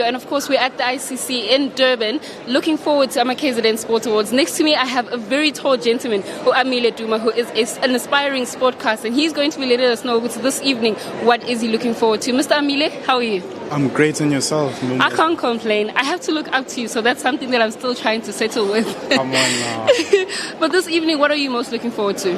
And of course, we're at the ICC in Durban, looking forward to our KZN Sport Awards. Next to me, I have a very tall gentleman, Amile Duma, who is an aspiring sportcaster, and he's going to be letting us know this evening what is he looking forward to. Mr. Amile, how are you? I'm great, and yourself? I can't complain. I have to look up to you, so that's something that I'm still trying to settle with. Come on now. But this evening, what are you most looking forward to?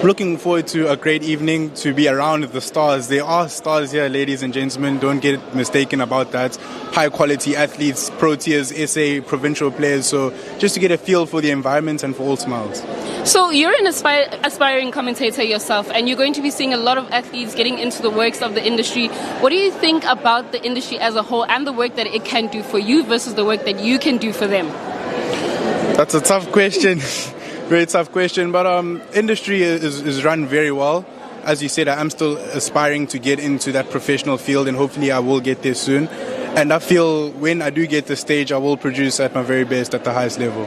Looking forward to a great evening, to be around the stars. There are stars here, ladies and gentlemen. Don't get mistaken about that. High quality athletes, Proteas, SA, provincial players. So just to get a feel for the environment and for all smiles. So you're an aspiring commentator yourself, and you're going to be seeing a lot of athletes getting into the works of the industry. What do you think about the industry as a whole and the work that it can do for you versus the work that you can do for them? That's a tough question. Very tough question. But industry is run very well. As you said, I am still aspiring to get into that professional field, and hopefully I will get there soon. And I feel when I do get the stage, I will produce at my very best at the highest level.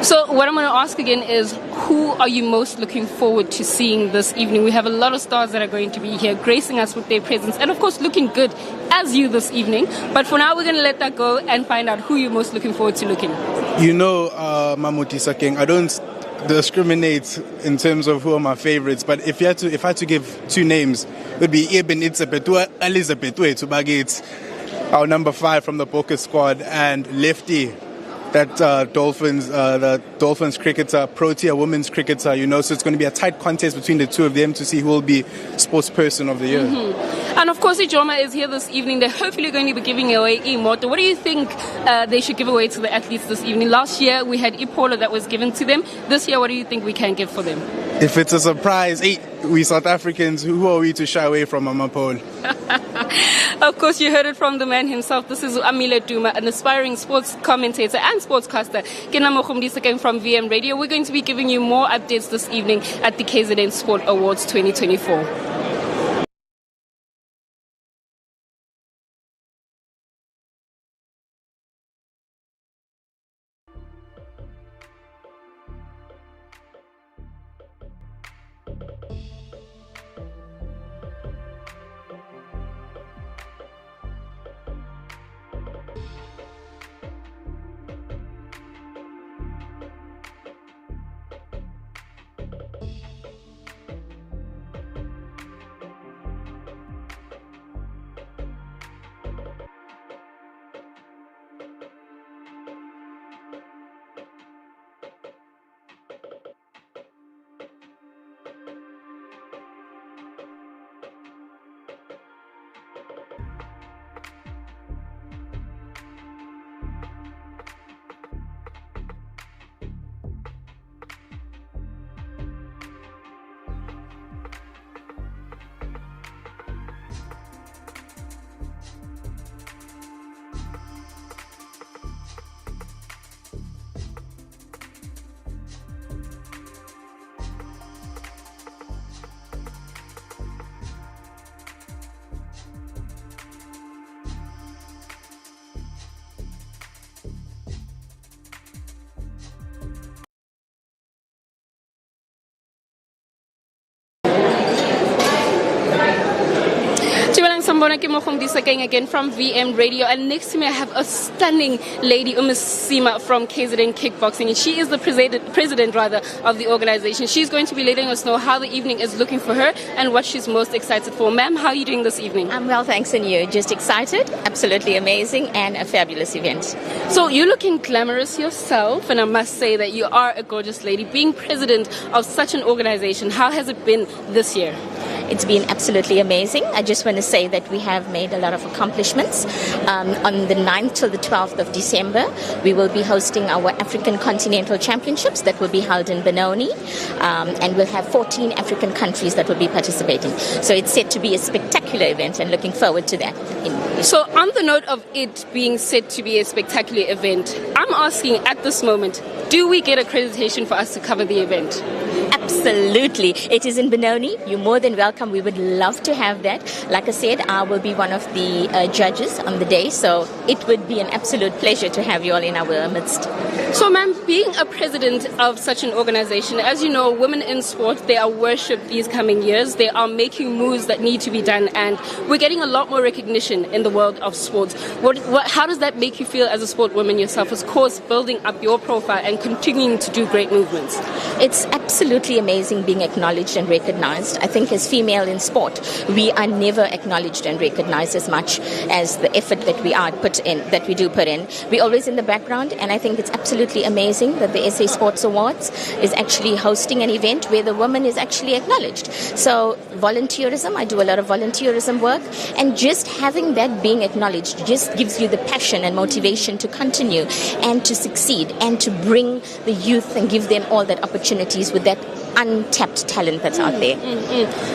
So what I'm going to ask again is, who are you most looking forward to seeing this evening? We have a lot of stars that are going to be here gracing us with their presence and, of course, looking good as you this evening. But for now, we're going to let that go and find out who you're most looking forward to looking. You know, Mamuti Sakeng, I don't discriminate in terms of who are my favorites, but if I had to give two names, it would be Elizabeth Tubagate, our number 5 from the Bokke squad, and Lefty, that the Dolphins cricketer, Protea women's cricketer, you know, so it's going to be a tight contest between the two of them to see who will be sportsperson of the year. Mm-hmm. And of course, Ijoma is here this evening. They're hopefully going to be giving away Imoto. What do you think they should give away to the athletes this evening? Last year, we had Ipolo that was given to them. This year, what do you think we can give for them? If it's a surprise, we South Africans, who are we to shy away from Amapol? Of course, you heard it from the man himself. This is Amile Duma, an aspiring sports commentator and sportscaster. Came from VM Radio. We're going to be giving you more updates this evening at the KZN Sport Awards 2024. Again from VM Radio, and next to me I have a stunning lady, Sima from KZN Kickboxing, and she is the president of the organization. She's going to be letting us know how the evening is looking for her and what she's most excited for. Ma'am, how are you doing this evening? I'm well, thanks, and you? Just excited, absolutely amazing, and a fabulous event. So you're looking glamorous yourself, and I must say that you are a gorgeous lady. Being president of such an organization, how has it been this year? It's been absolutely amazing. I just want to say that we have made a lot of accomplishments. On the 9th till the 12th of December, we will be hosting our African Continental Championships that will be held in Benoni, and we'll have 14 African countries that will be participating. So it's set to be a spectacular event, and looking forward to that. So on the note of it being set to be a spectacular event, I'm asking at this moment, do we get accreditation for us to cover the event? Absolutely. It is in Benoni. You're more than welcome. We would love to have that. Like I said, I will be one of the judges on the day, so it would be an absolute pleasure to have you all in our midst. So, ma'am, being a president of such an organization, as you know, women in sport, they are worshipped these coming years. They are making moves that need to be done, and we're getting a lot more recognition in the world of sports. How does that make you feel as a sport woman yourself? Of course, building up your profile and continuing to do great movements. It's absolutely amazing being acknowledged and recognized. I think as female in sport, we are never acknowledged and recognized as much as the effort that we do put in. We're always in the background, and I think it's absolutely amazing that the SA Sports Awards is actually hosting an event where the woman is actually acknowledged. So volunteerism, I do a lot of volunteerism work, and just having that being acknowledged just gives you the passion and motivation to continue and to succeed and to bring the youth and give them all that opportunities with that untapped talent that's out there.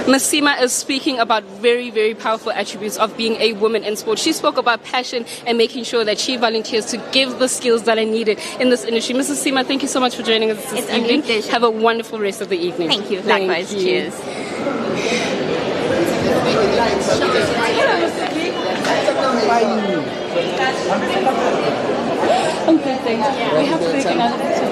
Ms. Sima is speaking about very, very powerful attributes of being a woman in sport. She spoke about passion and making sure that she volunteers to give the skills that are needed in this industry. Mrs. Sima, thank you so much for joining us this evening. Have a wonderful rest of the evening. Thank you. Likewise. Thank you. Cheers. Okay, thanks. We have to take another picture.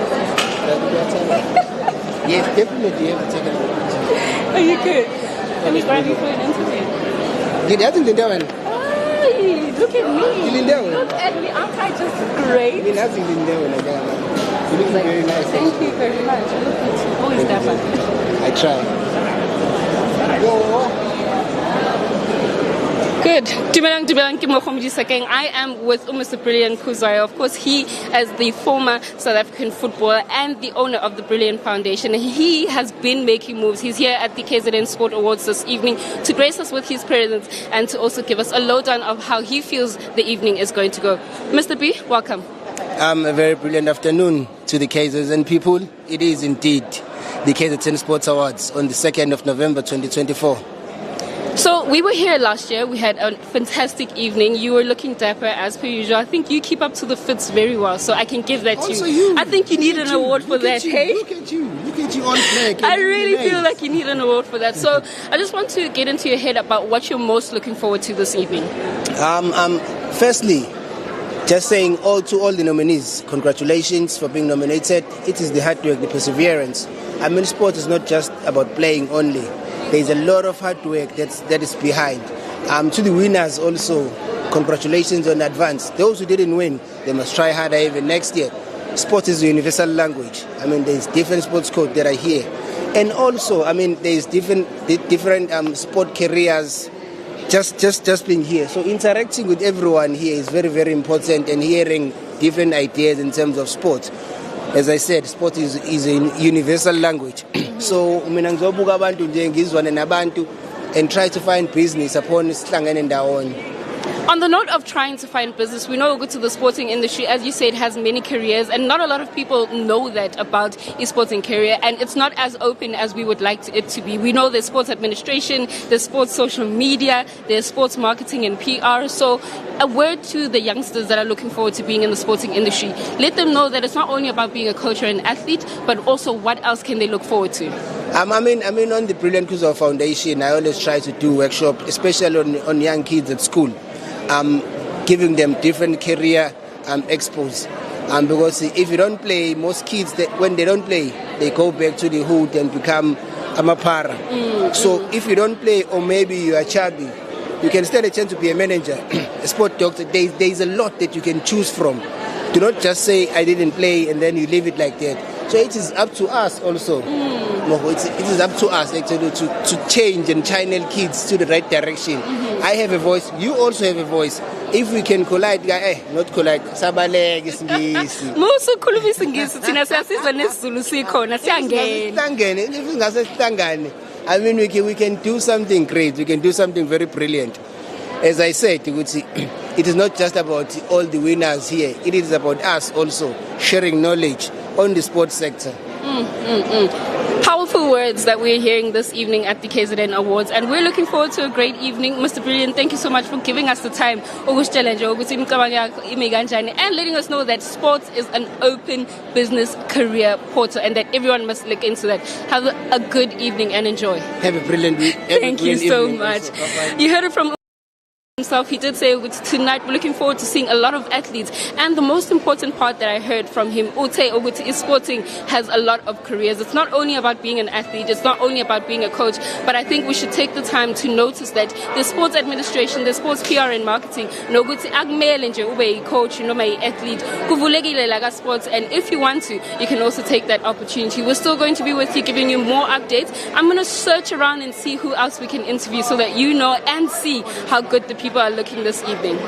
Yes, definitely have to take a look. Are you good? Can we grab you for an interview? Did you have to do one? Hey, look at me. Look at me. Aren't I just great? You look very nice. Thank you very much. Always that fun. I try. Good. I am with Mr. Brilliant Kuzwayo. Of course, he, as the former South African footballer and the owner of the Brilliant Foundation, he has been making moves. He's here at the KZN Sport Awards this evening to grace us with his presence and to also give us a lowdown of how he feels the evening is going to go. Mr. B, welcome. A very brilliant afternoon to the KZN people. It is indeed the KZN Sport Awards on the 2nd of November 2024. So we were here last year. We had a fantastic evening. You were looking dapper as per usual. I think you keep up to the fits very well, so I can give that to you. I think you need an award for that. Hey, look at you on flag. I really feel like you need an award for that. So I just want to get into your head about what you're most looking forward to this evening. Firstly, just saying to all the nominees, congratulations for being nominated. It is the hard work, the perseverance. I mean, sport is not just about playing only. There's a lot of hard work that is behind. To the winners also, congratulations on advance. Those who didn't win, they must try harder even next year. Sport is a universal language. I mean, there's different sports codes that are here. And also, I mean, there's different sport careers just being here. So interacting with everyone here is very, very important, and hearing different ideas in terms of sport. As I said, sport is a universal language. So mina ngizobuka abantu nje ngizwane nabantu and try to find business upon sihlangene ndawonye. On the note of trying to find business, we know the sporting industry, as you said, has many careers, and not a lot of people know that about a sporting career, and it's not as open as we would like it to be. We know there's sports administration, there's sports social media, there's sports marketing and PR. So a word to the youngsters that are looking forward to being in the sporting industry. Let them know that it's not only about being a coach or an athlete, but also what else can they look forward to? I mean, on the Brilliant Kuzwayo Foundation, I always try to do workshops, especially on young kids at school. Giving them different career expos. Because if you don't play, most kids, when they don't play, they go back to the hood and become amapara. So if you don't play, or maybe you are chubby, you can stand a chance to be a manager, a sport doctor. There's a lot that you can choose from. Do not just say, I didn't play, and then you leave it like that. So it is up to us also. No, it is up to us actually to change and channel kids to the right direction. I have a voice, you also have a voice. If we can collide, not collide, sabaleke isingisi. Musu khuluma isingisi thina siyasiza nesiZulu sikhona siyangena. I mean, we can do something great. We can do something very brilliant. As I said, it is not just about all the winners here. It is about us also sharing knowledge on the sports sector. How Powerful words that we're hearing this evening at the KZN Awards, and we're looking forward to a great evening. Mr. Brilliant, thank you so much for giving us the time and letting us know that sports is an open business career portal and that everyone must look into that. Have a good evening and enjoy. Have a brilliant week. Thank you so much. You heard it from himself. He did say tonight we're looking forward to seeing a lot of athletes, and the most important part that I heard from him, sporting has a lot of careers. It's not only about being an athlete, it's not only about being a coach, but I think we should take the time to notice that the sports administration, the sports PR and marketing, coach, athlete, sports, and if you want to, you can also take that opportunity. We're still going to be with you, giving you more updates. I'm going to search around and see who else we can interview so that you know and see how good the people are looking this evening.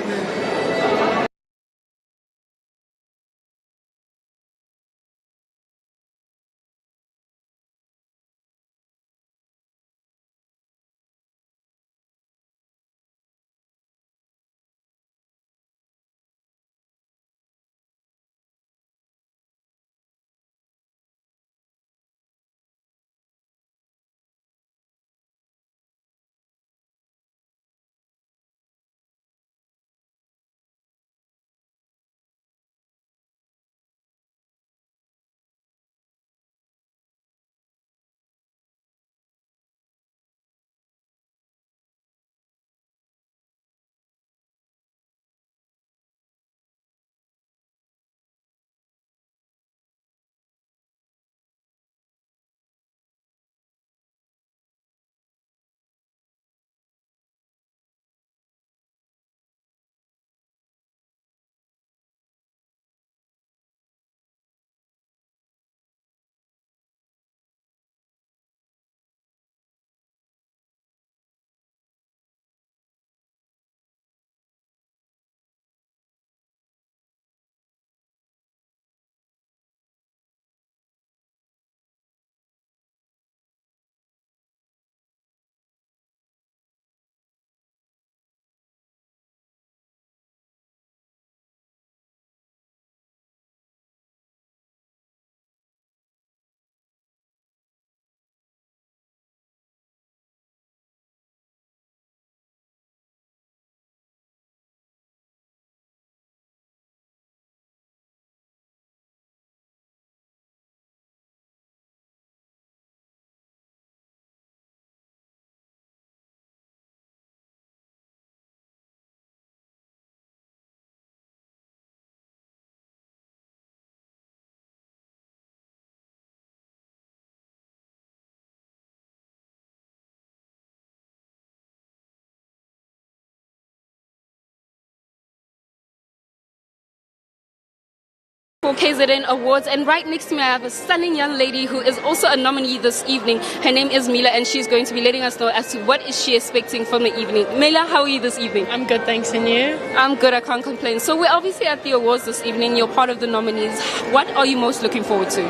For KZN Awards, and right next to me I have a stunning young lady who is also a nominee this evening. Her name is Mila, and she's going to be letting us know as to what is she expecting from the evening. Mila, how are you this evening? I'm good, thanks, and you? I'm good, I can't complain. So we're obviously at the awards this evening. You're part of the nominees. What are you most looking forward to?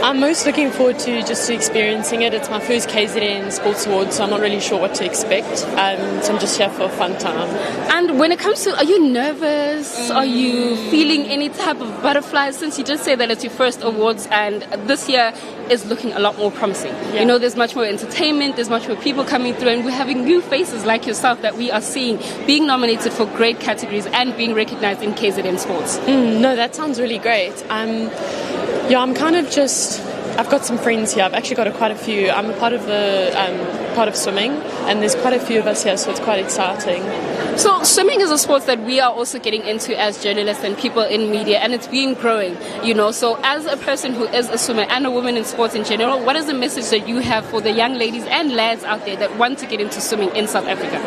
I'm most looking forward to just experiencing it. It's my first KZN Sports Awards, so I'm not really sure what to expect. So I'm just here for a fun time. And when it comes to, are you nervous? Are you feeling any type of butterflies? Since you just said that it's your first awards, and this year is looking a lot more promising. Yeah. You know, there's much more entertainment, there's much more people coming through, and we're having new faces like yourself that we are seeing being nominated for great categories and being recognized in KZN Sports. No, that sounds really great. I'm kind of just, I've got some friends here. I've actually got quite a few. I'm a part of swimming, and there's quite a few of us here, so it's quite exciting. So swimming is a sport that we are also getting into as journalists and people in media, and it's been growing, you know. So as a person who is a swimmer and a woman in sports in general, what is the message that you have for the young ladies and lads out there that want to get into swimming in South Africa?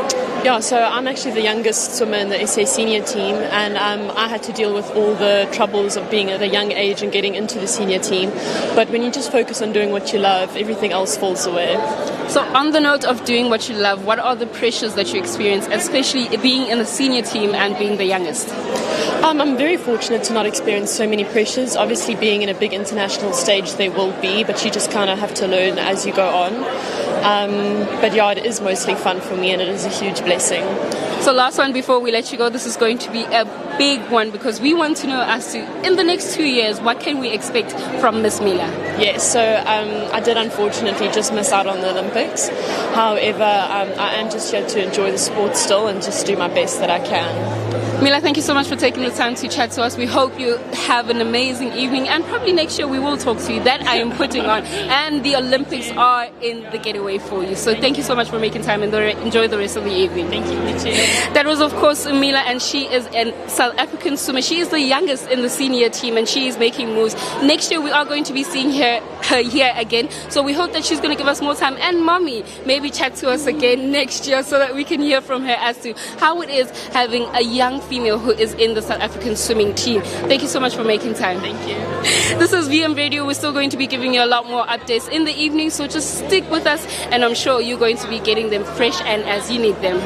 Yeah, so I'm actually the youngest swimmer in the SA senior team, and I had to deal with all the troubles of being at a young age and getting into the senior team. But when you just focus on doing what you love, everything else falls away. So on the note of doing what you love, what are the pressures that you experience, especially being in the senior team and being the youngest? I'm very fortunate to not experience so many pressures. Obviously, being in a big international stage, there will be, but you just kind of have to learn as you go on. But yeah, it is mostly fun for me, and it is a huge blessing. So last one before we let you go, this is going to be a big one because we want to know as to, in the next 2 years, what can we expect from Miss Mila? Yes, so I did unfortunately just miss out on the Olympics. However, I am just here to enjoy the sport still and just do my best that I can. Mila, thank you so much for taking the time to chat to us. We hope you have an amazing evening, and probably next year we will talk to you. That I am putting on, and the Olympics are in the getaway for you. So thank you so much for making time, and enjoy the rest of the evening. Thank you. You too. That was, of course, Mila, and she is a South African swimmer. She is the youngest in the senior team, and she is making moves. Next year we are going to be seeing her here again. So we hope that she's going to give us more time, and Mommy maybe chat to us again next year so that we can hear from her as to how it is having a young female who is in the South African swimming team. Thank you so much for making time. Thank you. This is VM Radio. We're still going to be giving you a lot more updates in the evening, so just stick with us, and I'm sure you're going to be getting them fresh and as you need them.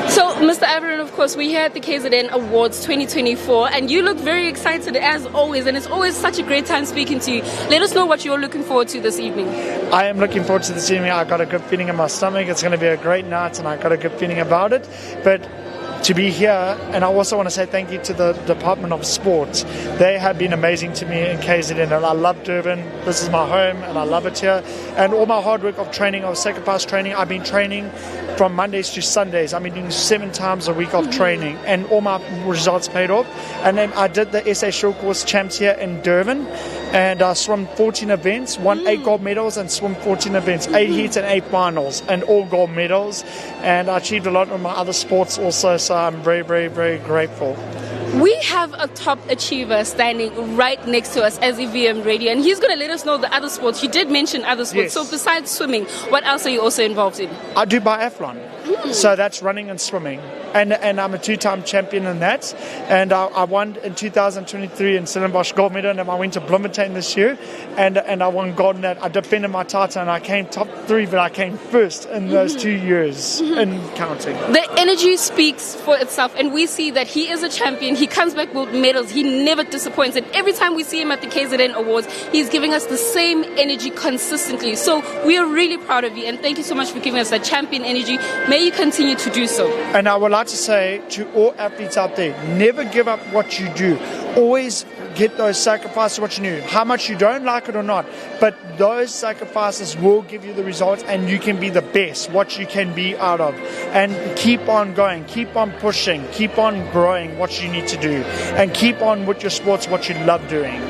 So, Mr. Averin, of course, we're here at the KZN Awards 2024, and you look very excited as always, and it's always such a great time speaking to you. Let us know what you're looking forward to this evening. I am looking forward to this evening. I got a good feeling in my stomach. It's going to be a great night, and I got a good feeling about it. But to be here, and I also want to say thank you to the Department of Sport. They have been amazing to me in KZN, and I love Durban. This is my home, and I love it here. And all my hard work of training, of sacrifice training, I've been training from Mondays to Sundays. I've been doing 7 times a week of training, and all my results paid off. And then I did the SA Short Course Champs here in Durban, and I swam 14 events, won 8 gold medals, and swam 14 events, 8 heats and 8 finals, and all gold medals. And I achieved a lot in my other sports also, so I'm very, very, very grateful. We have a top achiever standing right next to us as EVM Radio, and he's going to let us know the other sports. You did mention other sports. Yes. So besides swimming, what else are you also involved in? I do biathlon. So that's running and swimming. And I'm a 2-time champion in that. And I won in 2023 in Stellenbosch gold medal, and I went to Bloemfontein this year, and I won gold in that. I defended my title, and I came top 3, but I came first in those 2 years in counting. The energy speaks for itself, and we see that he is a champion. He comes back with medals. He never disappoints. And every time we see him at the KZN Awards, he's giving us the same energy consistently. So we are really proud of you, and thank you so much for giving us that champion energy. May you continue to do so. And I would like to say to all athletes out there, never give up what you do. Always get those sacrifices, what you do. How much you don't like it or not, but those sacrifices will give you the results, and you can be the best, what you can be out of. And keep on going, keep on pushing, keep on growing what you need to do, and keep on with your sports, what you love doing.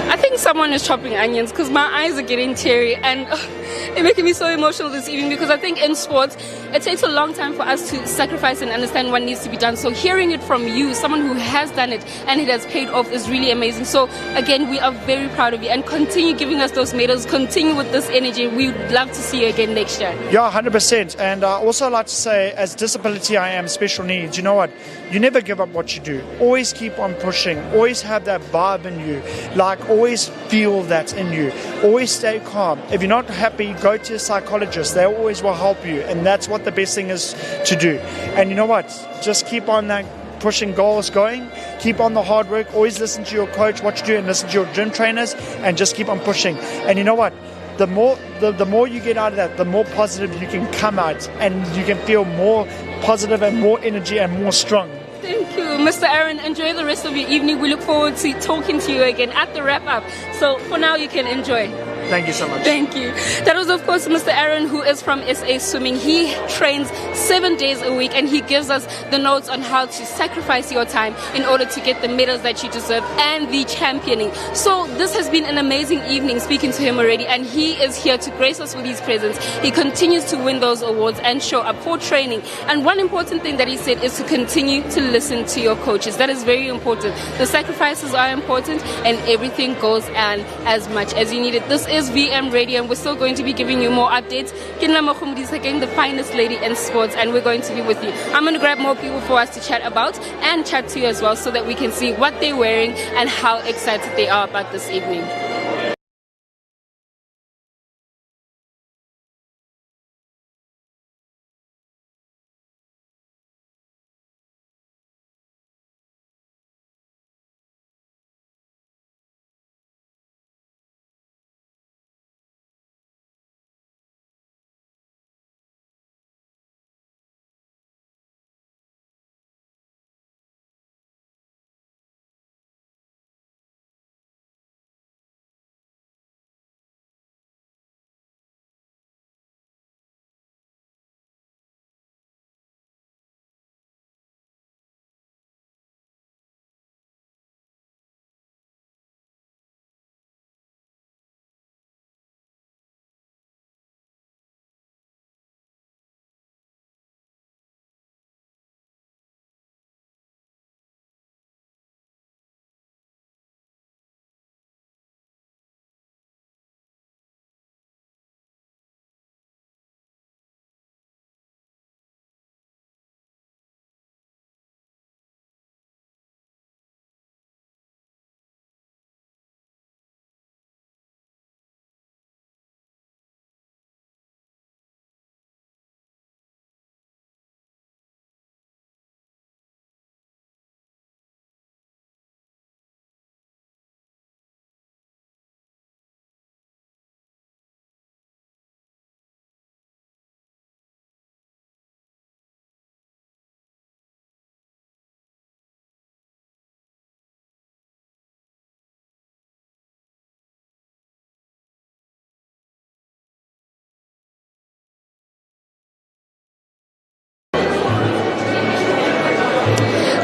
I think someone is chopping onions because my eyes are getting teary and it's making me so emotional this evening because I think in sports it takes a long time for us to sacrifice and understand what needs to be done. So hearing it from you, someone who has done it and it has paid off, is really amazing. So again, we are very proud of you and continue giving us those medals, continue with this energy. We would love to see you again next year. Yeah, 100%. And I also like to say, as disability I am, special needs, you know what? You never give up what you do. Always keep on pushing. Always have that vibe in you. Like, always feel that in you. Always stay calm. If you're not happy, go to a psychologist. They always will help you. And that's what the best thing is to do. And you know what? Just keep on that pushing goals going. Keep on the hard work. Always listen to your coach, what you do, and listen to your gym trainers, and just keep on pushing. And you know what? The more you get out of that, the more positive you can come out, and you can feel more positive and more energy and more strong. Thank you, Mr. Aaron. Enjoy the rest of your evening. We look forward to talking to you again at the wrap-up. So for now, you can enjoy. Thank you so much. Thank you. That was, of course, Mr. Aaron, who is from SA Swimming. He trains 7 days a week, and he gives us the notes on how to sacrifice your time in order to get the medals that you deserve and the championing. So this has been an amazing evening speaking to him already, and he is here to grace us with his presence. He continues to win those awards and show up for training. And one important thing that he said is to continue to listen to your coaches. That is very important. The sacrifices are important, and everything goes on as much as you need it. This is VM Radio, and we're still going to be giving you more updates. Again, the finest lady in sports, and we're going to be with you. I'm going to grab more people for us to chat about and chat to you as well, so that we can see what they're wearing and how excited they are about this evening.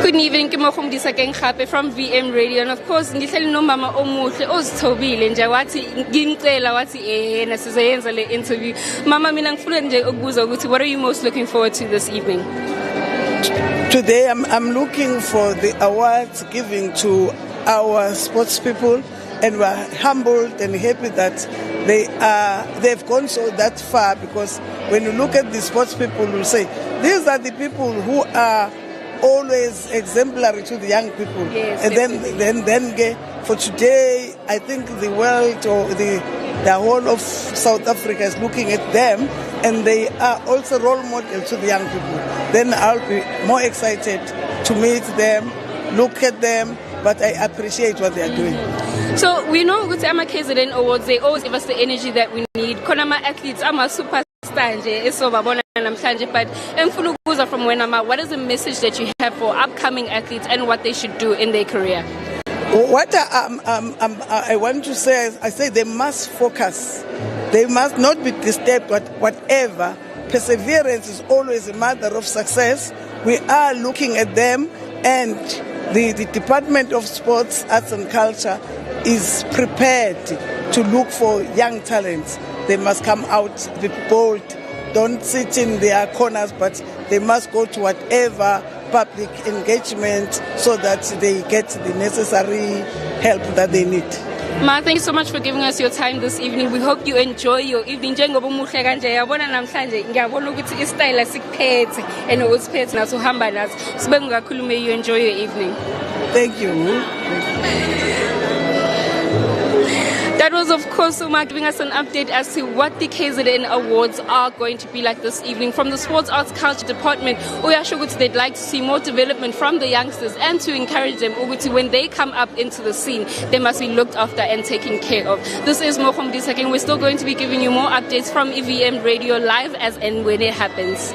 Good evening, ke mokhumdisa keng gape from VM Radio, and of course ngihleli nomama omuhle ozithobile nje wathi ngicela wathi yena sizoyenza le interview. Mama, mina ngifuna nje ukubuza ukuthi what are you most looking forward to this evening? Today I'm looking for the awards giving to our sports people, and we're humbled and happy that they've gone so that far, because when you look at the sports people, you say these are the people who are always exemplary to the young people. Yes, and then for today, I think the world or the whole of South Africa is looking at them, and they are also role models to the young people. Then I'll be more excited to meet them, look at them, but I appreciate what they are doing. So we know with the KZN Awards, they always give us the energy that we need. Konama athletes, I'm a superstar. But from Wenama, what is the message that you have for upcoming athletes and what they should do in their career? What I want to say, I say they must focus. They must not be disturbed, but whatever. Perseverance is always a mother of success. We are looking at them, and the Department of Sports, Arts and Culture is prepared to look for young talents. They must come out, be bold, don't sit in their corners, but they must go to whatever public engagement so that they get the necessary help that they need. Ma, thank you so much for giving us your time this evening. We hope you enjoy your evening. Njengoba umuhle kanje yabona namhlanje ngiyabona ukuthi istyle asikuphethe and usiphethe naso hamba naso. Sibonga kakhulu, may you enjoy your evening. Thank you. That was, of course, Uma giving us an update as to what the KZN Awards are going to be like this evening. From the Sports Arts Culture Department, Uyashuguti, they'd like to see more development from the youngsters and to encourage them, Uguti, when they come up into the scene, they must be looked after and taken care of. This is Mohammed Isakin. We're still going to be giving you more updates from EVM Radio live as and when it happens.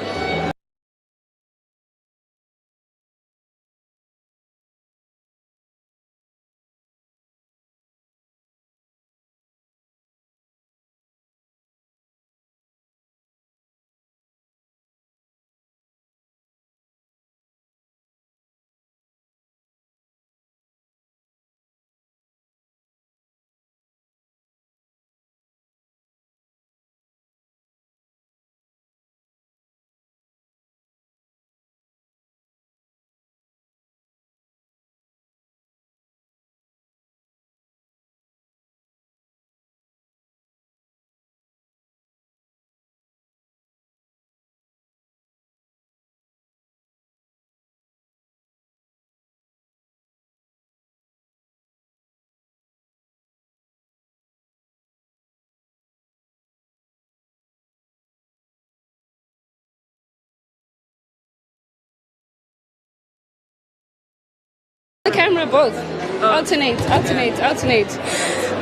The camera, both. Alternate.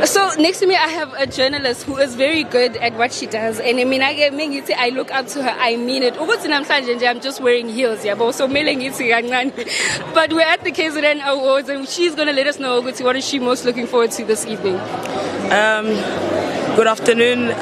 So next to me I have a journalist who is very good at what she does, and I look up to her. I mean it. I'm just wearing heels, but we're at the KZN Awards, and she's going to let us know what is she most looking forward to this evening. Good afternoon.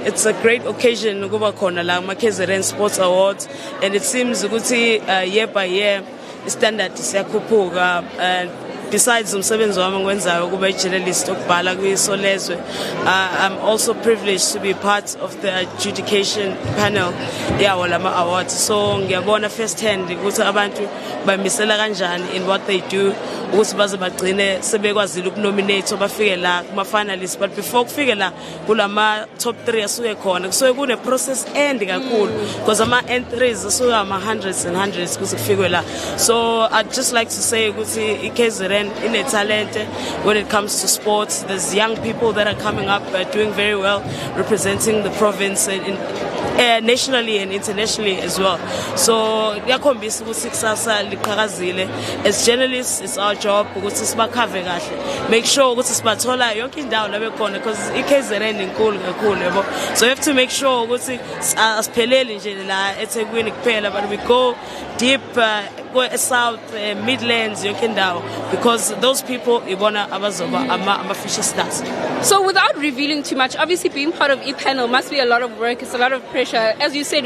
It's a great occasion to go back on the KZN Sport Awards, and it seems year by year standard is and besides umsebenzi wami ngwenzayo kuba journalist okubhala kwisolezwe, I'm also privileged to be part of the adjudication panel yawo lama awards. So ngiyabona first hand ukuthi abantu bamisela kanjani in what they do ukuthi baze bagcine sebekwazile ukunominate bafike la kuma finalists. But before kufike la kulama top 3 asuke khona kusuke kune process ende kakhulu because ama entries asuke ama hundreds and hundreds kuze kufikwe la. So I'd just like to say ukuthi KZN in a talent when it comes to sports. There's young people that are coming up doing very well, representing the province in nationally and internationally as well. So as journalists, it's our job to make sure because so you have to make sure but we go deep south midlands because those people So without revealing too much, obviously being part of e-panel must be a lot of work, it's a lot of pressure. As you said,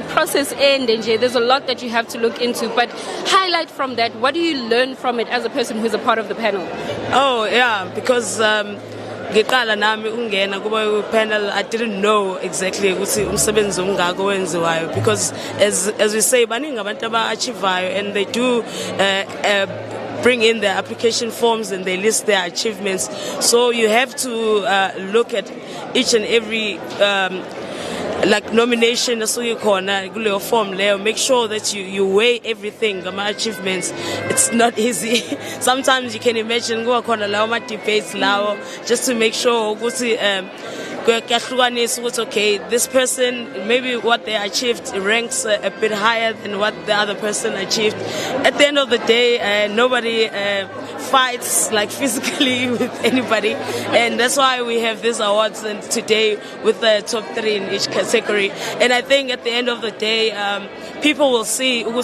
process end and there's a lot that you have to look into, but highlight from that, what do you learn from it as a person who's a part of the panel? Oh yeah, because ngiqala nami ungena kuba panel, I didn't know exactly ukuthi umsebenzi ungaka wenziwayo because as we say baningi abantu aba-achievayo and they do bring in their application forms and they list their achievements. So you have to look at each and every like nomination form there, make sure that you weigh everything, my achievements. It's not easy. Sometimes you can imagine go debates just to make sure okay, this person, maybe what they achieved ranks a bit higher than what the other person achieved. At the end of the day, nobody fights like physically with anybody, and that's why we have these awards and today with the top 3 in each category. And I think at the end of the day, people will see and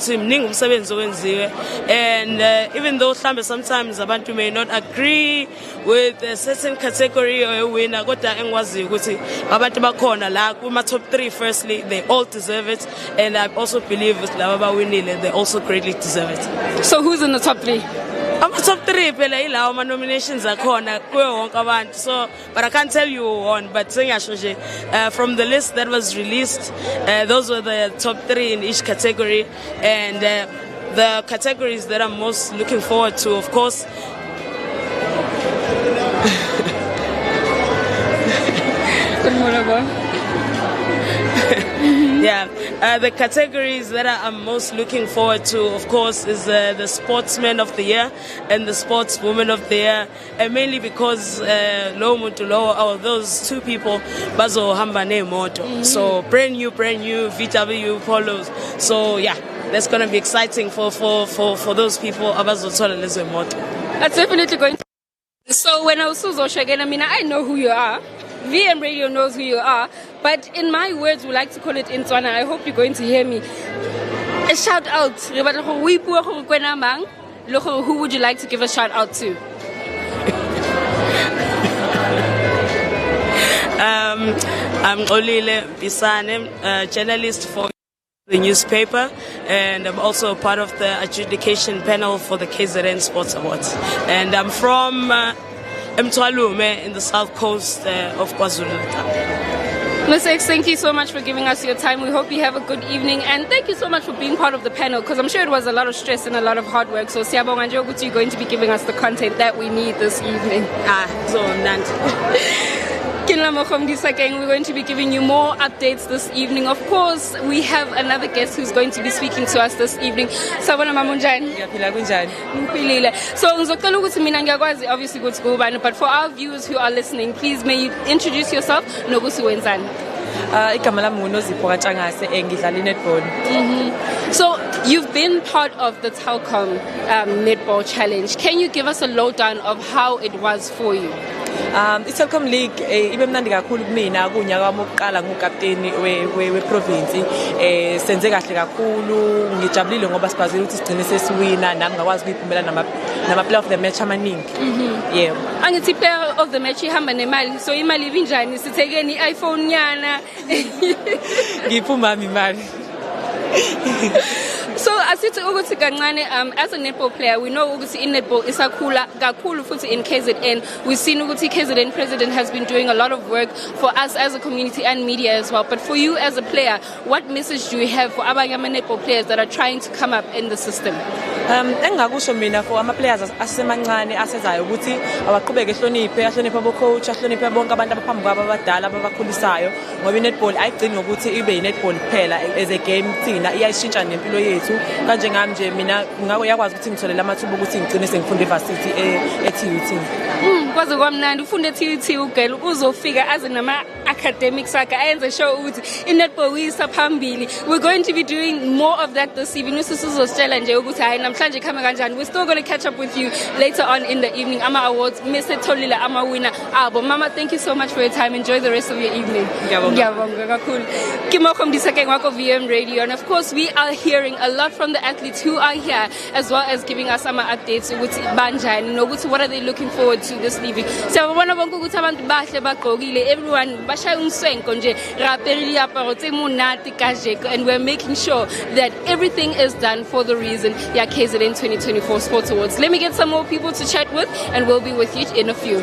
even though sometimes abantu may not agree with a certain category or a winner, abantu bakhona la kuma top 3 firstly, they all deserve it, and I also believe with laba winile they also greatly deserve it. So who's in the top 3? Top 3 phela ilawo ama nominations akhona kuyo wonke abantu, so but I can't tell you who won, but from the list that was released, those were the top 3 in each category, and the categories that I'm most looking forward to, of course. The categories that I'm most looking forward to, of course, is the Sportsman of the Year and the Sportswoman of the Year, and mainly because those two people bazohamba nemoto, so brand new VW Polos. So yeah, that's gonna be exciting for those people abazothola lezo moto. That's definitely going to. So when I was again, I know who you are. VM Radio knows who you are, but in my words, we like to call it in Tswana. I hope you're going to hear me. A shout out. Who would you like to give a shout out to? I'm Olile Bisane, journalist for the newspaper, and I'm also part of the adjudication panel for the KZN Sport Awards. And I'm from Mtwalume in the south coast of KwaZulu-Natal. Ms. X, thank you so much for giving us your time. We hope you have a good evening, and thank you so much for being part of the panel, because I'm sure it was a lot of stress and a lot of hard work. So Siyabonga nje ukuthi you're going to be giving us the content that we need this evening. We're going to be giving you more updates this evening. Of course, we have another guest who's going to be speaking to us this evening. So obviously go to go, but for our viewers who are listening, please may you introduce yourself. So you've been part of the Telkom Netball Challenge. Can you give us a lowdown of how it was for you? I-Telkom League ibe mnandi kakhulu kumina kunyaka wami wokuqala ngukapteni we-province. Senze kahle kakhulu, ngijabulile ngoba sikwazile ukuthi sigcine sesiwina, nami ngakwazi ukuyiphumela nama-player of the match amaningi. Yebo. Angithi player of the match ihamba nemali, so imali ibinjani? Sithekeni i-iPhone nyana. Ngiphuma imali. So as a netball player, we know in netball is kakhulu futhi in KZN. We've seen KZN president has been doing a lot of work for us as a community and media as well. But for you as a player, what message do you have for abanye netball players that are trying to come up in the system? Engakusho mina for ama-players asemancane asezayo ukuthi awaqhubeke ehloniphe abo-coach, ahloniphe bonke abantu abaphambi kwabo abadala ababakhulisayo, ngoba i-netball ayigcini ngokuthi ibe yi-netball kuphela as a game thina iyayishintsha nempilo yethu. Kanje ngami nje mina ngiyakwazi ukuthi ngitholele amathuba ukuthi ngigcine sengifunda e-varsity e-TUT. Kwaze kwamnandi ufunde e-TUT ugel uzofika aze nama-academics akhe ayenze show ukuthi i-netball uyisa phambili. We're going to be doing more of that this evening. Usizositshela nje ukuthi hayi namhlanje khame kanjani. We're still going to catch up with you later on in the evening. Ama awards mesetholile ama winner abo. Mama, thank you so much for your time. Enjoy the rest of your evening. Ngiyabonga kakhulu. Kimoko mdisake ngwako VM Radio, and of course we are hearing a lot from the athletes who are here, as well as giving us some updates ukuthi banjani nokuthi what are they looking forward to this evening. Siyabona bonke ukuthi abantu bahle bagqokile, everyone bashaya umswenko nje raperili aparo tse monate kajeko, and we're making sure that everything is done for the reason ya KZN 2024 Sports Awards. Let me get some more people to chat with, and we'll be with you in a few.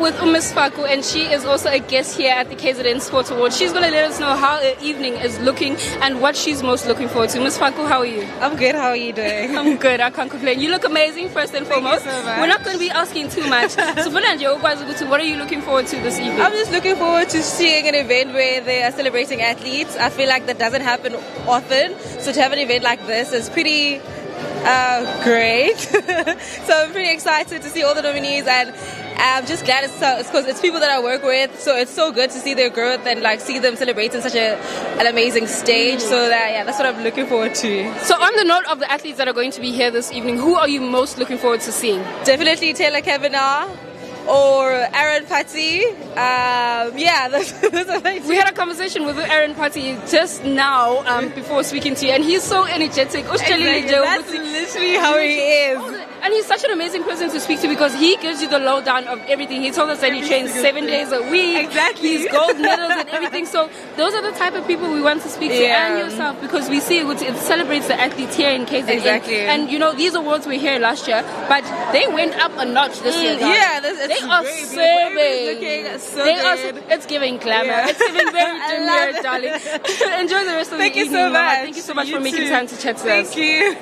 with Ms. Faku, and she is also a guest here at the KZN Sport Awards. She's going to let us know how her evening is looking and what she's most looking forward to. Ms. Faku, how are you? I'm good. How are you doing? I'm good. I can't complain. You look amazing, first and foremost. Thank you so much. We're not going to be asking too much. So, what are you looking forward to this evening? I'm just looking forward to seeing an event where they are celebrating athletes. I feel like that doesn't happen often. So to have an event like this is pretty great. So I'm pretty excited to see all the nominees, and I'm just glad it's because it's people that I work with. So it's so good to see their growth and like see them celebrate in such an amazing stage. So that's what I'm looking forward to. So on the note of the athletes that are going to be here this evening, who are you most looking forward to seeing? Definitely Taylor Kavanagh or Aaron Patti. That's amazing. We had a conversation with Aaron Patti just now before speaking to you, and he's so energetic. Exactly. That's literally how he is. And he's such an amazing person to speak to because he gives you the lowdown of everything. He told us that he trains 7 days a week. Exactly. He's gold medals and everything. So those are the type of people we want to speak to, and yourself, because we see it celebrates the athletes here in KZN. Exactly. And these awards were here last year, but they went up a notch this year. They are serving. So good. It's giving glamour. It's giving very demure, darling. Enjoy the rest of the evening. Thank you so much for making time to chat to us. Thank you.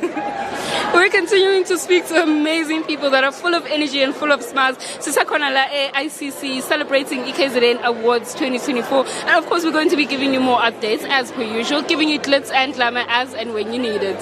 We're continuing to speak to amazing people that are full of energy and full of smiles. Sisakhona la ICC celebrating KZN Awards 2024. And of course, we're going to be giving you more updates as per usual, giving you glitz and glamour as and when you need it.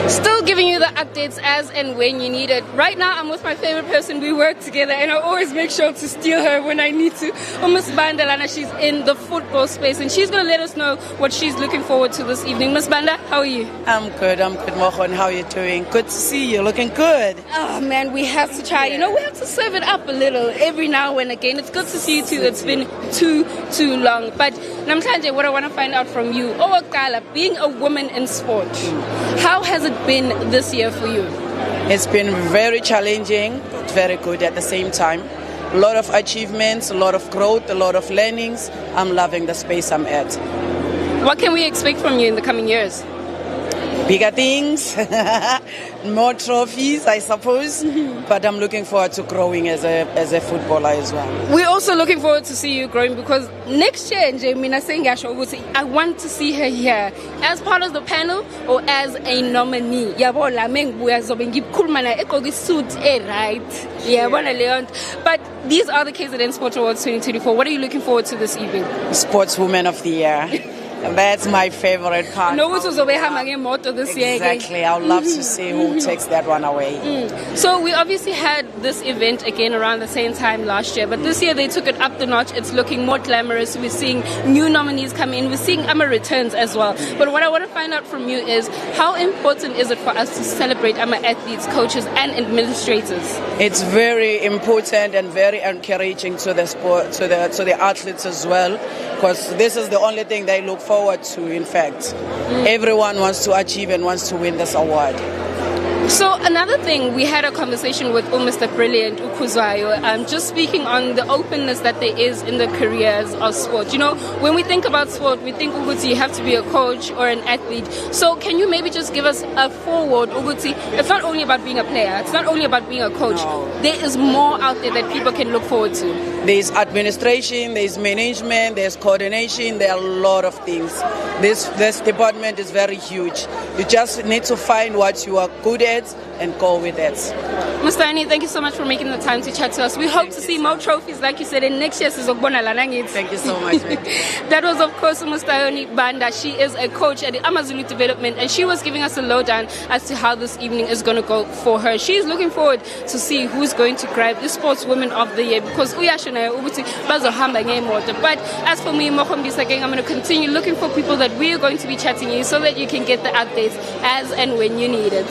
Still giving you the updates as and when you need it. Right now, I'm with my favorite person. We work together, and I always make sure to steal her when I need to. Miss Bandelana, she's in the football space, and she's going to let us know what she's looking forward to this evening. Miss Banda, how are you? I'm good, Mohon. How are you doing? Good to see you. Looking good. Oh, man, we have to try. We have to serve it up a little every now and again. It's good to see you, too. It's been too long. But, Namhlanje, what I want to find out from you, Owakala, being a woman in sport, how has it been this year for you? It's been very challenging, very good at the same time. A lot of achievements, a lot of growth, a lot of learnings. I'm loving the space I'm at. What can we expect from you in the coming years? Bigger things, more trophies, I suppose. But I'm looking forward to growing as a footballer as well. We're also looking forward to see you growing because next year, I want to see her here as part of the panel or as a nominee. But these are the KZN Sport Awards 2024. What are you looking forward to this evening? Sportswoman of the Year. That's my favorite part. No one was over motor this year. Exactly. I would love to see who takes that one away. So we obviously had this event again around the same time last year, but this year they took it up the notch. It's looking more glamorous. We're seeing new nominees come in. We're seeing returns as well. But what I want to find out from you is how important is it for us to celebrate athletes, coaches, and administrators? It's very important and very encouraging to the sport, to the athletes as well, because this is the only thing they look forward to. In fact, everyone wants to achieve and wants to win this award. So another thing, we had a conversation with Mr. Brilliant Ukuzwayo, just speaking on the openness that there is in the careers of sport. You know, when we think about sport, we think Uguti, you have to be a coach or an athlete. So can you maybe just give us a forward, Uguti? It's not only about being a player, it's not only about being a coach. No. There is more out there that people can look forward to. There's administration, there's management, there's coordination, there are a lot of things. This department is very huge. You just need to find what you are good at and go with it. Mr. Annie, thank you so much for making the time to chat to us. We hope to see more trophies, like you said, in next year's Zokbona Lanangit. Thank you so much. That was, of course, Mr. Annie Banda. She is a coach at the Amazulu Development, and she was giving us a lowdown as to how this evening is going to go for her. She is looking forward to see who's going to grab the Sportswoman of the Year, because but as for me, I'm going to continue looking for people that we are going to be chatting you so that you can get the updates as and when you need it.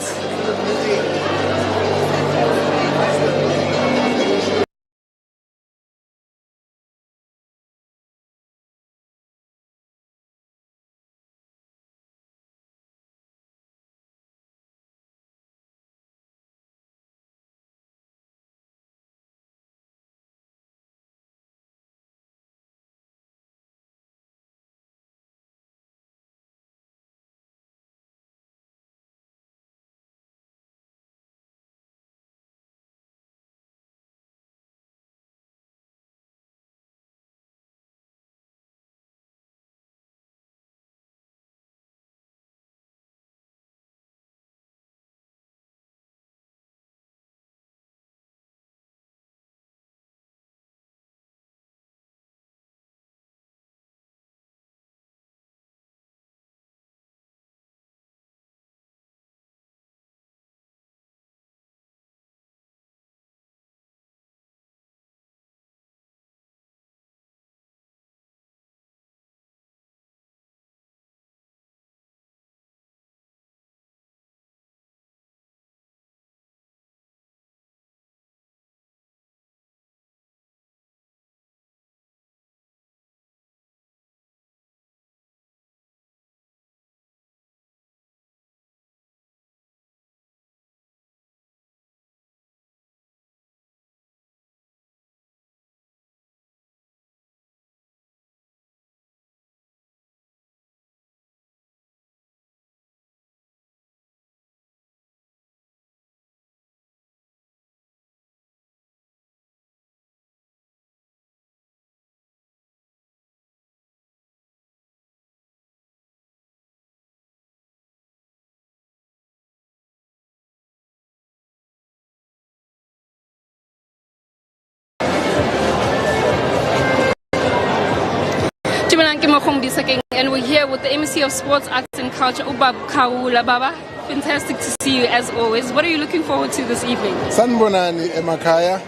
And we're here with the MC of Sports, Arts and Culture, Ubab Kaula Baba. Fantastic to see you as always. What are you looking forward to this evening? Sanbonani Emakaya.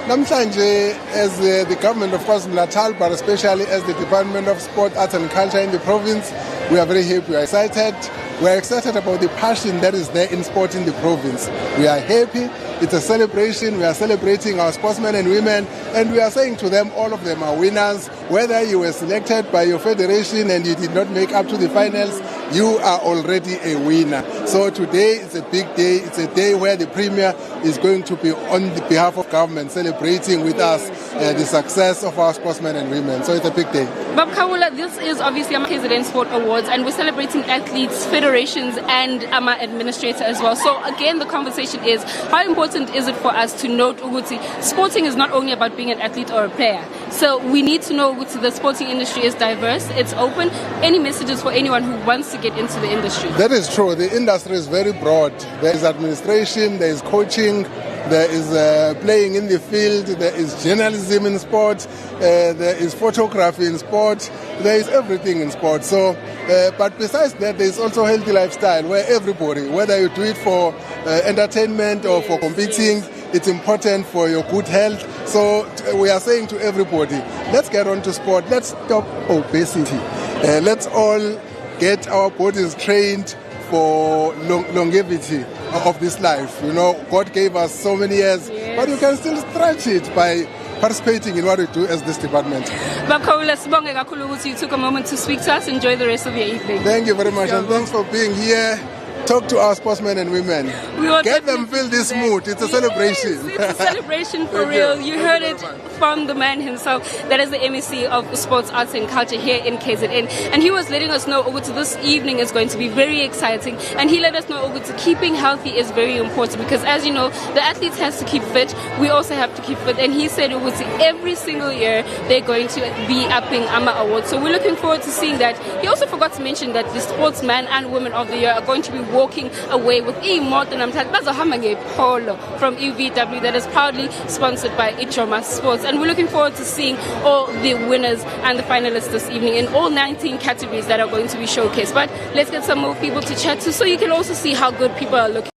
Namhlanje, as the government of KwaZulu-Natal, but especially as the Department of Sport, Arts and Culture in the province, we are very happy. We are excited. We are excited about the passion that is there in sport in the province. We are happy. It's a celebration. We are celebrating our sportsmen and women, and we are saying to them, all of them are winners. Whether you were selected by your federation and you did not make up to the finals, you are already a winner. So today is a big day. It's a day where the Premier is going to be on the behalf of government celebrating with us the success of our sportsmen and women. So it's a big day. Bab Kawula, this is obviously KZN Sport Awards, and we're celebrating athletes, federations, and AMA administrator as well. So again, the conversation is, how important is it for us to note Uguti? Sporting is not only about being an athlete or a player. So we need to know Uguti, the sporting industry is diverse, it's open. Any messages for anyone who wants to get into the industry? That is true. The industry is very broad. There is administration, there is coaching, there is playing in the field, there is journalism in sport, there is photography in sport, there is everything in sport. So, but besides that, there is also healthy lifestyle where everybody, whether you do it for entertainment or for competing, it's important for your good health. So we are saying to everybody, let's get on to sport, let's stop obesity, let's all get our bodies trained for longevity of this life. You know, God gave us so many years, but you can still stretch it by participating in what we do as this department. You took a moment to speak to us. Enjoy the rest of your evening. Thank you very much, and thanks for being here. Talk to our sportsmen and women. Get them feel this mood. It's a celebration. It's a celebration for real. You heard it from the man himself. That is the MEC of Sports, Arts and Culture here in KZN. And he was letting us know this evening is going to be very exciting. And he let us know keeping healthy is very important because, as you know, the athletes has to keep fit. We also have to keep fit. And he said every single year they're going to be upping AMA Awards. So we're looking forward to seeing that. He also forgot to mention that the sportsman and women of the year are going to be walking away with more than polo from EVW that is proudly sponsored by Ichoma Sports. And we're looking forward to seeing all the winners and the finalists this evening in all 19 categories that are going to be showcased. But let's get some more people to chat to so you can also see how good people are looking.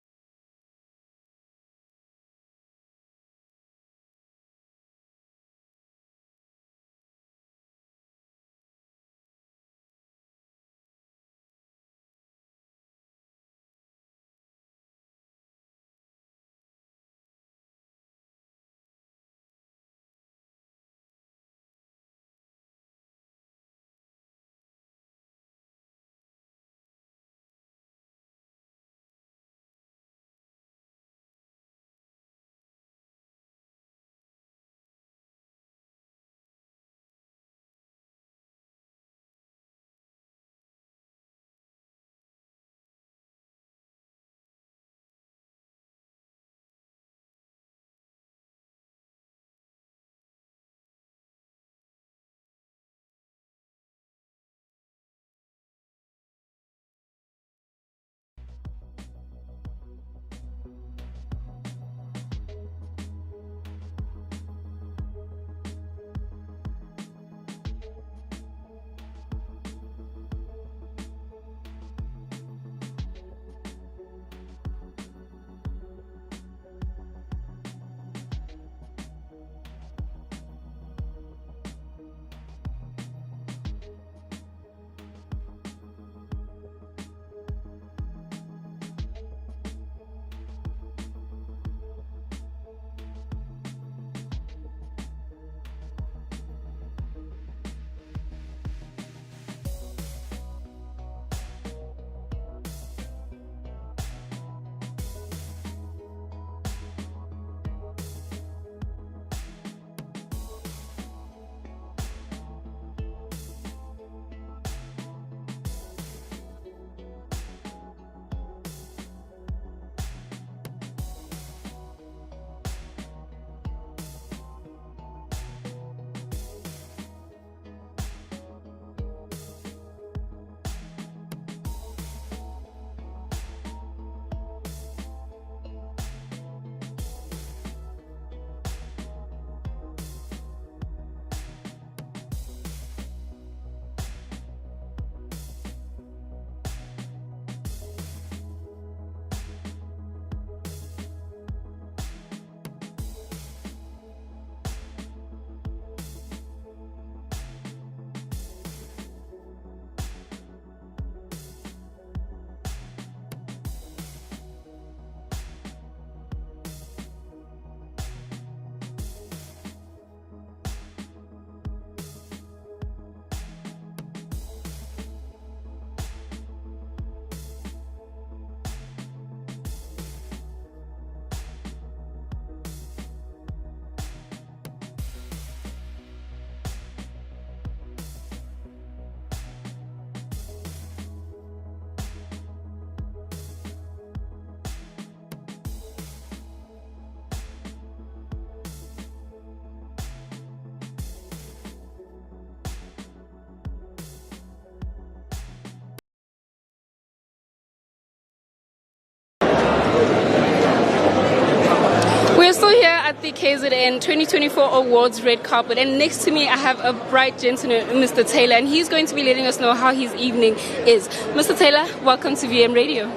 the KZN 2024 Awards red carpet, and next to me I have a bright gentleman, Mr. Taylor, and he's going to be letting us know how his evening is. Mr. Taylor, welcome to VM Radio.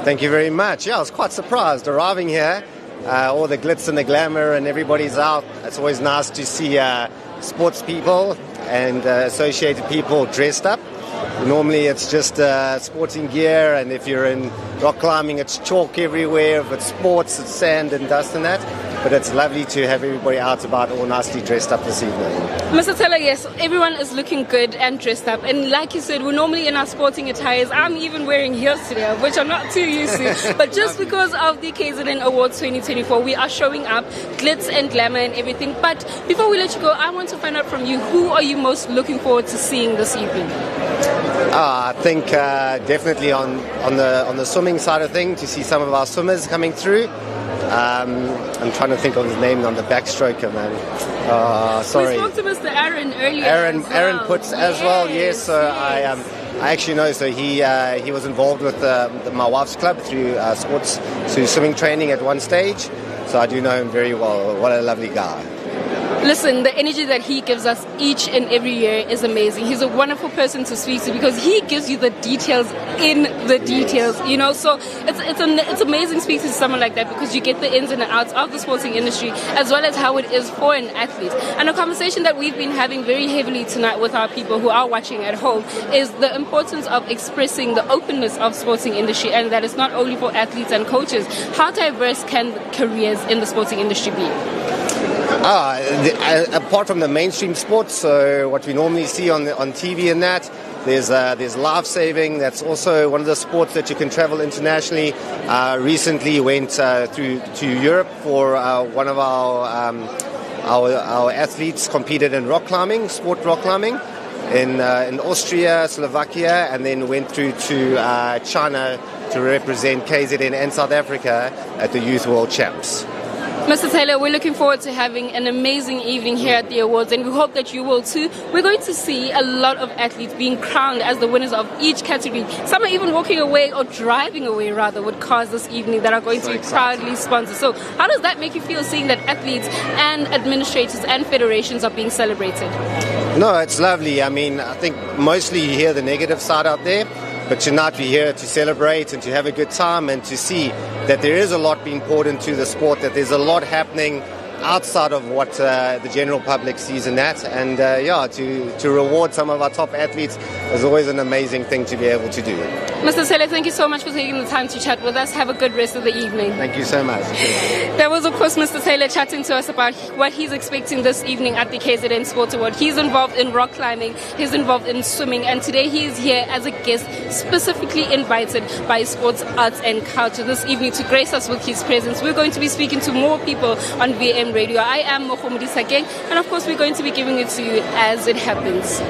Thank you very much. Yeah, I was quite surprised arriving here. All the glitz and the glamour and everybody's out. It's always nice to see sports people and associated people dressed up. Normally it's just sporting gear, and if you're in rock climbing it's chalk everywhere. If it's sports, it's sand and dust and that. But it's lovely to have everybody out about all nicely dressed up this evening. Mr. Taylor, yes, everyone is looking good and dressed up. And like you said, we're normally in our sporting attires. I'm even wearing heels today, which I'm not too used to. But just because of the KZN Awards 2024, we are showing up, glitz and glamour and everything. But before we let you go, I want to find out from you, who are you most looking forward to seeing this evening? I think definitely on the swimming side of things, to see some of our swimmers coming through. I'm trying to think of his name on the backstroker, man. Sorry. We spoke to Mr. Aaron earlier. Aaron Puts as well. Yes, so I actually know. So he was involved with my wife's club through swimming training at one stage. So I do know him very well. What a lovely guy. Listen, the energy that he gives us each and every year is amazing. He's a wonderful person to speak to because he gives you the details in the details, you know. So it's amazing speaking to someone like that because you get the ins and outs of the sporting industry as well as how it is for an athlete. And a conversation that we've been having very heavily tonight with our people who are watching at home is the importance of expressing the openness of sporting industry, and that it's not only for athletes and coaches. How diverse can careers in the sporting industry be? Apart from the mainstream sports, so what we normally see on TV and that, there's life saving. That's also one of the sports that you can travel internationally. Recently went through to Europe for one of our athletes competed in rock climbing, sport rock climbing, in Austria, Slovakia, and then went through to China to represent KZN and South Africa at the Youth World Champs. Mr. Taylor, we're looking forward to having an amazing evening here at the awards, and we hope that you will too. We're going to see a lot of athletes being crowned as the winners of each category. Some are even walking away or driving away rather with cars this evening that are going to be proudly sponsored. So how does that make you feel seeing that athletes and administrators and federations are being celebrated? No, it's lovely. I mean, I think mostly you hear the negative side out there. But tonight we're here to celebrate and to have a good time and to see that there is a lot being poured into the sport, that there's a lot happening outside of what the general public sees in that. And to reward some of our top athletes is always an amazing thing to be able to do. Mr. Taylor, thank you so much for taking the time to chat with us. Have a good rest of the evening. Thank you so much. That was, of course, Mr. Taylor chatting to us about what he's expecting this evening at the KZN Sport Awards. He's involved in rock climbing, he's involved in swimming, and today he is here as a guest specifically invited by Sports, Arts and Culture this evening to grace us with his presence. We're going to be speaking to more people on VM Radio. I am Mokhomudi Sakeng, and of course we're going to be giving it to you as it happens.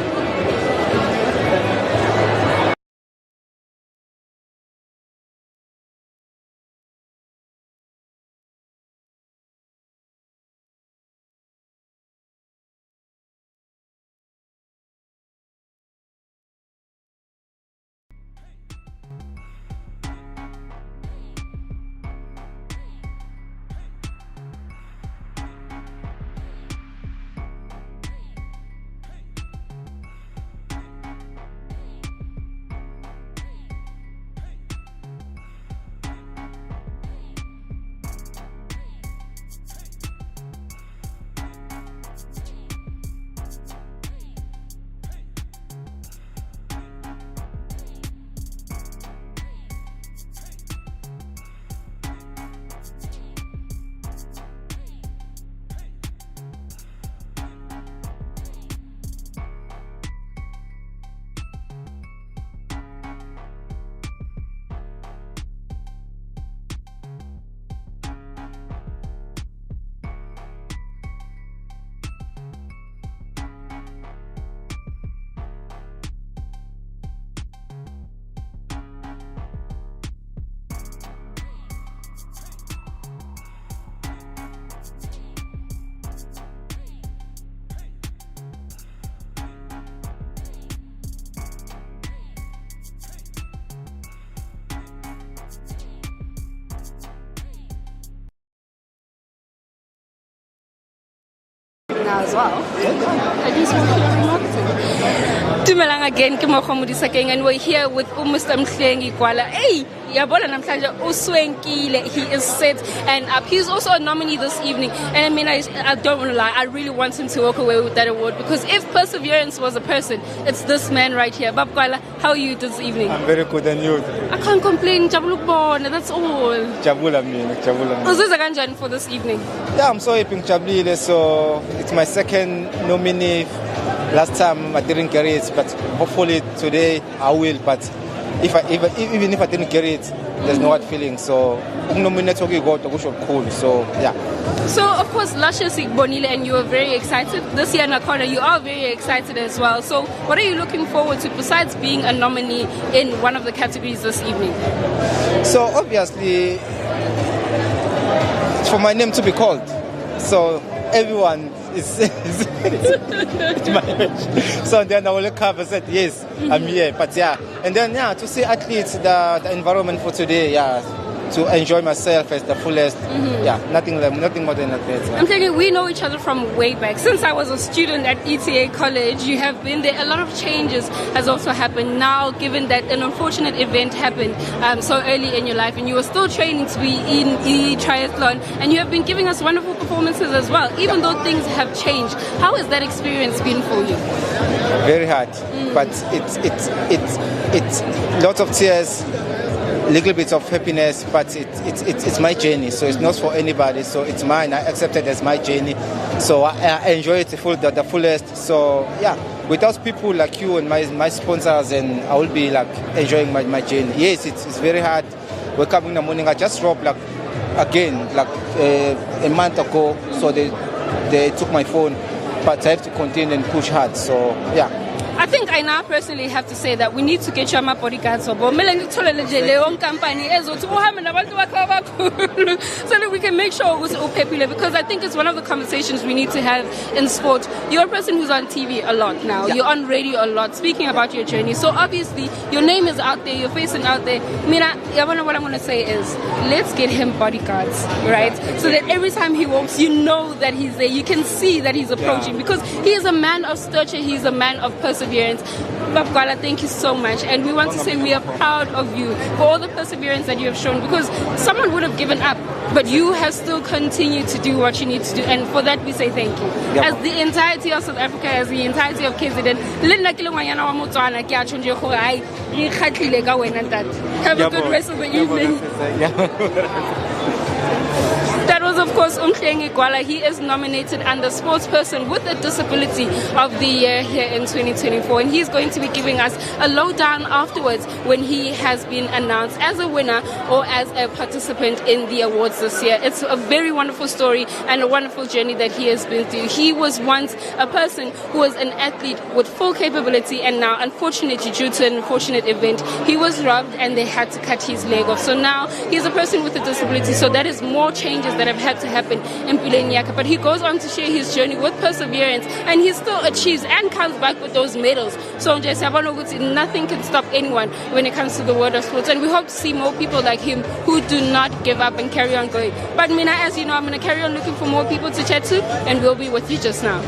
as well. At least we're here in Marketing. Dumelang again, ke Mogomodisa Keng, and we're here with Mr. Mhlengi Gwala. Hey! He is set and up. He's also a nominee this evening, and I mean, I don't want to lie, I really want him to walk away with that award, because if perseverance was a person, it's this man right here. Bab Gwala, how are you this evening? I'm very good, and you? I can't complain. Jabuluk bona, that's all. Jabula mina. Uzizwa kanjani for this evening? Yeah, I'm so happy ngijabulile. So it's my second nominee. Last time I didn't get it, but hopefully today I will. But even if I didn't get it, there's no hard feeling. So nominate cool. So yeah. So of course, Luscious Bonile, and you are very excited. This year Nakona, you are very excited as well. So what are you looking forward to besides being a nominee in one of the categories this evening? So obviously, it's for my name to be called. So everyone is my age. So then I will look up and said, yes, I'm here. But yeah, and then yeah, to see athletes, the environment for today, yeah, to enjoy myself as the fullest. Yeah, nothing more than that. I'm thinking we know each other from way back. Since I was a student at ETA College, you have been there. A lot of changes has also happened now, given that an unfortunate event happened so early in your life, and you were still training to be in triathlon, and you have been giving us wonderful performances as well, even though things have changed. How has that experience been for you? Very hard, but it's lots of tears, little bits of happiness, but it's my journey, so it's not for anybody, so it's mine. I accept it as my journey, so I enjoy it the fullest. So yeah, without people like you and my sponsors, and I will be like enjoying my journey. Yes, it's very hard. Wake up in the morning, I just dropped a month ago, so they took my phone, but I have to continue and push hard. So yeah. I think I now personally have to say that we need to get you my bodyguards so that we can make sure it's all popular, because I think it's one of the conversations we need to have in sport. You're a person who's on TV a lot now. Yeah. You're on radio a lot, speaking about your journey. So obviously your name is out there, your face is out there. Mina, what I'm going to say is let's get him bodyguards, right? So that every time he walks, you know that he's there. You can see that he's approaching, because he is a man of stature. He's a man of perseverance. Bab Gwala, thank you so much, and we want to say we are proud of you for all the perseverance that you have shown, because someone would have given up, but you have still continued to do what you need to do, and for that we say thank you. As the entirety of South Africa, as the entirety of KZN, have a good rest of the evening. That was, of course, Mhlengi Gwala. He is nominated under Sportsperson with a Disability of the Year here in 2024. And he's going to be giving us a lowdown afterwards when he has been announced as a winner or as a participant in the awards this year. It's a very wonderful story and a wonderful journey that he has been through. He was once a person who was an athlete with full capability, and now, unfortunately, due to an unfortunate event, he was robbed and they had to cut his leg off. So now he's a person with a disability. So that is more changes that have had to happen in Pilenyaka, but he goes on to share his journey with perseverance, and he still achieves and comes back with those medals. So nothing can stop anyone when it comes to the world of sports, and we hope to see more people like him who do not give up and carry on going. But Mina, as you know, I'm going to carry on looking for more people to chat to, and we'll be with you just now.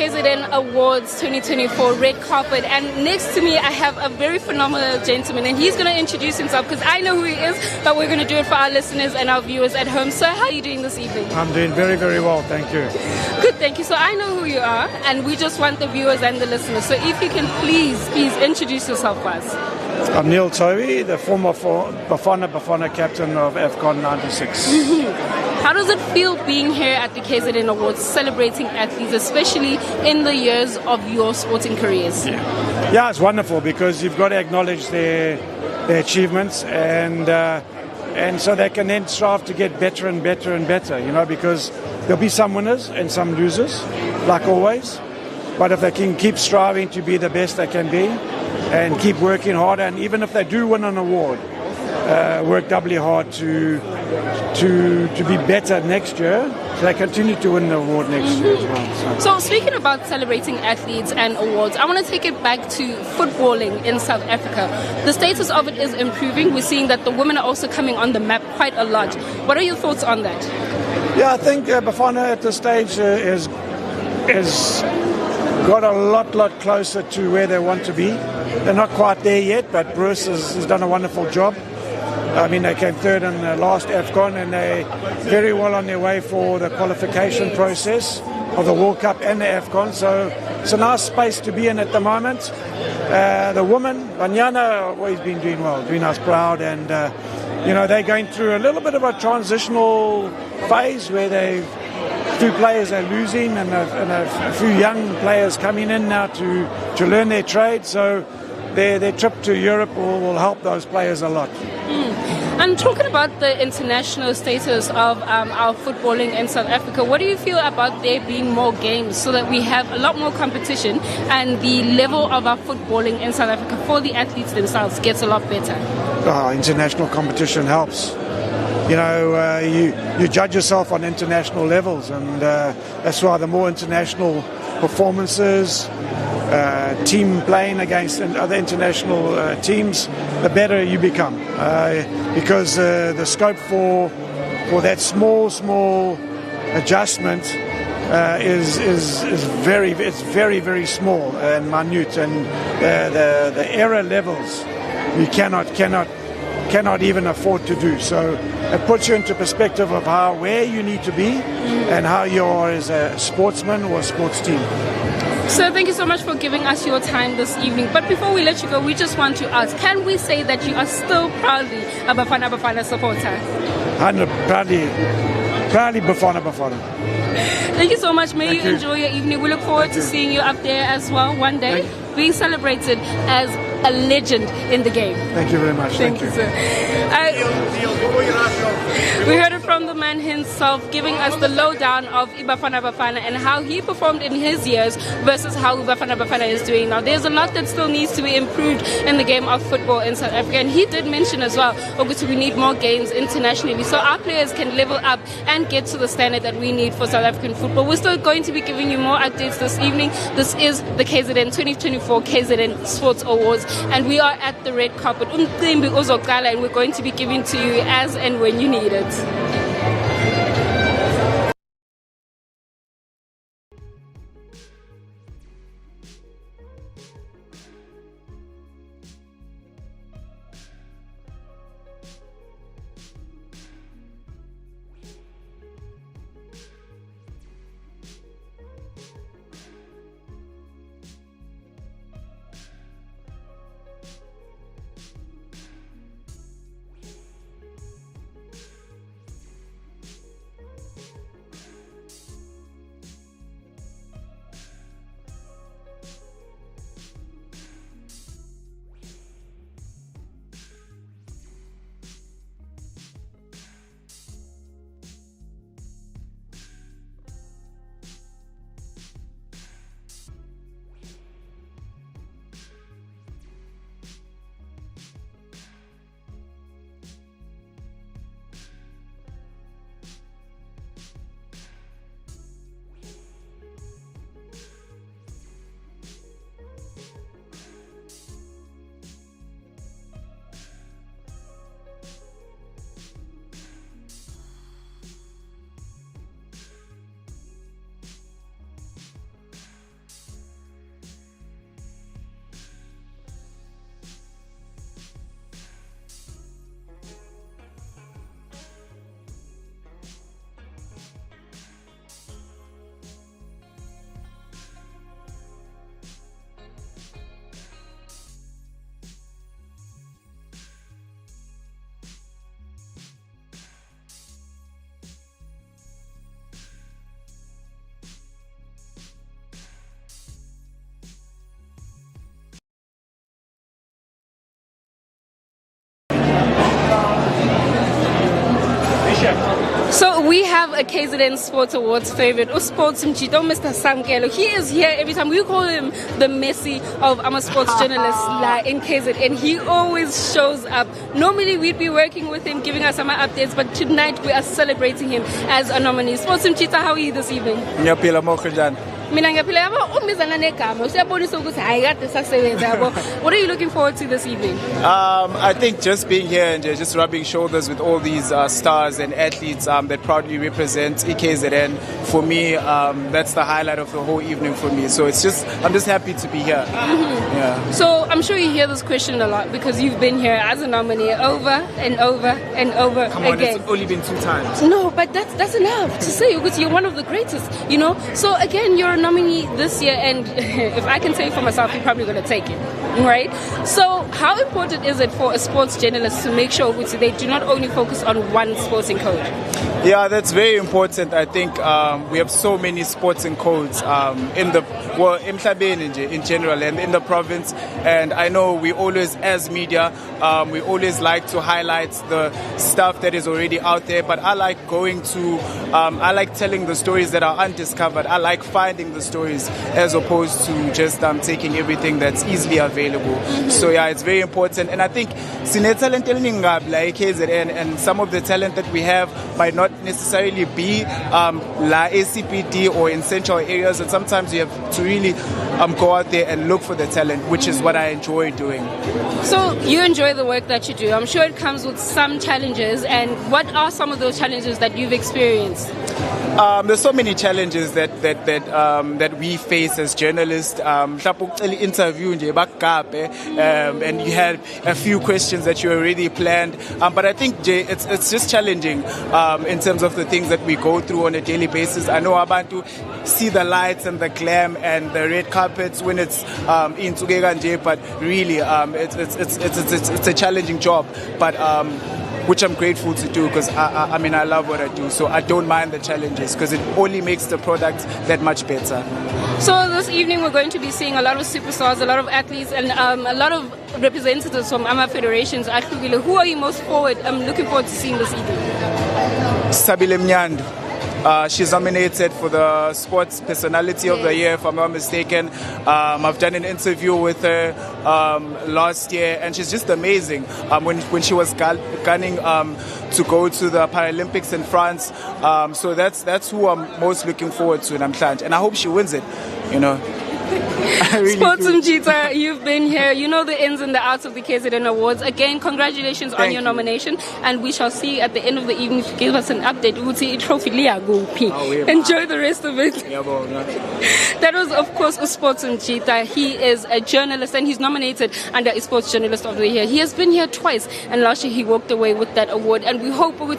KZN Awards 2024 red carpet, and next to me I have a very phenomenal gentleman, and he's going to introduce himself because I know who he is, but we're going to do it for our listeners and our viewers at home. So how are you doing this evening? I'm doing very, very well, thank you. Good, thank you. So I know who you are, and we just want the viewers and the listeners. So if you can please introduce yourself for us. I'm Neil Toby, the former Bafana captain of AFCON 96. How does it feel being here at the KZN Awards, celebrating athletes, especially in the years of your sporting careers? Yeah, it's wonderful because you've got to acknowledge their achievements, and so they can then strive to get better and better and better, you know, because there'll be some winners and some losers, like always. But if they can keep striving to be the best they can be and keep working harder, and even if they do win an award, work doubly hard to be better next year, so they continue to win the award next year as well. So speaking about celebrating athletes and awards, I want to take it back to footballing in South Africa. The status of it is improving. We're seeing that the women are also coming on the map quite a lot. What are your thoughts on that? Yeah, I think Bafana at this stage is got a lot closer to where they want to be. They're not quite there yet, but Bruce has done a wonderful job. I mean, they came third in the last AFCON, and they're very well on their way for the qualification process of the World Cup and the AFCON. So it's a nice space to be in at the moment. The women, Banyana, always been doing well, doing us proud, and you know, they're going through a little bit of a transitional phase where a few players are losing and a few young players coming in now to learn their trade. So their trip to Europe will help those players a lot. And talking about the international status of our footballing in South Africa, what do you feel about there being more games so that we have a lot more competition and the level of our footballing in South Africa for the athletes themselves gets a lot better? International competition helps. You know, you judge yourself on international levels, and that's why the more international performances, team playing against other international teams, the better you become, because the scope for that small adjustment is very small and minute, and the error levels you cannot even afford to do. So it puts you into perspective of where you need to be and how you are as a sportsman or a sports team. So thank you so much for giving us your time this evening. But before we let you go, we just want to ask, can we say that you are still proudly a Bafana supporter? Proudly Bafana. Thank you so much. May you enjoy your evening. We look forward to seeing you up there as well one day, being celebrated as a legend in the game. Thank you very much. Thank you, sir. We heard it from the man himself, giving us the lowdown of Bafana and how he performed in his years versus how Bafana is doing now. There's a lot that still needs to be improved in the game of football in South Africa, and he did mention as well, obviously we need more games internationally so our players can level up and get to the standard that we need for South African football. We're still going to be giving you more updates this evening. This is the KZN 2024 KZN Sport Awards, and we are at the red carpet. And we're going to be giving to you as and when you need it. a KZN Sport Awards favorite, Sports Mchito, Mr. Sankelo. He is here every time. We call him the Messi of I'm a sports journalist in KZN. He always shows up. Normally we'd be working with him, giving us some updates, but tonight we are celebrating him as a nominee. Sports Mchito, how are you this evening? What are you looking forward to this evening? I think just being here and just rubbing shoulders with all these stars and athletes that proudly represent KZN. For me, that's the highlight of the whole evening for me. So I'm just happy to be here. Yeah. So I'm sure you hear this question a lot because you've been here as a nominee over and over and over Come on, again. it's only been 2 times. No, but that's enough to say because you're one of the greatest, you know. So again, you're a nominee this year, and if I can say for myself, you're probably going to take it, right? So how important is it for a sports journalist to make sure that they do not only focus on one sporting code? Yeah, that's very important. I think we have so many sporting codes in general and in the province. And I know we always, as media, we always like to highlight the stuff that is already out there. But I like I like telling the stories that are undiscovered. I like finding the stories as opposed to just taking everything that's easily available. So yeah, it's very important. And I think talent like KZN, and some of the talent that we have might not necessarily be la ACPD or in central areas, and sometimes you have to really go out there and look for the talent, which is what I enjoy doing. So you enjoy the work that you do. I'm sure it comes with some challenges, and what are some of those challenges that you've experienced? There's so many challenges that we face as journalists. Interview and you had a few questions that you already planned. But I think it's just challenging in terms of the things that we go through on a daily basis. I know Abantu see the lights and the glam and the red carpets when it's in Tugega, but really it's a challenging job. But which I'm grateful to do because I mean I love what I do, so I don't mind the challenges because it only makes the product that much better. So this evening we're going to be seeing a lot of superstars, a lot of athletes, and a lot of representatives from AMA federations. Who are you most looking forward to seeing this evening? Sabile Mnyandu. She's nominated for the Sports Personality of the Year, if I'm not mistaken. I've done an interview with her last year, and she's just amazing. When she was gunning to go to the Paralympics in France, so that's who I'm most looking forward to in Namhlanje, and I hope she wins it. You know. Really Sports Mchita, you've been here. You know the ins and the outs of the KZN Awards. Again, congratulations on your nomination, and we shall see at the end of the evening if you give us an update. Enjoy the rest of it. That was, of course, Sports Mchita. He is a journalist, and he's nominated under a Sports Journalist of the Year. He has been here twice, and last year he walked away with that award. And we hope award.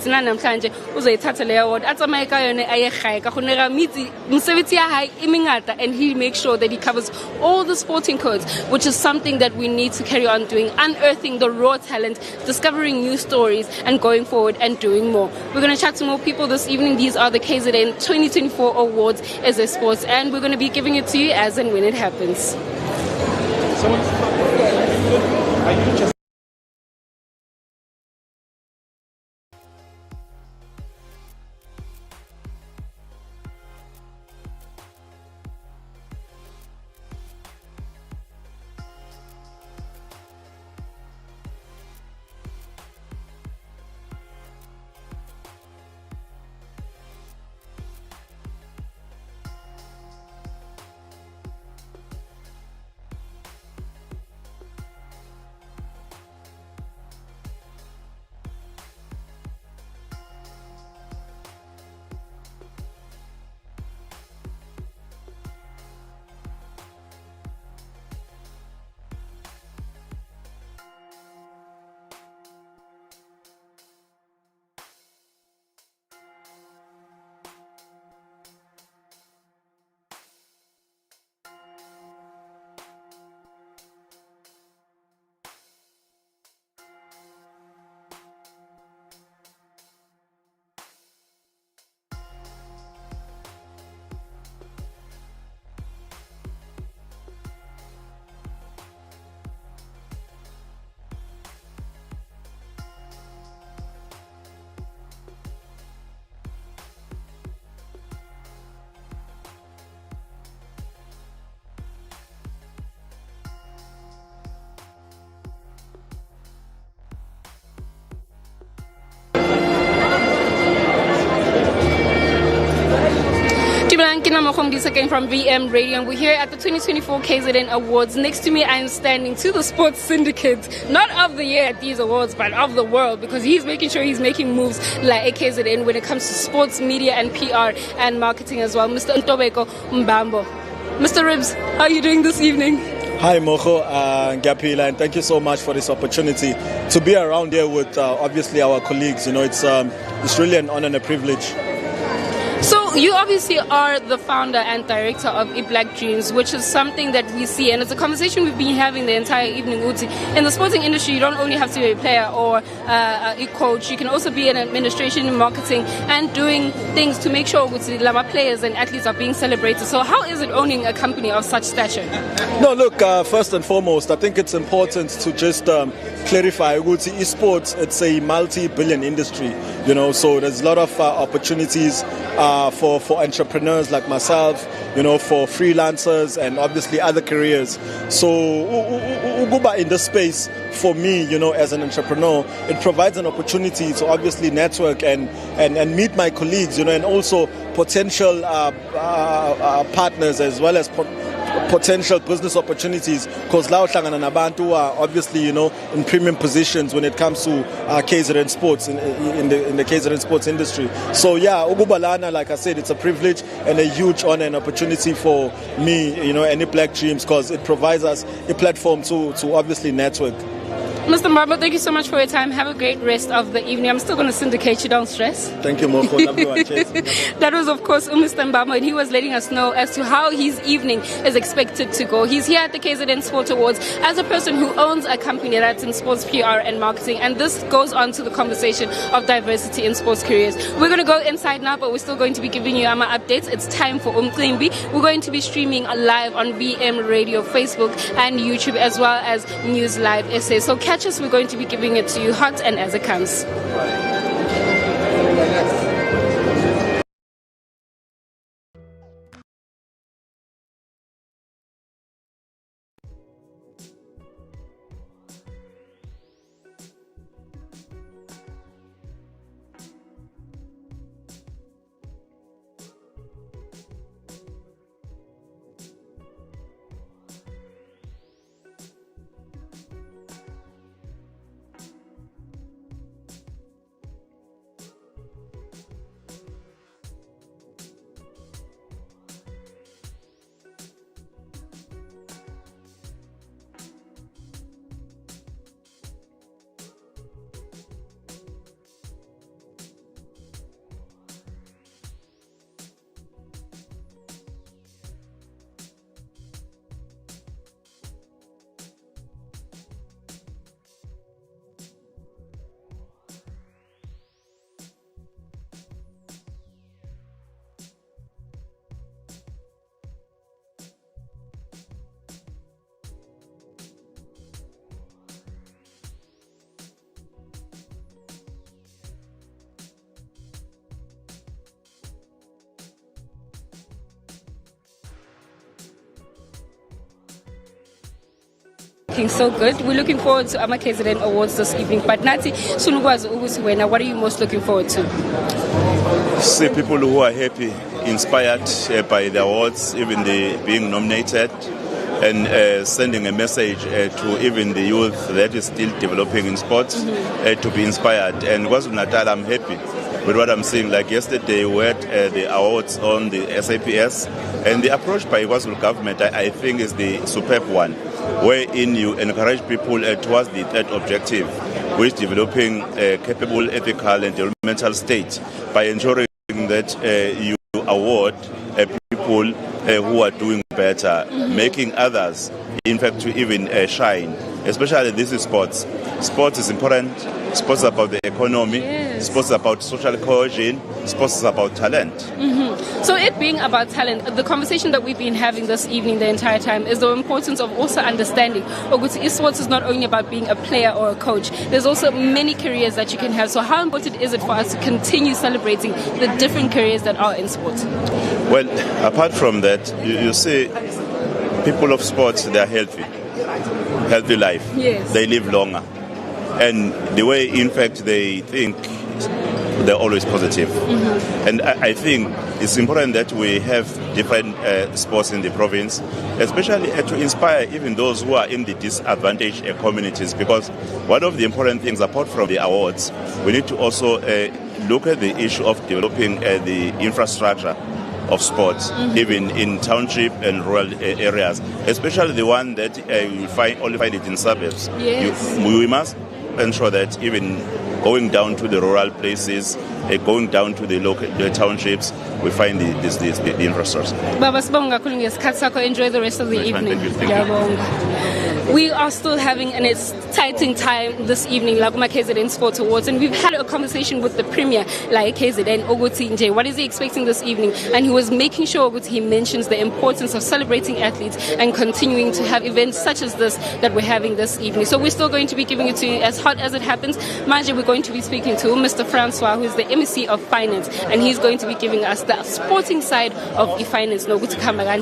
And he makes sure that he covers all the sporting codes, which is something that we need to carry on doing, unearthing the raw talent, discovering new stories, and going forward and doing more. We're going to chat to more people this evening. These are the KZN 2024 Awards as a sports, and we're going to be giving it to you as and when it happens. Again from VM Radio, and we're here at the 2024 KZN Awards. Next to me, I am standing to the Sports Syndicate, not of the year at these awards, but of the world, because he's making sure he's making moves like KZN when it comes to sports, media, and PR and marketing as well. Mr. Ntobeko Mbambo. Mr. Ribs, how are you doing this evening? Hi Mojo, Ngapila, and thank you so much for this opportunity to be around here with obviously our colleagues. You know, it's really an honor and a privilege. So you obviously are the founder and director of Black Dreams, which is something that we see, and it's a conversation we've been having the entire evening. Uti, in the sporting industry, you don't only have to be a player or a coach. You can also be in administration, in marketing, and doing things to make sure Lama players and athletes are being celebrated. So how is it owning a company of such stature? No, look, first and foremost, I think it's important to just clarify, esports, it's a multi-billion industry, you know, so there's a lot of opportunities for entrepreneurs like myself, you know, for freelancers and obviously other careers. So Uguba in this space, for me, you know, as an entrepreneur, it provides an opportunity to obviously network and meet my colleagues, you know, and also potential partners as well as potential business opportunities, because Lao Hlangana Nabantu are obviously, you know, in premium positions when it comes to KZN Sports in the KZN Sports industry. So yeah, Ugubalana, like I said, it's a privilege and a huge honor and opportunity for me, you know, and Black Dreams, because it provides us a platform to obviously network. Mr. Mbambo, thank you so much for your time. Have a great rest of the evening. I'm still going to syndicate you, don't stress. Thank you, Moko. That was, of course, Mr. Mbambo, and he was letting us know as to how his evening is expected to go. He's here at the KZN Sport Awards as a person who owns a company that's in sports PR and marketing, and this goes on to the conversation of diversity in sports careers. We're going to go inside now, but we're still going to be giving you Ama updates. It's time for Umklimbi. We're going to be streaming live on VM Radio, Facebook, and YouTube, as well as News Live SA. So catch us. We're going to be giving it to you hot and as it comes. So good. We're looking forward to Ama KZN Awards this evening. But Nati, what are you most looking forward to? See people who are happy, inspired by the awards, even being nominated, and sending a message to even the youth that is still developing in sports to be inspired. And KwaZulu-Natal, I'm happy with what I'm seeing. Like yesterday, we had the awards on the SAPS, and the approach by KwaZulu government, I think, is the superb one, wherein you encourage people towards the third objective, which is developing a capable, ethical, and developmental state by ensuring that you award people who are doing better, making others, in fact, to even shine. Especially this is sports. Sports is important. Sports is about the economy. Yes. Sports is about social cohesion. Sports is about talent. So it being about talent, the conversation that we've been having this evening the entire time is the importance of also understanding sports is not only about being a player or a coach. There's also many careers that you can have. So how important is it for us to continue celebrating the different careers that are in sports? Well, apart from that, you see, people of sports, they are healthy life. Yes. They live longer. And the way, in fact, they think, they're always positive. And I think it's important that we have different sports in the province, especially to inspire even those who are in the disadvantaged communities, because one of the important things, apart from the awards, we need to also look at the issue of developing the infrastructure of sports, even in township and rural areas, especially the one that you only find it in suburbs. Yes. We must ensure that even going down to the rural places, going down to the local townships, we find the infrastructure. Baba Sibonga kakhulu ngesikhathi sakho. Enjoy the rest of the evening. Thank you. We are still having an exciting time this evening, like KZN Sport Awards, and we've had a conversation with the Premier, like KZN Oguti Nje. What is he expecting this evening? And he was making sure that he mentions the importance of celebrating athletes and continuing to have events such as this that we're having this evening. So we're still going to be giving it to you as hot as it happens. Manje, we're going to be speaking to Mr. Francois, who is the MEC of Finance, and he's going to be giving us the sporting side of e-finance. No, good to come back.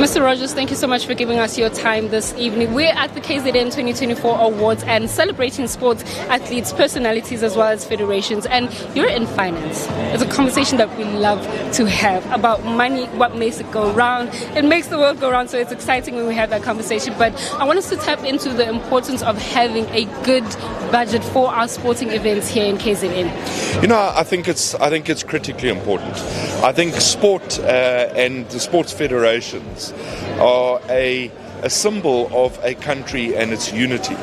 Mr. Rogers, thank you so much for giving us your time this evening. We're at the KZN 2024 Awards and celebrating sports athletes, personalities, as well as federations. And you're in finance. It's a conversation that we love to have about money, what makes it go round. It makes the world go round, so it's exciting when we have that conversation. But I want us to tap into the importance of having a good budget for our sporting events here in KZN. You know, I think it's critically important. I think sport and the sports federations are a symbol of a country and its unity.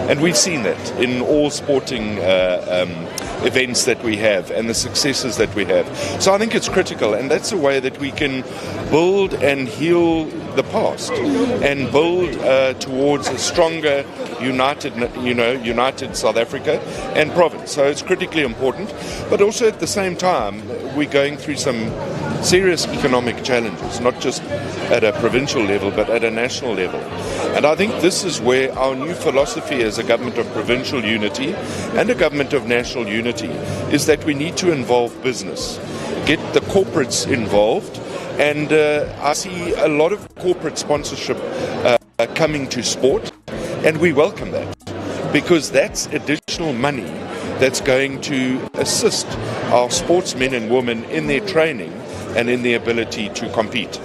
And we've seen that in all sporting events that we have and the successes that we have. So I think it's critical, and that's a way that we can build and heal the past and build towards a stronger, united South Africa and province. So it's critically important. But also at the same time, we're going through some serious economic challenges, not just at a provincial level, but at a national level. And I think this is where our new philosophy as a government of provincial unity and a government of national unity is that we need to involve business, get the corporates involved. And I see a lot of corporate sponsorship coming to sport, and we welcome that, because that's additional money that's going to assist our sportsmen and women in their training and in their ability to compete.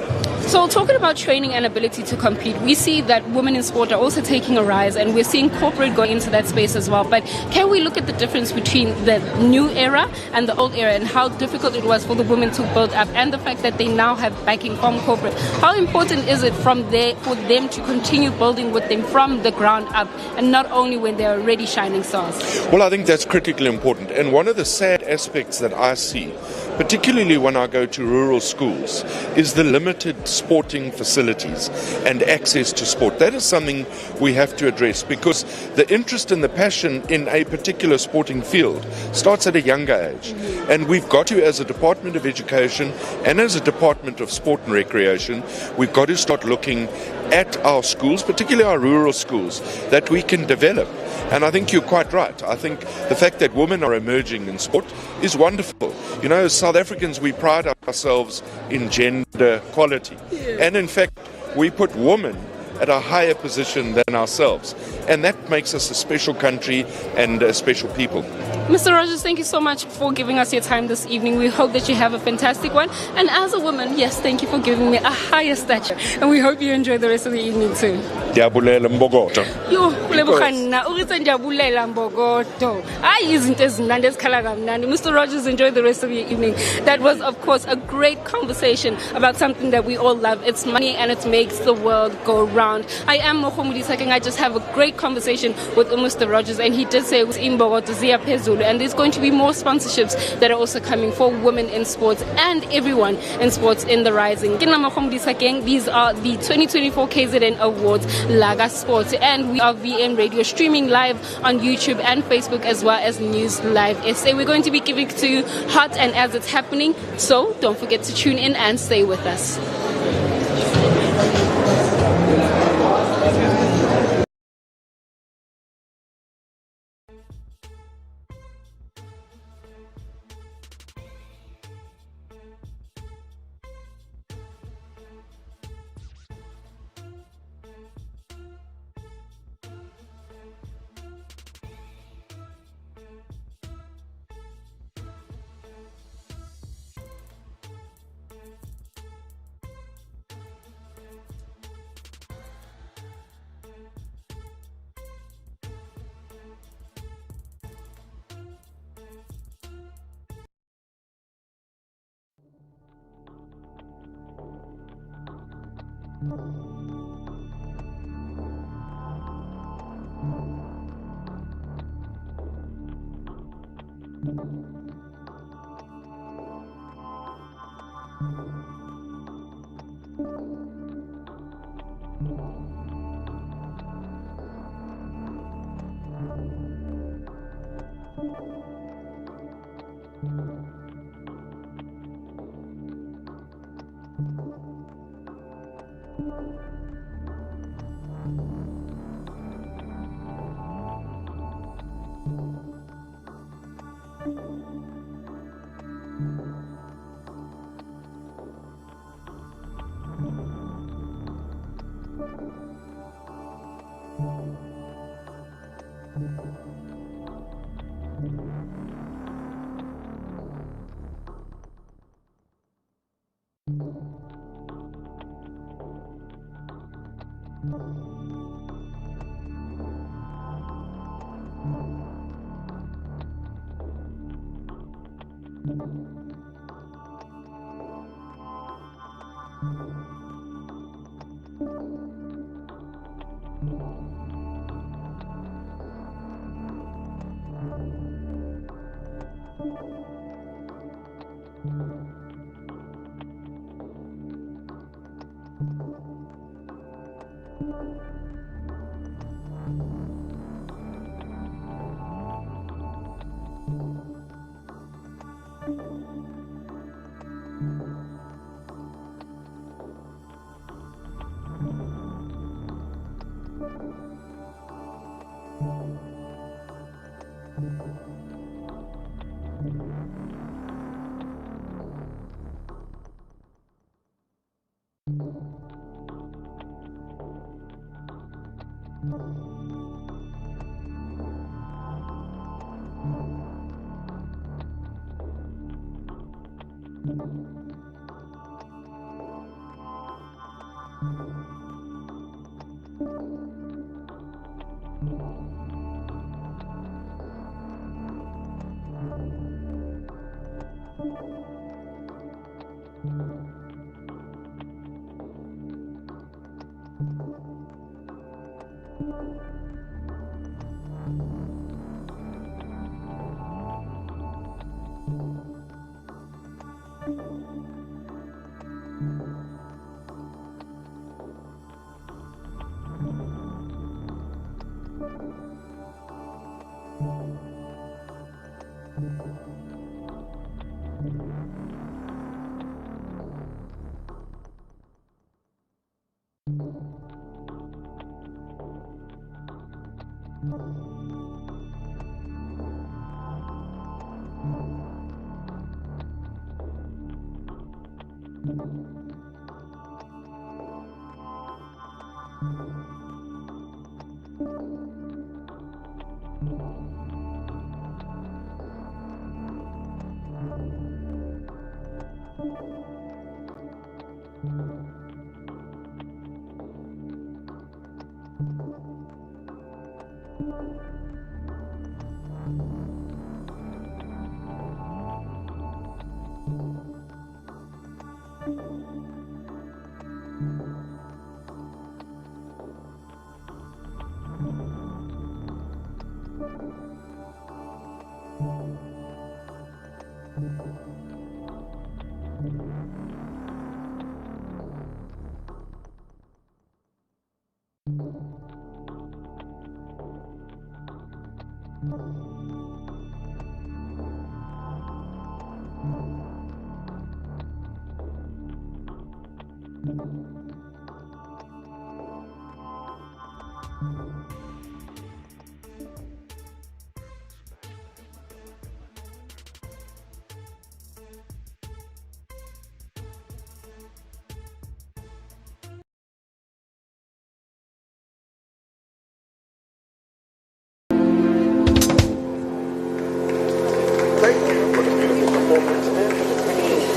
So talking about training and ability to compete, we see that women in sport are also taking a rise, and we're seeing corporate going into that space as well. But can we look at the difference between the new era and the old era, and how difficult it was for the women to build up, and the fact that they now have backing from corporate? How important is it for them to continue building with them from the ground up, and not only when they're already shining stars? Well, I think that's critically important. And one of the sad aspects that I see, particularly when I go to rural schools, is the limited sporting facilities and access to sport. That is something we have to address, because the interest and the passion in a particular sporting field starts at a younger age. And we've got to, as a Department of Education and as a Department of Sport and Recreation, we've got to start looking at our schools, particularly our rural schools, that we can develop. And I think you're quite right. I think the fact that women are emerging in sport is wonderful. You know, as South Africans, we pride ourselves in gender equality. And in fact, we put women at a higher position than ourselves. And that makes us a special country and a special people. Mr. Rogers, thank you so much for giving us your time this evening. We hope that you have a fantastic one. And as a woman, yes, thank you for giving me a higher stature. And we hope you enjoy the rest of the evening too. Ndiyabulela Mbokodo. Yo, kulebukhanna ukuthi ndiyabulela Mbokodo. Hayi izinto ezinandi ezikhala kamnandi. Mr. Rogers, enjoy the rest of your evening. That was, of course, a great conversation about something that we all love. It's money and it makes the world go round. I am Mokhomudi Sakeng. I just have a great conversation with Mr. Rogers, and he did say in Mbokodo Zia Pezulu, and there's going to be more sponsorships that are also coming for women in sports and everyone in sports in the rising. These are the 2024 KZN Awards Laga Sports, and we are VM Radio streaming live on YouTube and Facebook as well as News Live SA. We're going to be giving it to you hot and as it's happening, so don't forget to tune in and stay with us.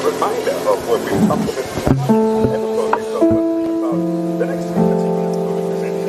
Reminder of what we've talked about. The next thing that you're going to present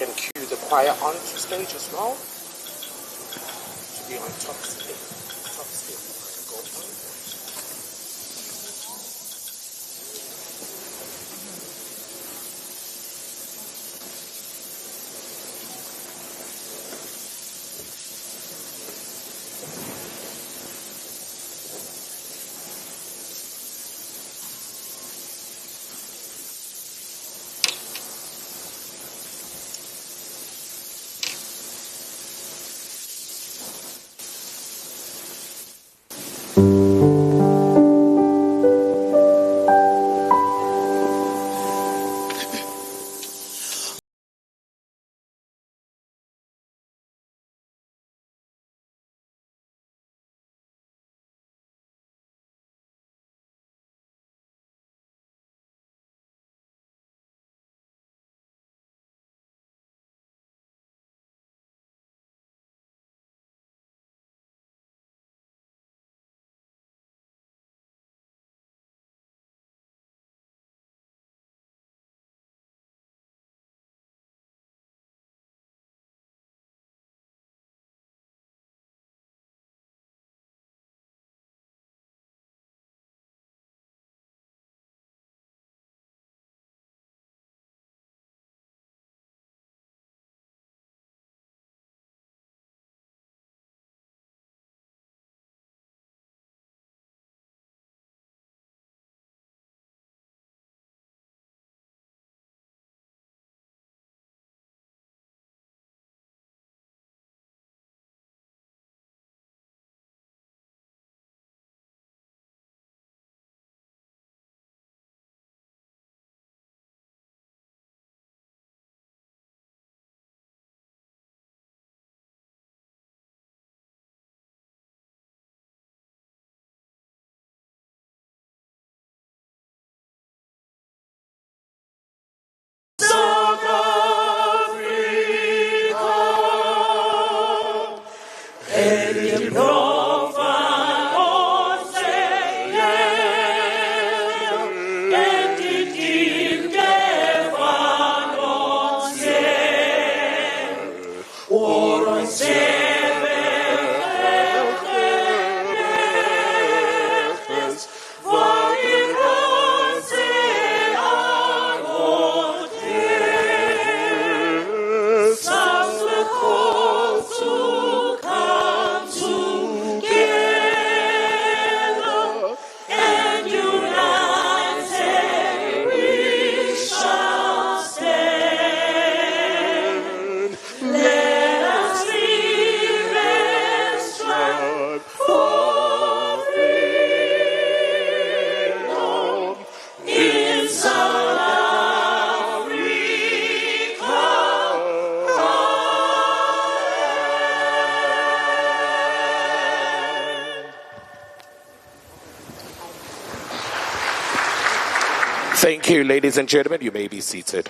can cue the choir onto stage as well. To be on top step. Top step. Go on. Thank you, ladies and gentlemen. You may be seated.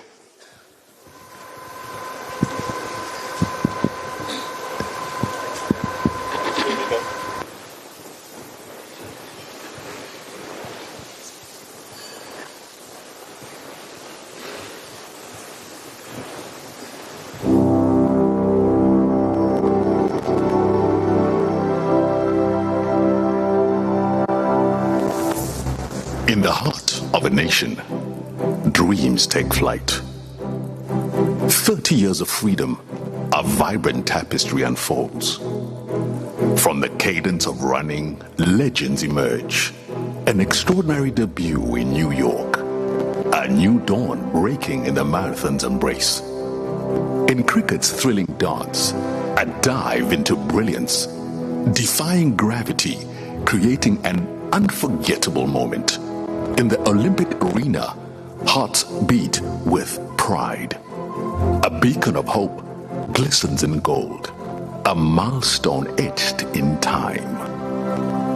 In the heart of a nation, dreams take flight. 30 years of freedom, a vibrant tapestry unfolds. From the cadence of running, legends emerge. An extraordinary debut in New York. A new dawn breaking in the marathon's embrace. In cricket's thrilling dance, a dive into brilliance. Defying gravity, creating an unforgettable moment. In the Olympic arena, hearts beat with pride. A beacon of hope glistens in gold, a milestone etched in time.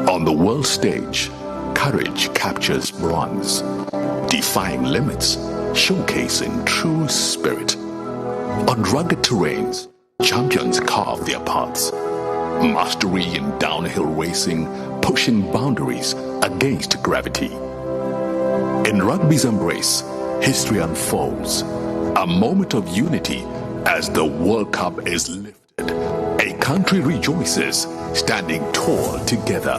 On the world stage, courage captures bronze, defying limits, showcasing true spirit. On rugged terrains, champions carve their paths. Mastery in downhill racing, pushing boundaries against gravity. In rugby's embrace, history unfolds, a moment of unity As the World Cup is lifted, a country rejoices, standing tall together.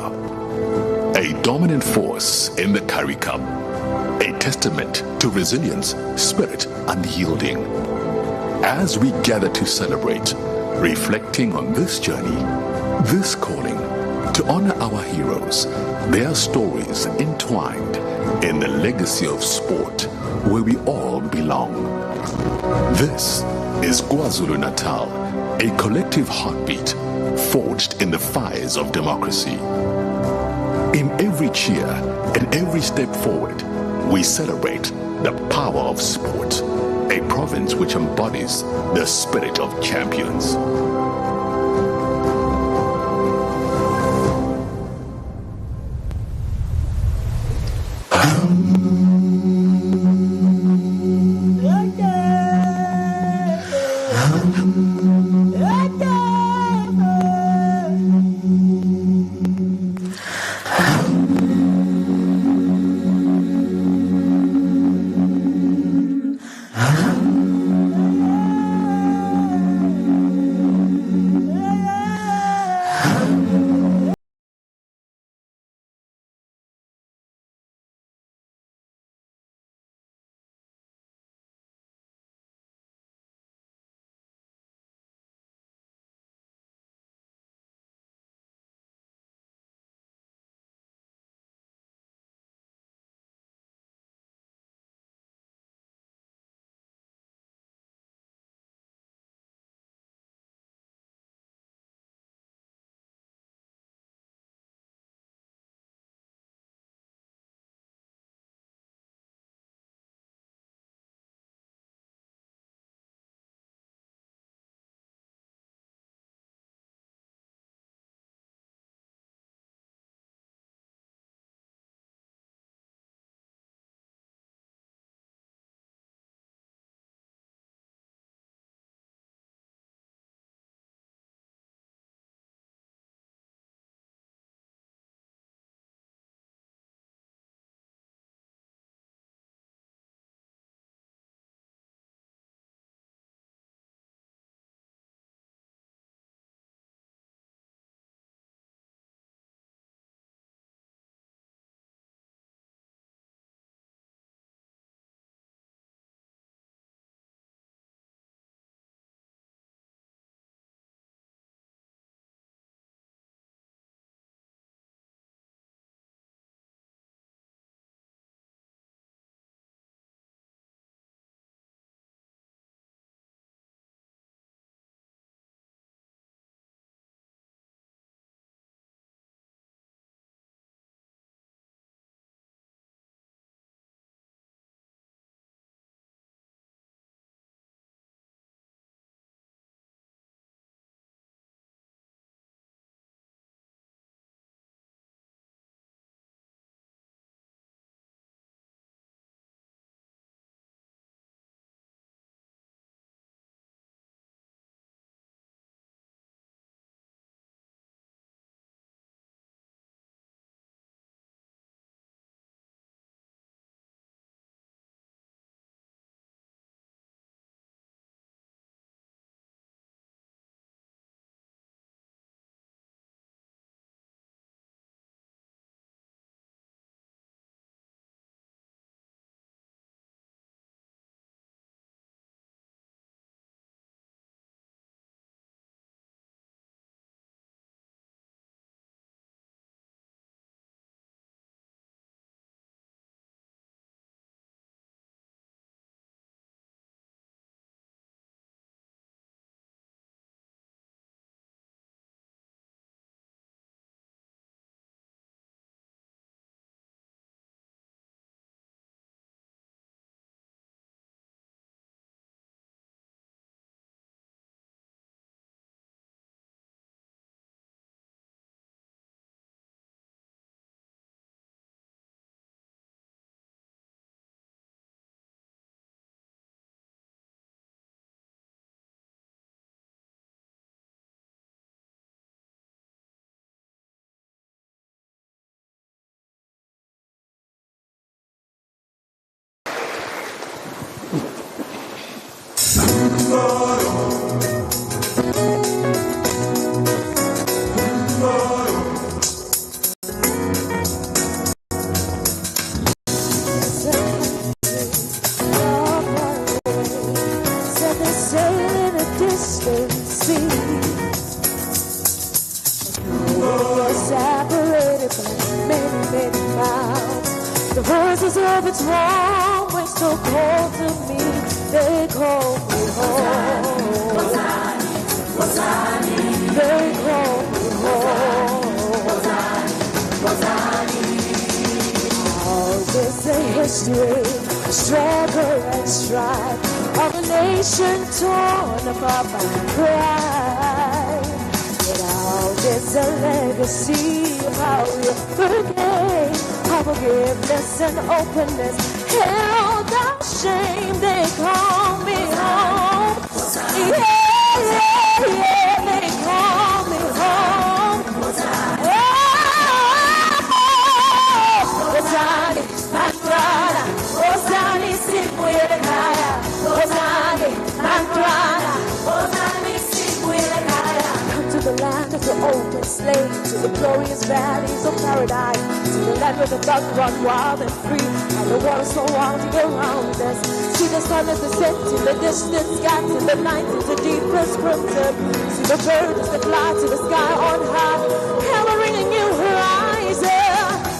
A dominant force in the Currie Cup, a testament to resilience, spirit, unyielding. As we gather to celebrate, reflecting on this journey, this calling, to honor our heroes, their stories entwined in the legacy of sport where we all belong. This is KwaZulu-Natal, a collective heartbeat forged in the fires of democracy. In every cheer and every step forward, we celebrate the power of sport, a province which embodies the spirit of champions. always so cold to me. They call me home. They call me home. Oh, there's a history, a struggle and strife of a nation torn apart by pride. But now there's a legacy of how we forgave, how forgiveness and openness held our shame. They call me home. Yeah, yeah, yeah, they call me home. Ozani, Mantrana, Ozani, Sipuelekaya, Ozani, Mantrana, Ozani, Sipuelekaya. Come to the land of the open slave, to the glorious valleys of paradise, to the land where the duck run wild and free, and the water so winding around us. See the sun as the set in the distance, gaps in the night is the deepest crimson. See the birds that fly to the sky on high, hammering a new horizon.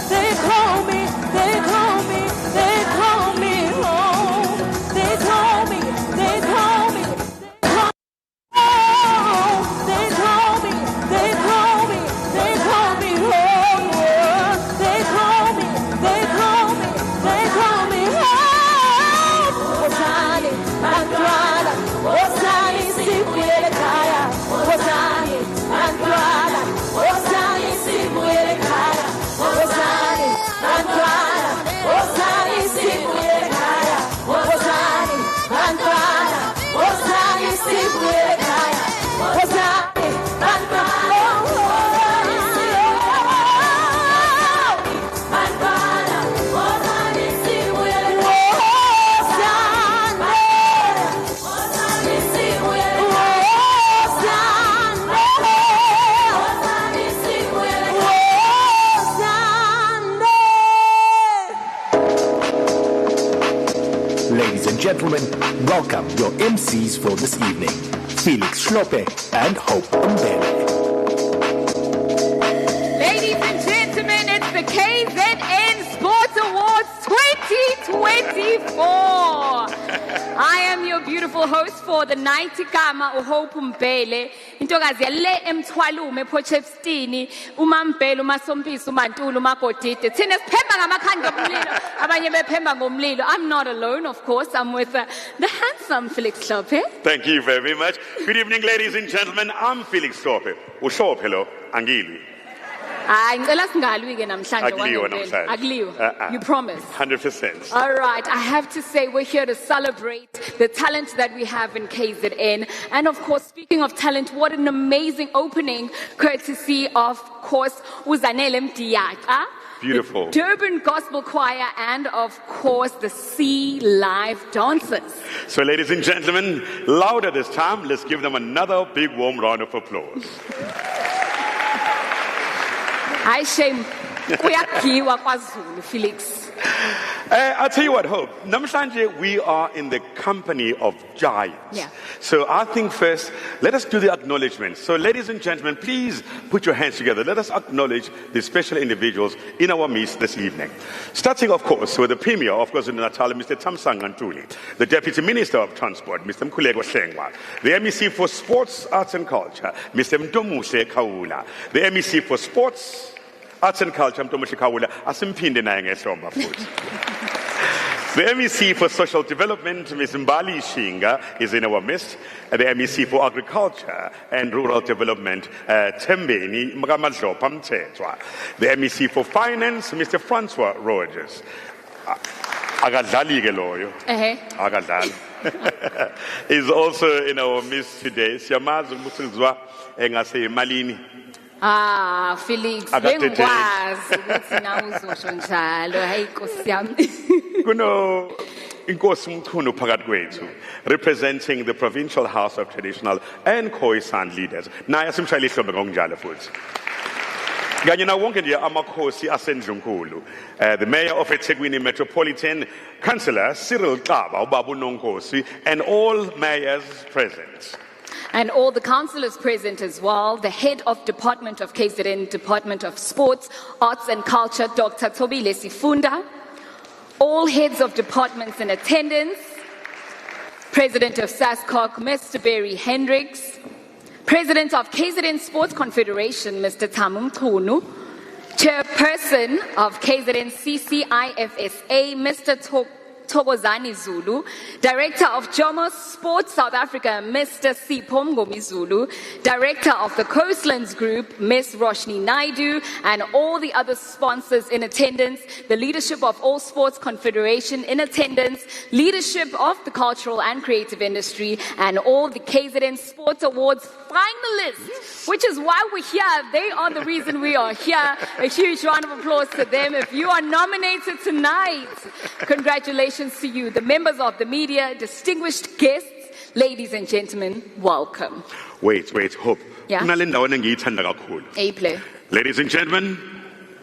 They call me, they call me, they call me home. They call me, they call me, they call me home. They call me, they call me, they call me home. They call me, they call me, they call me home. Ozani, Mantrana, Ozani, Sipuelekaya, Ozani, Mantrana, Ozani, Sipuelekaya, Ozani, Mantrana, Ozani, Sipuelekaya, Ozani, Mantrana, Ozani, Sipuelekaya, Ozani, Mantrana, Mantrana, Ozani, Sipuelekaya, Ozani, Ladies and gentlemen, welcome your MCs for this evening, Felix Schlope and Hope Mbele. Ladies and gentlemen, it's the KZN Sport Awards 2024. I am your beautiful host for the night, Kama Hope Mbele. Intokazi yale emthwalume Potchefstroom, uMambele, uMasompisi, uMantulu, uMagodide. Thina siphemba ngamakhanda omlilo, abanye bephemba ngomlilo. I'm not alone, of course. I'm with the handsome Felix Schlope. Thank you very much. Good evening, ladies and gentlemen. I'm Felix Schlope. Ushop, hello, Angili. Ngicela singalwi-ke namhlanje Akliwa namhlanje. Akliwa. You promise? 100%. All right, I have to say we're here to celebrate the talent that we have in KZN. And of course, speaking of talent, what an amazing opening, courtesy of course, Uzanele Mdiaka. Beautiful. The Durban Gospel Choir, and of course, the Sea Live Dancers. So ladies and gentlemen, louder this time. Let's give them another big warm round of applause. Hi, shame. Kuyakiwa kwaZulu, Felix. I'll tell you what, Hope. Namhlanje, we are in the company of giants. Yeah. So I think first, let us do the acknowledgements. So ladies and gentlemen, please put your hands together. Let us acknowledge the special individuals in our midst this evening. Starting, of course, with the Premier of KwaZulu-Natal, Mr. Thamsanqa Ntuli, the Deputy Minister of Transport, Mr. Mkhuleko Hlengwa, the MEC for Sports, Arts and Culture, Mr. Mtomuhle Khawula, the MEC for Sports, Arts and Culture, Mtomuhle Khawula, asimphinde naye ngehlomba futhi. The MEC for Social Development, Ms. Mbali Shinga, is in our midst. The MEC for Agriculture and Rural Development, Tembeni Mramadlopa Mthethwa. The MEC for Finance, Mr. Francois Rogers. Akadlali ke loyo. Akadlali. Is also in our midst today. Siyamazi ukuthi engase emalini. Felix, bengikwazi ukuthi na uzosho njalo. Hayi Nkosi yami. Kuno inkosi Mchunu phakathi kwethu, representing the Provincial House of Traditional and Khoisan leaders. Naye simshayile ihlombe ngokunjalo futhi. Kanye nawo wonke nje amakhosi asendlunkulu. The Mayor of eThekwini Metropolitan, Councillor Cyril Xaba, ubaba uNonkosi, and all mayors present. And all the councillors present as well, the head of Department of KZN, Department of Sports, Arts and Culture, Dr. Thobile Sifunda, all heads of departments in attendance, President of SASCOC, Mr. Barry Hendricks, President of KZN Sport Confederation, Mr. Tamu Mchunu, Chairperson of KZN CCIFSA, Mr. Thokozani Zulu, Director of Jomo Sports South Africa, Mr. Sipho Mngomeni Zulu, Director of the Coastlands Group, Ms. Roshni Naidu, and all the other sponsors in attendance, the leadership of all Sports Confederation in attendance, leadership of the cultural and creative industry, and all the KZN Sport Awards finalists, which is why we're here. They are the reason we are here. A huge round of applause to them. If you are nominated tonight, congratulations to you, the members of the media, distinguished guests, ladies and gentlemen, welcome. Wait, Hope. Yeah? A play. Ladies and gentlemen,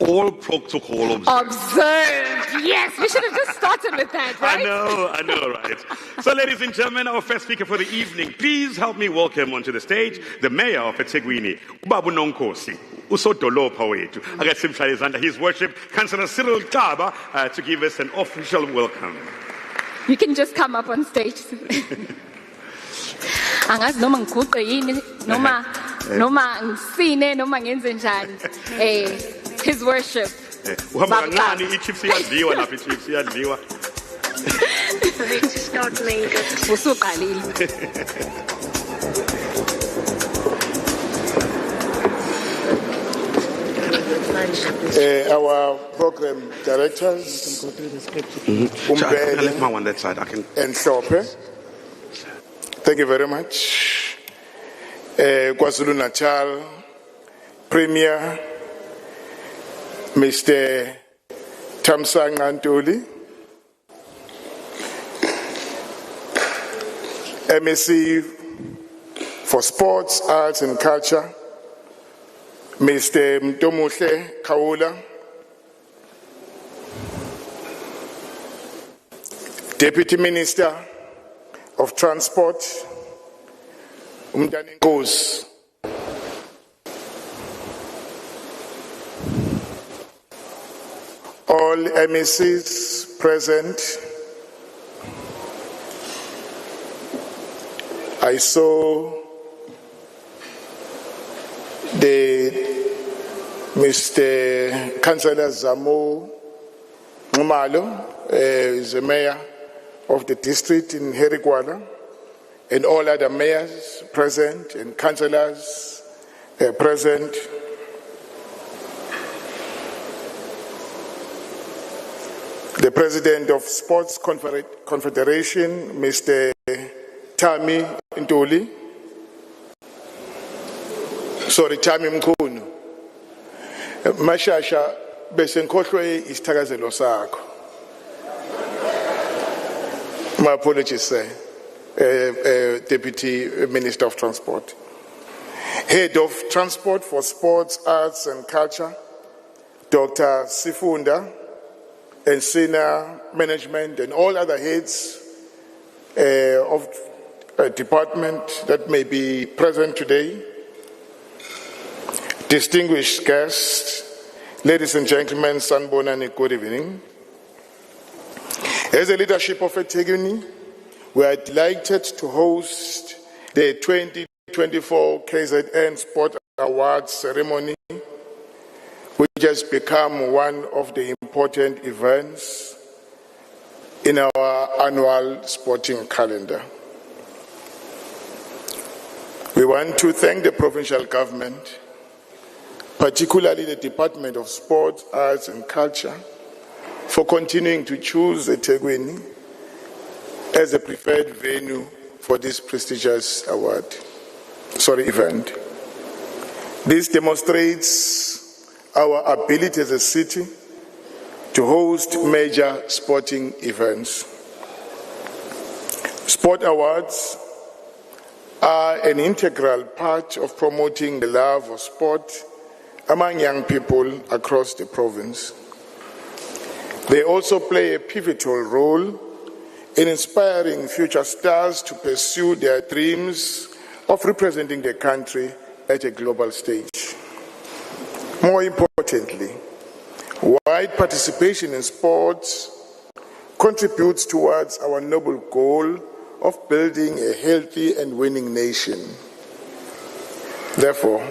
all protocol observed. Yes, we should have just started with that, right? I know, right? So, ladies and gentlemen, our first speaker for the evening, please help me welcome onto the stage the mayor of eThekwini, Babu Nonkosi. His Worship, Councillor Cyril Taba, to give us an official welcome. You can just come up on stage. Angazi noma ngiguqe yini noma ngisine noma ngenze njani. His Worship. Uhamba kancane ichips iyadliwa lapha ichips iyadliwa. Usuqalile. Our program directors, I left my one that side. And Shope. Thank you very much. KwaZulu-Natal Premier, Mr. Thamsanqa Ntuli, MEC for Sports, Arts and Culture, Mr. Mtomuhle Kaula, Deputy Minister of Transport, Umdani Nkosi, all MECs present. I saw Mr. Councillor Zamo Ngumalo, is the mayor of the district in Herigwala, and all other mayors present and councillors present. The President of Sports Confederation, Mr. Tami Ntuli. Sorry, Tami Mkhunu. Mashasha besenkhohlwe isithakazelo sakho. My apologies, sir. Deputy Minister of Transport. Head of Transport for Sports, Arts and Culture, Dr. Sifunda, and senior management and all other heads of a department that may be present today. Distinguished guests, ladies and gentlemen, sanibonani, good evening. As a leadership of eThekwini, we are delighted to host the 2024 KZN Sport Awards ceremony, which has become one of the important events in our annual sporting calendar. We want to thank the provincial government, particularly the Department of Sports, Arts and Culture, for continuing to choose eThekwini as a preferred venue for this prestigious event. This demonstrates our ability as a city to host major sporting events. Sport awards are an integral part of promoting the love of sport among young people across the province. They also play a pivotal role in inspiring future stars to pursue their dreams of representing the country at a global stage. More importantly, wide participation in sports contributes towards our noble goal of building a healthy and winning nation. Therefore,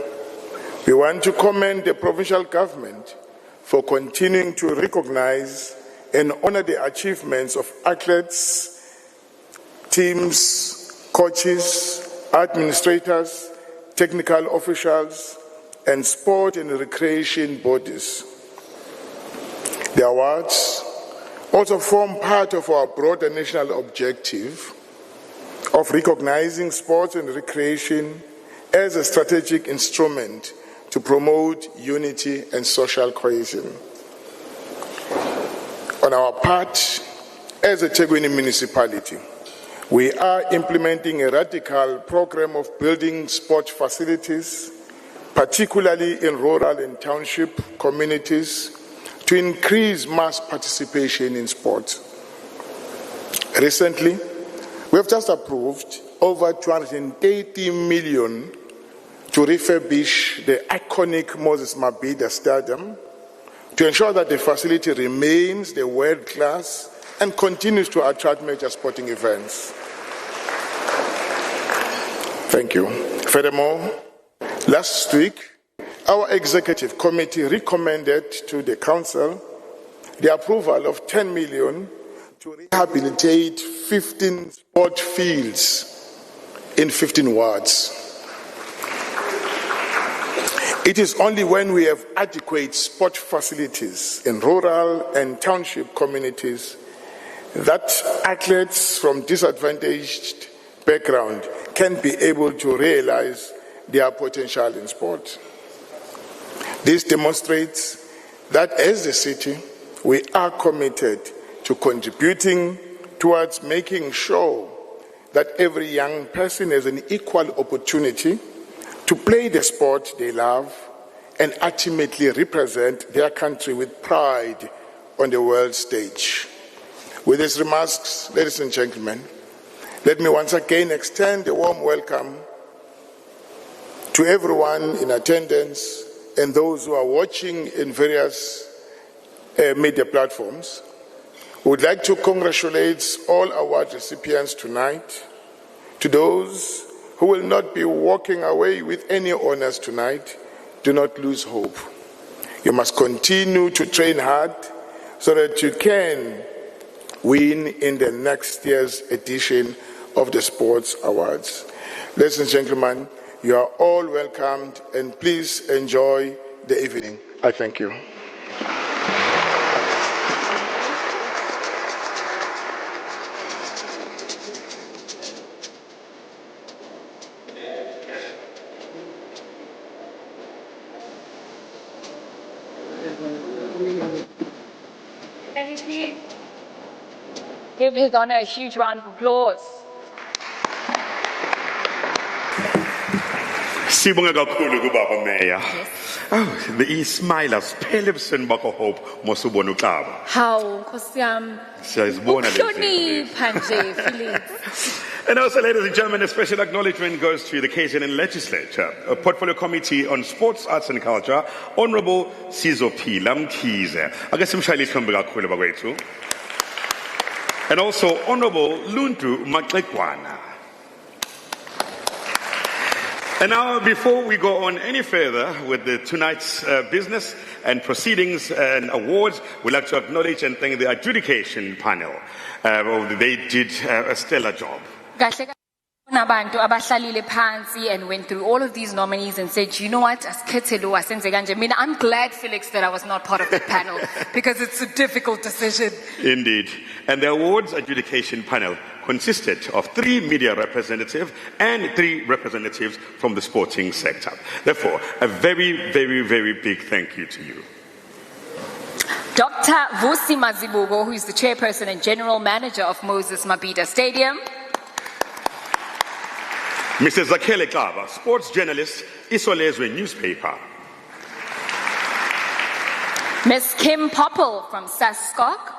we want to commend the provincial government for continuing to recognize and honor the achievements of athletes, teams, coaches, administrators, technical officials, and sport and recreation bodies. The awards also form part of our broader national objective of recognizing sports and recreation as a strategic instrument to promote unity and social cohesion. On our part, as a Tegwini municipality, we are implementing a radical program of building sport facilities, particularly in rural and township communities, to increase mass participation in sport. Recently, we have just approved over 280 million to refurbish the iconic Moses Mabhida Stadium to ensure that the facility remains the world class and continues to attract major sporting events. Thank you. Furthermore, last week, our executive committee recommended to the council the approval of 10 million to rehabilitate 15 sport fields in 15 wards. It is only when we have adequate sport facilities in rural and township communities that athletes from disadvantaged background can be able to realize their potential in sport. This demonstrates that as a city, we are committed to contributing towards making sure that every young person has an equal opportunity to play the sport they love and ultimately represent their country with pride on the world stage. With these remarks, ladies and gentlemen, let me once again extend a warm welcome to everyone in attendance and those who are watching in various media platforms. We would like to congratulate all award recipients tonight. To those who will not be walking away with any honors tonight, do not lose hope. You must continue to train hard so that you can win in the next year's edition of the Sports Awards. Ladies and gentlemen, you are all welcomed, and please enjoy the evening. I thank you. Give His Honor a huge round of applause. Sibonga kakhulu kubaba Mayor. Oh, the smile siphele ebusweni bakho Hope mosubona uXaba. Hawu Nkosi yami. Siyazibona lezi. Uhlonipha nje Felix. And also, ladies and gentlemen, a special acknowledgement goes to the KZN Legislature, a Portfolio Committee on Sports, Arts and Culture, Honorable Sizophila Mkhize. Ake simshayile isihlombe kakhulu bakwethu. And also Honorable Luntu Maxekwana. And now, before we go on any further with tonight's business and proceedings and awards, we'd like to acknowledge and thank the adjudication panel. They did a stellar job. Nabantu abahlalile phansi and went through all of these nominees and said, you know what, asikhethe lo asenze kanje. Mina, I'm glad, Felix, that I was not part of the panel because it's a difficult decision. Indeed. And the awards adjudication panel consisted of 3 media representatives and 3 representatives from the sporting sector. Therefore, a very, very, very big thank you to you. Dr. Vusi Mazibuko, who is the chairperson and general manager of Moses Mabhida Stadium. Mrs. Zakhele Xaba, sports journalist, Isolezwe newspaper. Ms. Kim Popple from Saskok.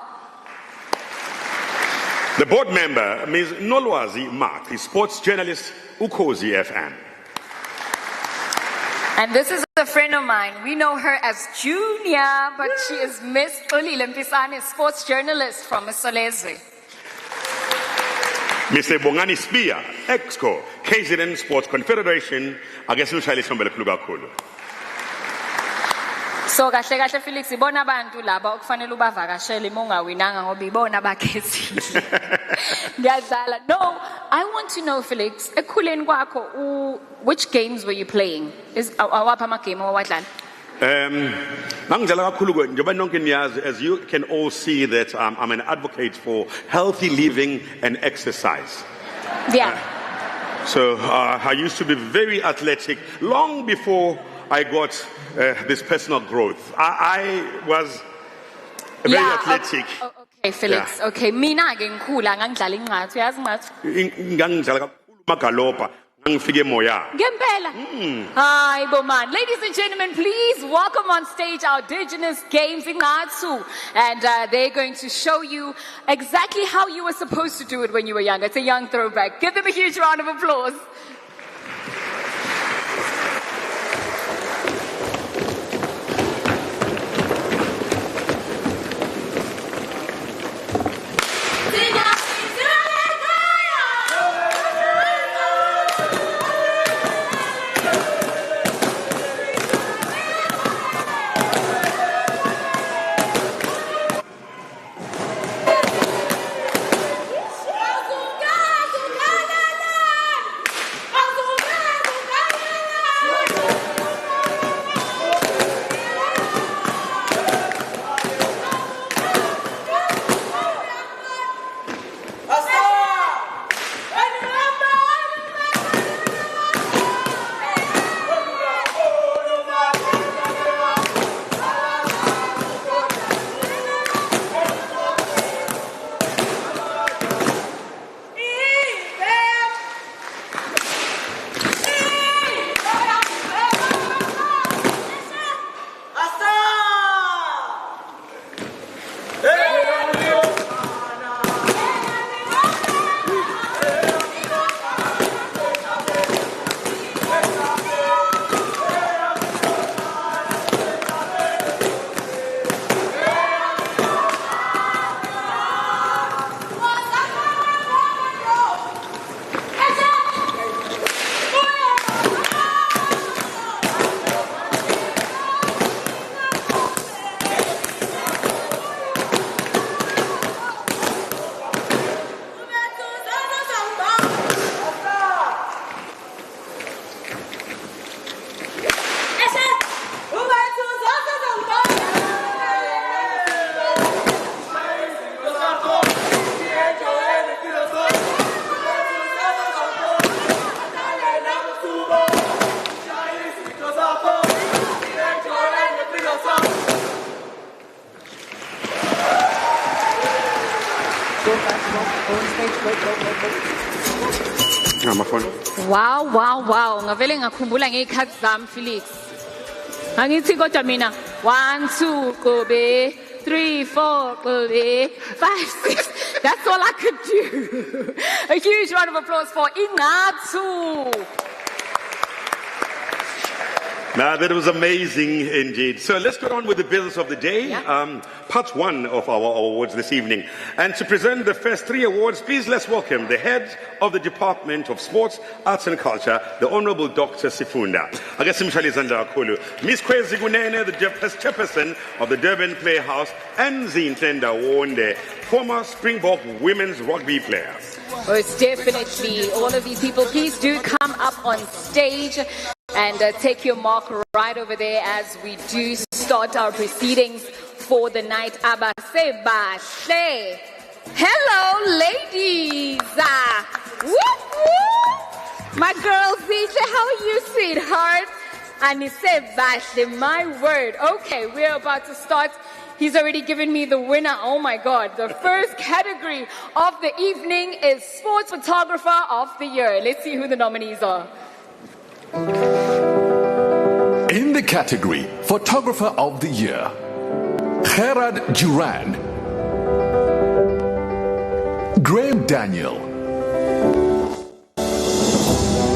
The board member, Ms. Nolwazi Mark, the sports journalist, Ukhozi FM. And this is a friend of mine. We know her as Junior, but she is Miss Xolile Mpisane, sports journalist from Solezwe. Mr. Bongani Spia, Exco, KZN Sports Confederation, akesimshayile isombele khulu kakhulu. So kahle kahle Felix ibona abantu laba okufanele ubavakashele mongawinanga ngoba ibona abakhethile. Ngiyadlala. No, I want to know Felix, ekhuleni kwakho which games were you playing? Awapha ama game owadlala? Ngangidlala kakhulu njengoba nonke niyazi, as you can all see that I'm an advocate for healthy living and exercise. Yeah. So I used to be very athletic long before I got this personal growth. I was very athletic. Okay, Felix. Yeah. Okay, mina ke ngikhula ngangidlala ingqathu, uyazi ingqathu? Ngangidlala kakhulu magalopa, ngangifike emoya. Ngempela. Hi, Boman. Ladies and gentlemen, please welcome on stage our indigenous games ingqathu, and they're going to show you exactly how you were supposed to do it when you were young. It's a young throwback. Give them a huge round of applause. Wow. Ngavele ngakhumbula ngezikhathi zami Felix. Angithi kodwa mina 1 2 qobe 3 4 qobe 5 6. That's all I could do. A huge round of applause for ingqathu. Now, that was amazing indeed. So let's go on with the business of the day. Yeah. Part one of our awards this evening. And to present the first 3 awards, please let's welcome the head of the Department of Sports, Arts and Culture, the Honorable Dr. Sifunda. Miss Kwezi Gunene, the chairperson of the Durban Playhouse, and Zintlenda Wonde, former Springbok women's rugby player. Most definitely. All of these people, please do come up on stage and take your mark right over there as we do start our proceedings for the night. Hello, ladies. Whoop, whoop. My girl Zisha, how are you, sweetheart? And my word. Okay, we're about to start. He's already given me the winner. Oh my God. The first category of the evening is Sports Photographer of the Year. Let's see who the nominees are. In the category Photographer of the Year, Gerard Duran, Graham Daniel,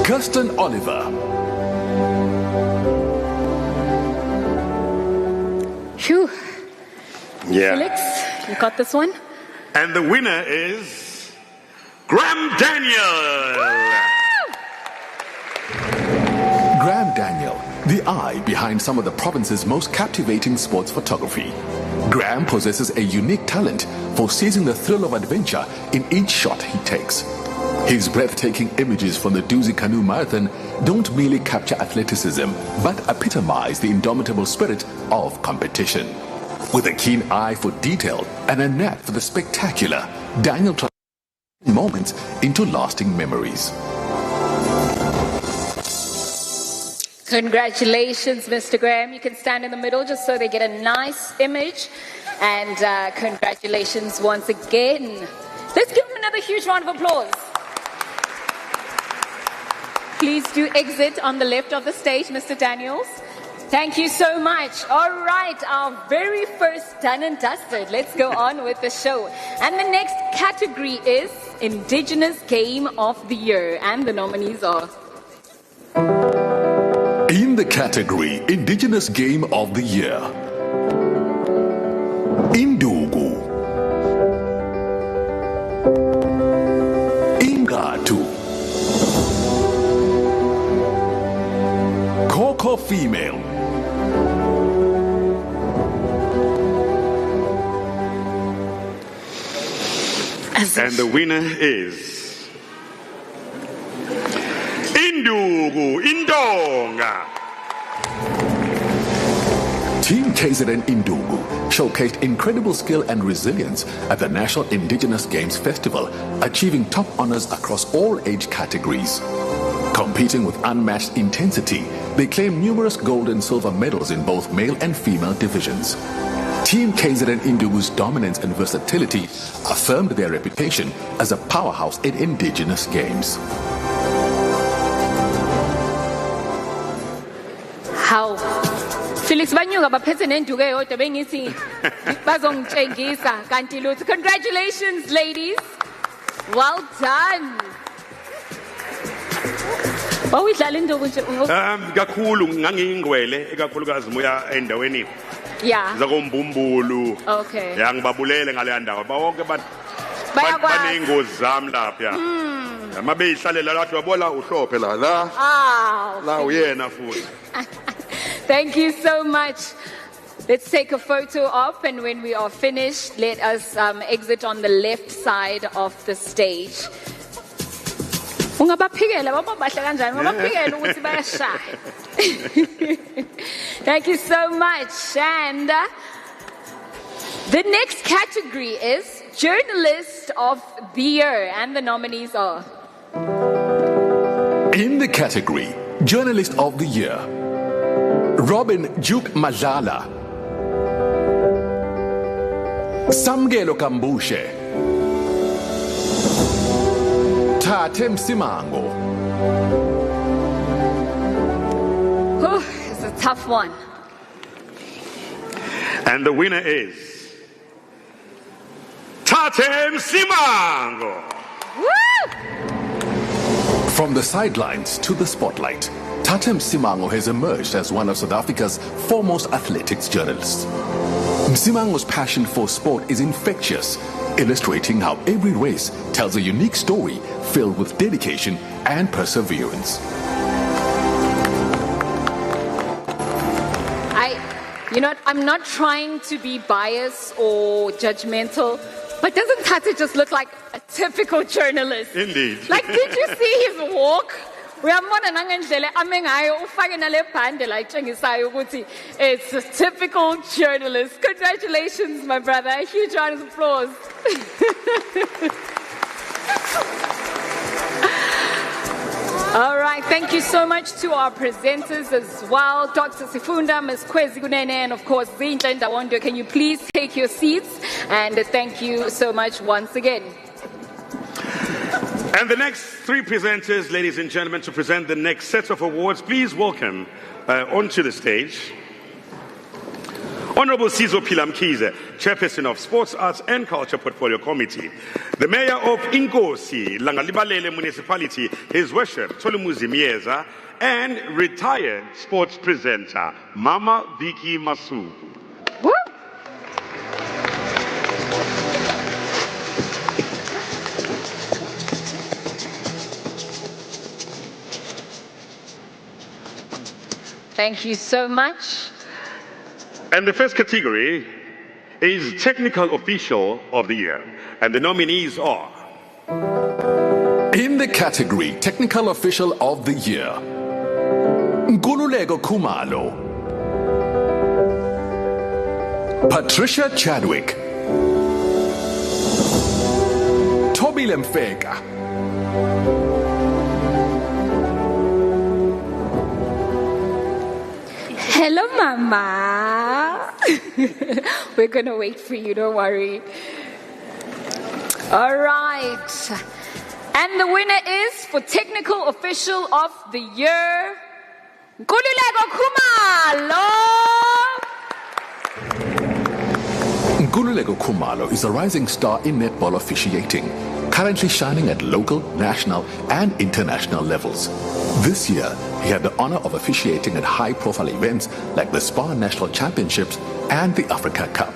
Kirsten Oliver, Whew. Yeah. Felix, you got this one? And the winner is Graham Daniel. Graham Daniel, the eye behind some of the province's most captivating sports photography. Graham possesses a unique talent for seizing the thrill of adventure in each shot he takes. His breathtaking images from the Duzi Canoe Marathon don't merely capture athleticism, but epitomize the indomitable spirit of competition. With a keen eye for detail and a knack for the spectacular, Daniel transforms moments into lasting memories. Congratulations, Mr. Graham. You can stand in the middle just so they get a nice image. And congratulations once again. Let's give him another huge round of applause. Please do exit on the left of the stage, Mr. Daniels. Thank you so much. All right, our very first done and dusted. Let's go on with the show. And the next category is Indigenous Game of the Year. And the nominees are... In the category Indigenous Game of the Year, Indugu, Ingatu, Koko Female, And the winner is Indugu Indonga. Team KZN Indugu showcased incredible skill and resilience at the National Indigenous Games Festival, achieving top honors across all age categories. Competing with unmatched intensity, they claimed numerous gold and silver medals in both male and female divisions. Team KZN Indugu's dominance and versatility affirmed their reputation as a powerhouse in Indigenous games. How? Felix banyuka baphethe nenduku eyodwa bengithi bazongitshengisa kanti lutho. Congratulations, ladies. Well done. Wawudlala induku nje. Kakhulu ngangiyingcwele ekakhulukazi moya endaweni Yeah. zakombumbulu. Okay. Ya ngibabulele ngale ndawo. Bonke Bayakwazi. banengozi zami lapha. Mabeyihlalela lathi wabola uhlophe la. Ah. La uyena futhi. Thank you so much. Let's take a photo op, and when we are finished, let us exit on the left side of the stage. Ungabaphikela babahle kanjani ungabaphikela ukuthi bayashaya. Thank you so much. And the next category is Journalist of the Year, and the nominees are... In the category Journalist of the Year, Robin Duke Madlala, Samgelo Kambushe, Tatem Simango. It's a tough one. And the winner is Tatem Simango. Woo! From the sidelines to the spotlight, Tatem Simango has emerged as one of South Africa's foremost athletics journalists. Simango's passion for sport is infectious, illustrating how every race tells a unique story filled with dedication and perseverance. I'm not trying to be biased or judgmental, but doesn't Tate just look like a typical journalist? Indeed. Like, did you see his walk? Uyambona nangendlela ame ngayo ufake nale bhande la itshengisayo ukuthi it's a typical journalist. Congratulations, my brother. A huge round of applause. All right, thank you so much to our presenters as well. Dr. Sifunda, Ms. Kwezi Kunene, and of course, Zinja Ndawondo. Can you please take your seats? And thank you so much once again. And the next three presenters, ladies and gentlemen, to present the next set of awards, please welcome onto the stage Honorable Sizo Pilamkize, Chairperson of Sports, Arts and Culture Portfolio Committee. The Mayor of Inkosi, Langalibalele Municipality, His Worship, Tolumuzi Mieza, and retired sports presenter, Mama Vicky Masuku. Woo! Thank you so much. And the first category is Technical Official of the Year. And the nominees are... In the category Technical Official of the Year, Nkululeko Khumalo, Patricia Chadwick, Thobile Mfeka, Hello, Mama. We're going to wait for you, don't worry. All right. And the winner is for Technical Official of the Year, Nkululeko Khumalo. Nkululeko Khumalo is a rising star in netball officiating, currently shining at local, national, and international levels. This year, he had the honor of officiating at high-profile events like the SPA National Championships and the Africa Cup.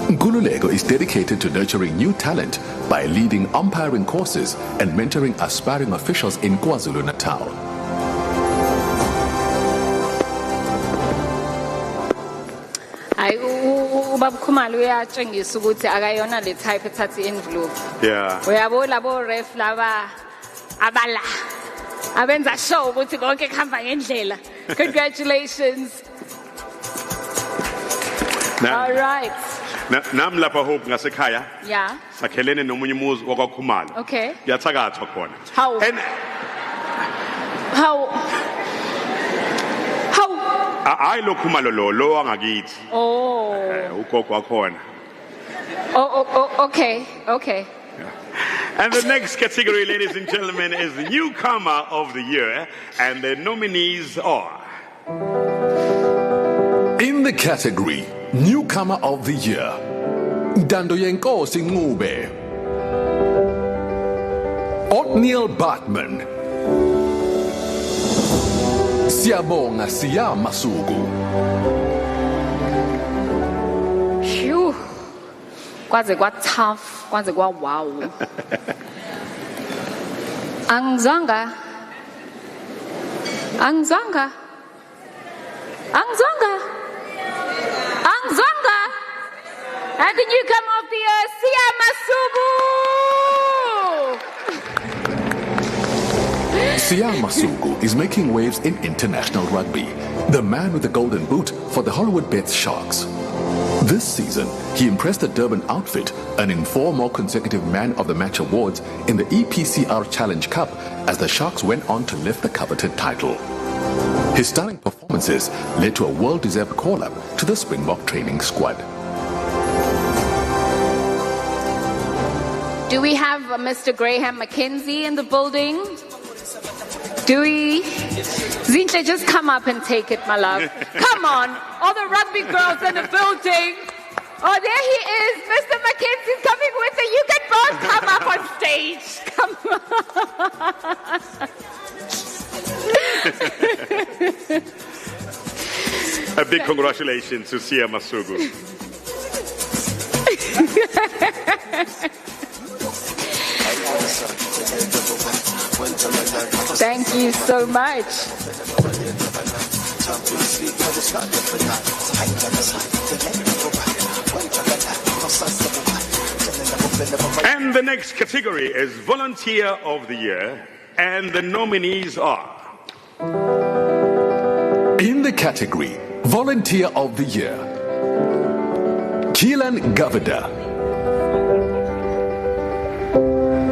Nkululeko is dedicated to nurturing new talent by leading umpiring courses and mentoring aspiring officials in KwaZulu-Natal. Ubaba Khumalo uyatshengisa ukuthi akayona le type ethatha envelope. Yeah. Uyabo labo ref laba abala abenza show ukuthi konke kuhamba ngendlela. Congratulations. All right. Nam lapha hope ngasekhaya. Yeah. Sakhelene nomunye umuzi wakwaKhumalo. Okay. Yathakathwa khona. How? Hayi lo Khumalo lo angakithi. Oh. Ugogo wakhona. Okay. And the next category, ladies and gentlemen, is the Newcomer of the Year, and the nominees are... In the category Newcomer of the Year, Dandoyenkosi Ngube, Othniel Batman, Siyabonga Siya Masuku. Phew. Kwaze kwa tough, kwaze kwa wow. Angzwanga. And the newcomer of the year, Siya Masuku. Siya Masuku is making waves in international rugby, the man with the golden boot for the Hollywood Bets Sharks. This season, he impressed the Durban outfit, earning 4 more consecutive Man of the Match awards in the EPCR Challenge Cup as the Sharks went on to lift the coveted title. His stunning performances led to a well-deserved call-up to the Springbok training squad. Do we have Mr. Graham McKenzie in the building? Do we? Zinhle, just come up and take it, my love. Come on. All the rugby girls in the building. Oh, there he is. Mr. McKenzie's coming with you. You can both come up on stage. Come on. A big congratulations to Siya Masuku. Thank you so much. And the next category is Volunteer of the Year, and the nominees are... In the category Volunteer of the Year, Keelan Gavada,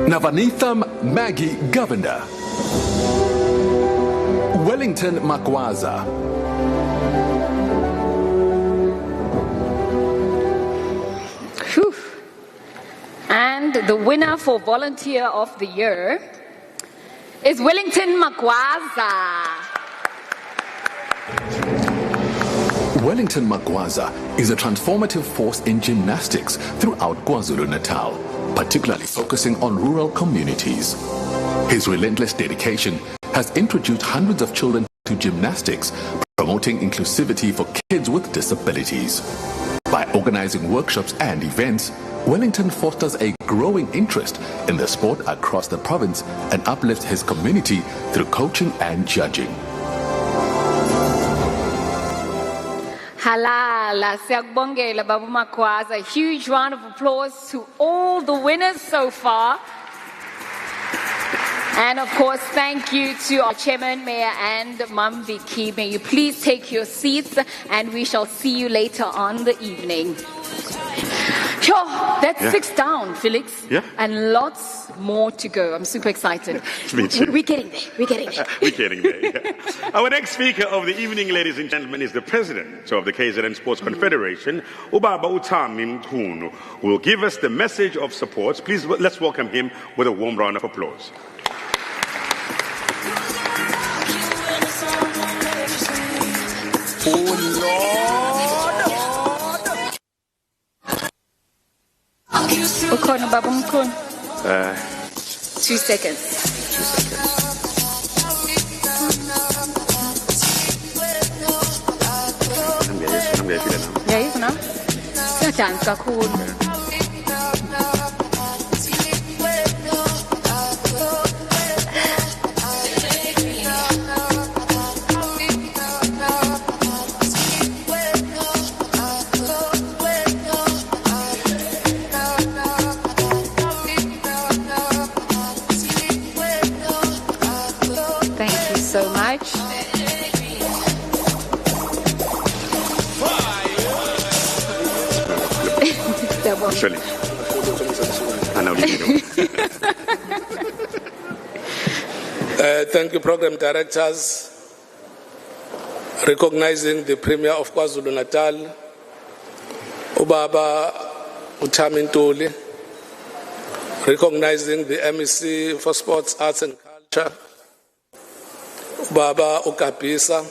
Navanitham Maggie Govender, Wellington Makwaza, and the winner for Volunteer of the Year is Wellington Makwaza. Wellington Makwaza is a transformative force in gymnastics throughout KwaZulu-Natal, particularly focusing on rural communities. His relentless dedication has introduced hundreds of children to gymnastics, promoting inclusivity for kids with disabilities. By organizing workshops and events, Wellington fosters a growing interest in the sport across the province and uplifts his community through coaching and judging. Halala, siyakubongela Baba Makwaza. A huge round of applause to all the winners so far. And of course, thank you to our chairman, mayor, and Mam Vicky. May you please take your seats, and we shall see you later on the evening. Sure, that's 6 down, Felix. Yeah. And lots more to go. I'm super excited. Me too. We're getting there. We're getting there. We're getting there. Yeah. Our next speaker of the evening, ladies and gentlemen, is the president of the KZN Sports Confederation, Ubaba Utami Mkhunu, who will give us the message of support. Please, let's welcome him with a warm round of applause. Ukhona Baba Mkhunu. 2 seconds. 2 seconds. Yeah, you know. Dance kakhulu. So much. Actually, I know thank you, program directors. Recognizing the Premier of KwaZulu-Natal, Ubaba Utami Ntuli. Recognizing the MEC for Sports, Arts and Culture, Baba Ukapisa,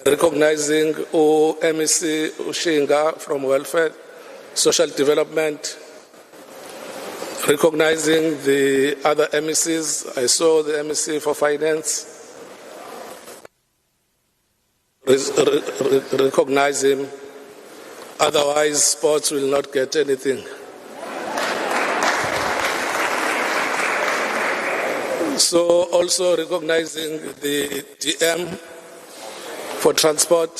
recognizing MEC Ushinga from Welfare, Social Development, recognizing the other MECs. I saw the MEC for Finance. Recognize him, otherwise sports will not get anything. So also recognizing the DM for transport,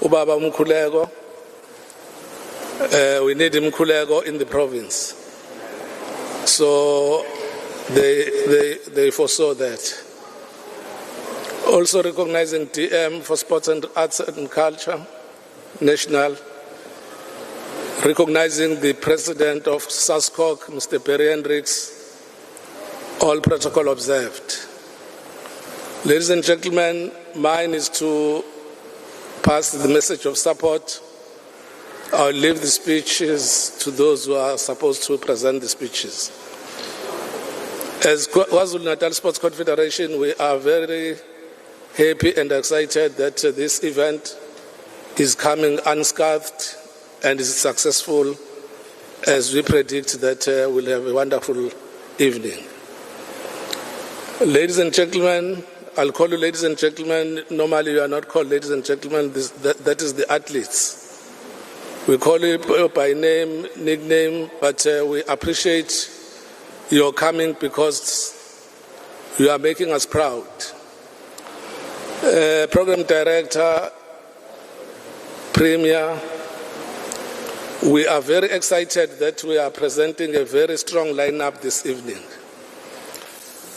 Ubaba Mkhuleko. We need Mkhuleko in the province. So they foresaw that. Also recognizing DM for Sports and Arts and Culture, National. Recognizing the President of SASCOC, Mr. Perry Hendricks. All protocol observed. Ladies and gentlemen, mine is to pass the message of support. I'll leave the speeches to those who are supposed to present the speeches. As KwaZulu-Natal Sports Confederation, we are very happy and excited that this event is coming unscathed and is successful, as we predict that we'll have a wonderful evening. Ladies and gentlemen, I'll call you ladies and gentlemen. Normally you are not called ladies and gentlemen. That is the athletes. We call you by name, nickname, but we appreciate your coming because you are making us proud. Program Director, Premier, we are very excited that we are presenting a very strong lineup this evening.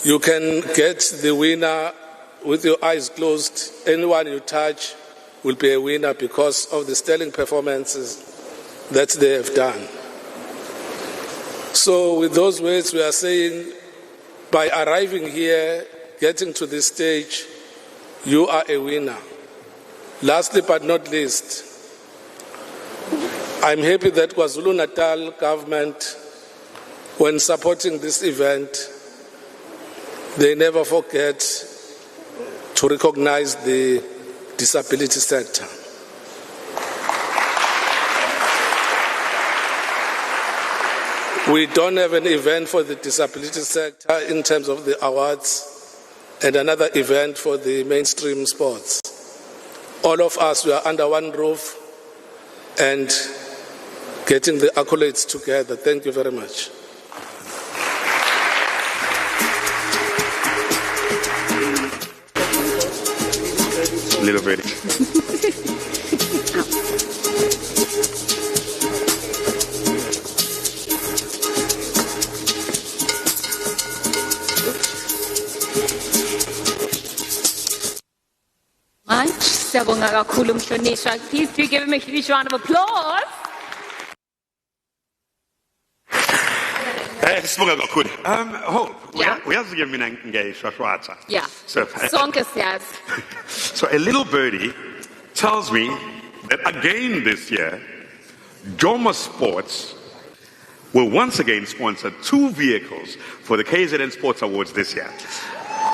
You can get the winner with your eyes closed. Anyone you touch will be a winner because of the sterling performances that they have done. So with those words, we are saying, by arriving here, getting to this stage, you are a winner. Lastly but not least, I'm happy that KwaZulu-Natal government, when supporting this event, they never forget to recognize the disability sector. We don't have an event for the disability sector in terms of the awards and another event for the mainstream sports. All of us, we are under one roof and getting the accolades together. Thank you very much. little birdie. Siyabonga kakhulu mhlonishwa. Please do give him a huge round of applause. Sibonga kakhulu. Hope. Uyazi ke mina ngiyashwashwatha. Yeah. So Sonke siyazi. So a little birdie tells me that again this year, Joma Sports will once again sponsor 2 vehicles for the KZN Sport Awards this year.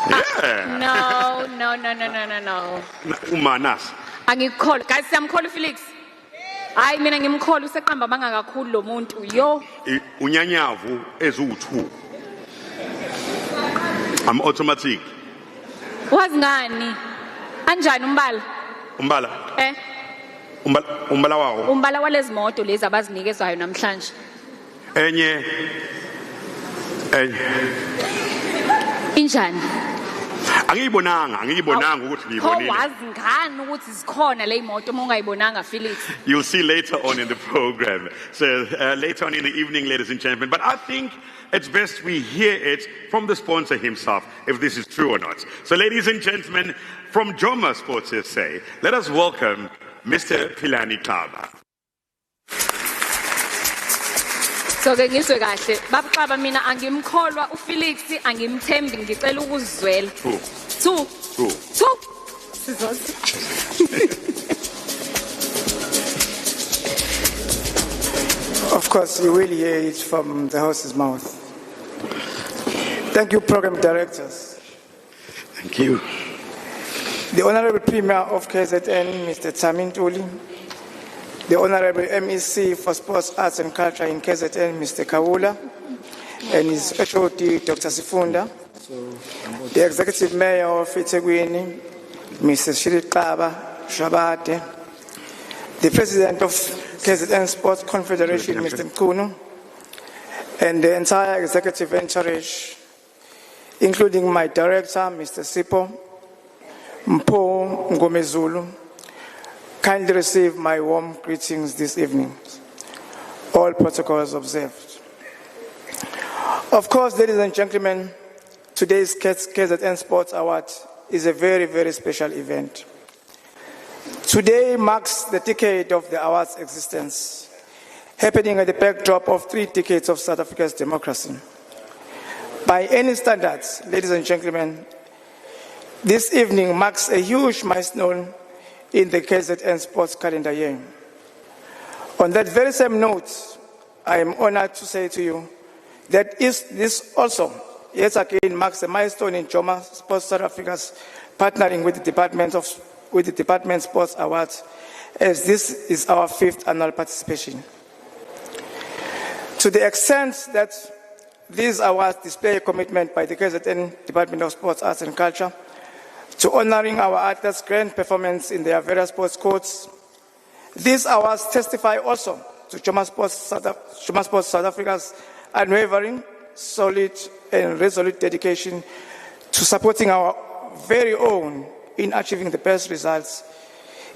Yeah. No. Umanas. Angikholwa. Guys, siyamkholwa Felix. Hayi mina ngimkholwa useqamba manga kakhulu lo muntu. Yo. Unyanyavu ezu2. I'm automatic. Wazi ngani? Anjani umbala? Umbala. Umbala wawo. Umbala walezi moto lezi abazinikezwayo namhlanje. Enye. Injani? Angiyibonanga ukuthi ngiyibonile. Wazi ngani ukuthi zikhona le moto uma ungayibonanga Felix? You'll see later on in the program. So later on in the evening, ladies and gentlemen. But I think it's best we hear it from the sponsor himself, if this is true or not. So ladies and gentlemen, from Joma Sports SA, let us welcome Mr. Philani Kaba. So ke ngizwe kahle bababa mina angimkholwa uFelix angimthembi ngicela ukuzwela 2 sizozi. Of course, you will hear it from the horse's mouth. Thank you, program directors. Thank you. The Honorable Premier of KZN, Mr. Tsamin Tuli. The Honorable MEC for Sports, Arts and Culture in KZN, Mr. Kawula, and his HOD, Dr. Sifunda. The Executive Mayor of Itegwini, Mr. Shirikaba Shabate. The President of KZN Sport Confederation, Mr. Mkunu, and the entire executive entourage, including my director, Mr. Sipo Mpo Ngomezulu. Kindly receive my warm greetings this evening. All protocols observed. Of course, ladies and gentlemen, today's KZN Sport Award is a very, very special event. Today marks the decade of the award's existence, happening at the backdrop of 3 decades of South Africa's democracy. By any standards, ladies and gentlemen, this evening marks a huge milestone in the KZN Sports calendar year. On that very same note, I am honored to say to you that this also, yet again, marks a milestone in Joma Sports South Africa's partnering with the Department Sports Awards, as this is our 5th annual participation. To the extent that these awards display a commitment by the KZN Department of Sports, Arts and Culture to honoring our athletes' grand performance in their various sports codes. These awards testify also to Joma Sports South Africa's unwavering, solid and resolute dedication to supporting our very own in achieving the best results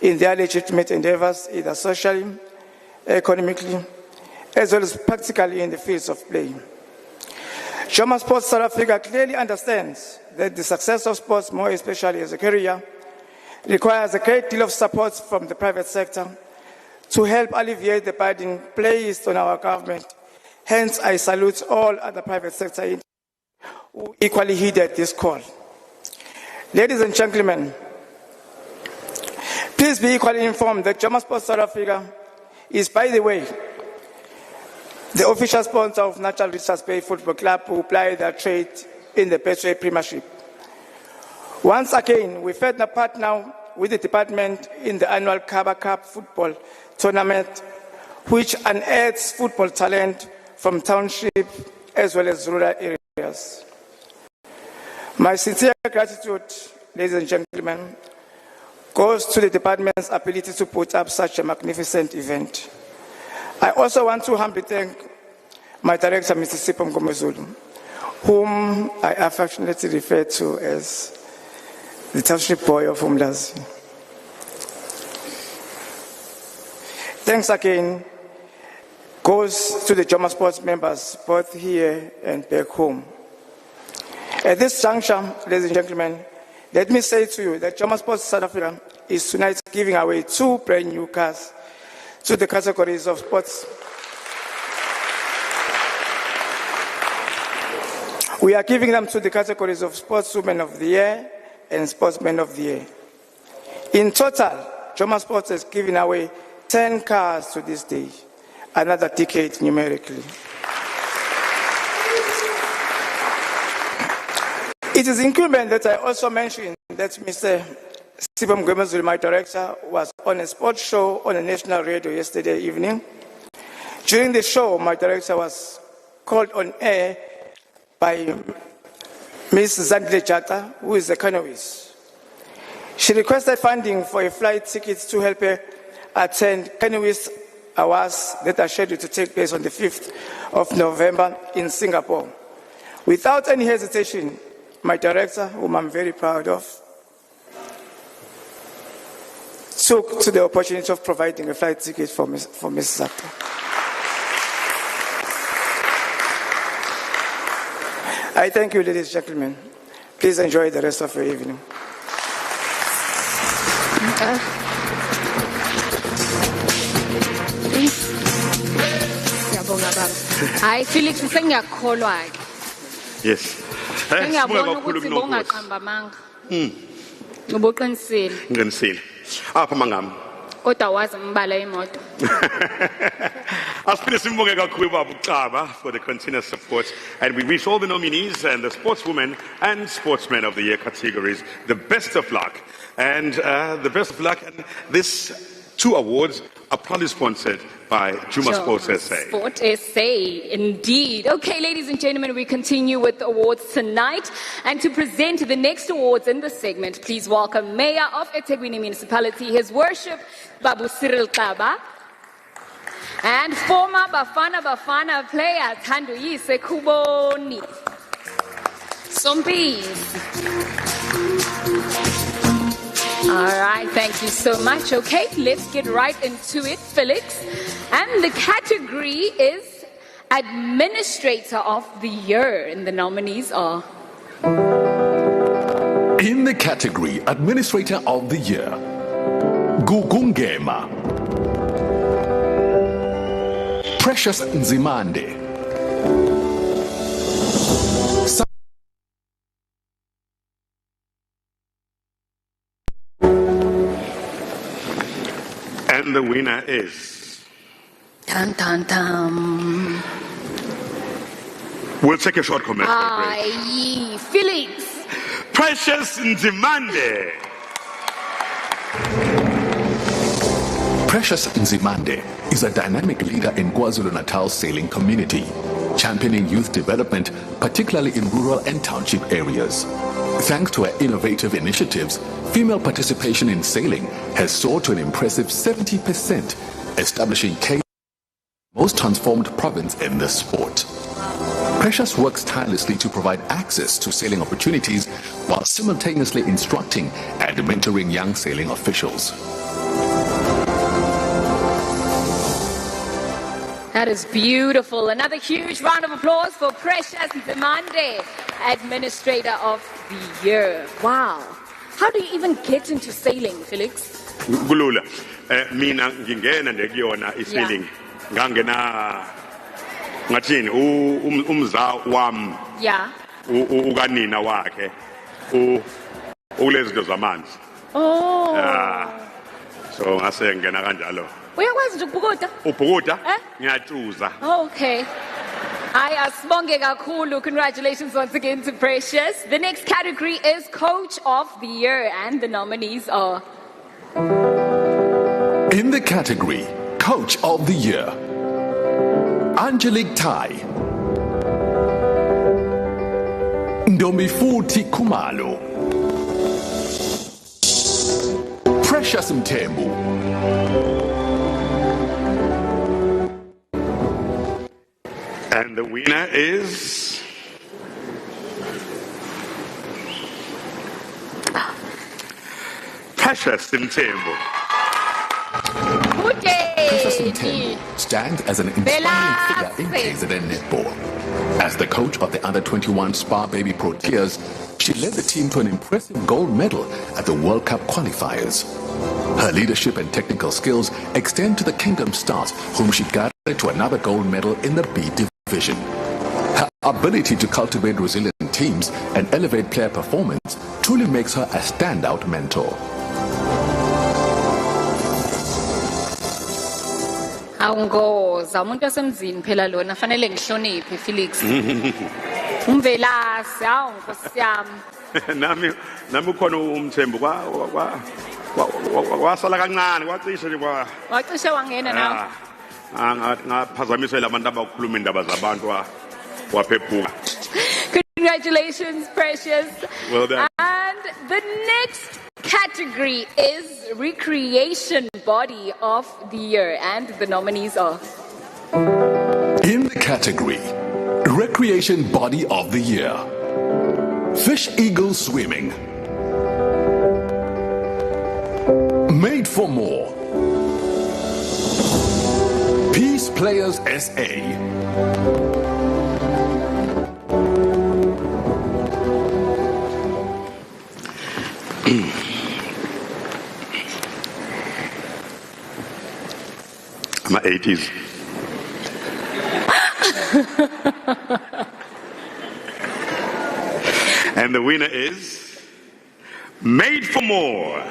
in their legitimate endeavors, either socially, economically, as well as practically in the fields of play. Joma Sports South Africa clearly understands that the success of sports, more especially as a career, requires a great deal of support from the private sector to help alleviate the burden placed on our government. Hence, I salute all other private sector who equally heeded this call. Ladies and gentlemen, please be equally informed that Joma Sports South Africa is, by the way, the official sponsor of Natural Richards Bay Football Club, who ply their trade in the Betway Premiership. Once again, we further partner with the department in the annual Kaba Cup football tournament, which unearths football talent from township as well as rural areas. My sincere gratitude, ladies and gentlemen, goes to the department's ability to put up such a magnificent event. I also want to humbly thank my director, Mr. Sipho Ngomezulu, whom I affectionately refer to as the township boy of Umlazi. Thanks again goes to the Joma Sports members, both here and back home. At this juncture, ladies and gentlemen, let me say to you that Joma Sports South Africa is tonight giving away 2 brand new cars to the categories of sports. We are giving them to the categories of Sportswoman of the Year and Sportsman of the Year. In total, Joma Sports has given away 10 cars to this day, another decade numerically. It is incumbent that I also mention that Mr. Sibam Gwemezulu, my director, was on a sports show on a national radio yesterday evening. During the show, my director was called on air by Ms. Zandile Jata, who is a canoeist. She requested funding for a flight ticket to help her attend canoeist awards that are scheduled to take place on the 5th of November in Singapore. Without any hesitation, my director, whom I'm very proud of, took to the opportunity of providing a flight ticket for Ms. Zata. I thank you, ladies and gentlemen. Please enjoy the rest of your evening. Hayi Felix sengiyakholwa ke. Yes. Ngiyabona ukuthi bongaqamba amanga. Uboqinisile. Ngiqinisile. Apha mangami. Kodwa wazi umbala imoto. Asipinde simbonge kakhulu baba uCaba for the continuous support, and we wish all the nominees and the sportswomen and sportsmen of the year categories the best of luck. And the best of luck. And these 2 awards are proudly sponsored by Juma Sports SA. Sport SA, indeed. Okay, ladies and gentlemen, we continue with the awards tonight. And to present the next awards in this segment, please welcome Mayor of eThekwini Municipality, His Worship Babu Cyril Kaba, and former Bafana player Thanduyise Kuboni. Sompis. All right, thank you so much. Okay, let's get right into it, Felix. And the category is Administrator of the Year, and the nominees are... In the category Administrator of the Year, Gugungema, Precious Nzimande, And the winner is... Tan tan tan. We'll take a short commercial break. Aye, Felix. Precious Nzimande. Precious Nzimande is a dynamic leader in KwaZulu-Natal sailing community, championing youth development, particularly in rural and township areas. Thanks to her innovative initiatives, female participation in sailing has soared to an impressive 70%, establishing KZN most transformed province in the sport. Precious works tirelessly to provide access to sailing opportunities while simultaneously instructing and mentoring young sailing officials. That is beautiful. Another huge round of applause for Precious Nzimande, Administrator of the Year. Wow. How do you even get into sailing, Felix? Kulula. Mina ngingena nje kuyona isailing. Ngangena ngathini umza wami. Yeah. Ukanina wakhe. Ulezi zinto zamanzi. Oh. Yeah. So ngase ngena kanjalo. Uyakwazi nje ukubhukuda? Ubhukuda? Ngiyatshuza. Okay. Asibonge kakhulu. Congratulations once again to Precious. The next category is Coach of the Year, and the nominees are... In the category Coach of the Year, Angelique Tai, Ndombifuthi Khumalo, Precious Mthembu, and the winner is... Precious Mthembu. Good day. Professor 10 stands as an inspiring figure in KZN netball. As the coach of the under-21 Spa Baby Proteas, she led the team to an impressive gold medal at the World Cup qualifiers. Her leadership and technical skills extend to the Kingdom Stars, whom she guided to another gold medal in the B division. Her ability to cultivate resilient teams and elevate player performance truly makes her a standout mentor. Awungoza umuntu wasemzini phela lona fanele ngihloniphe Felix. Umvelasi hawu Nkosi yami. nami ukhona umthembu wasala kancane kwacishe nje wacishe wangena nawe. Ngaphazamiswa labantu abakhuluma indaba zabantu waphephuka. Congratulations, Precious. Well done. And the next category is Recreation Body of the Year, and the nominees are... In the category Recreation Body of the Year, Fish Eagle Swimming, Made for More, Peace Players SA, my 80s. And the winner is Made for More.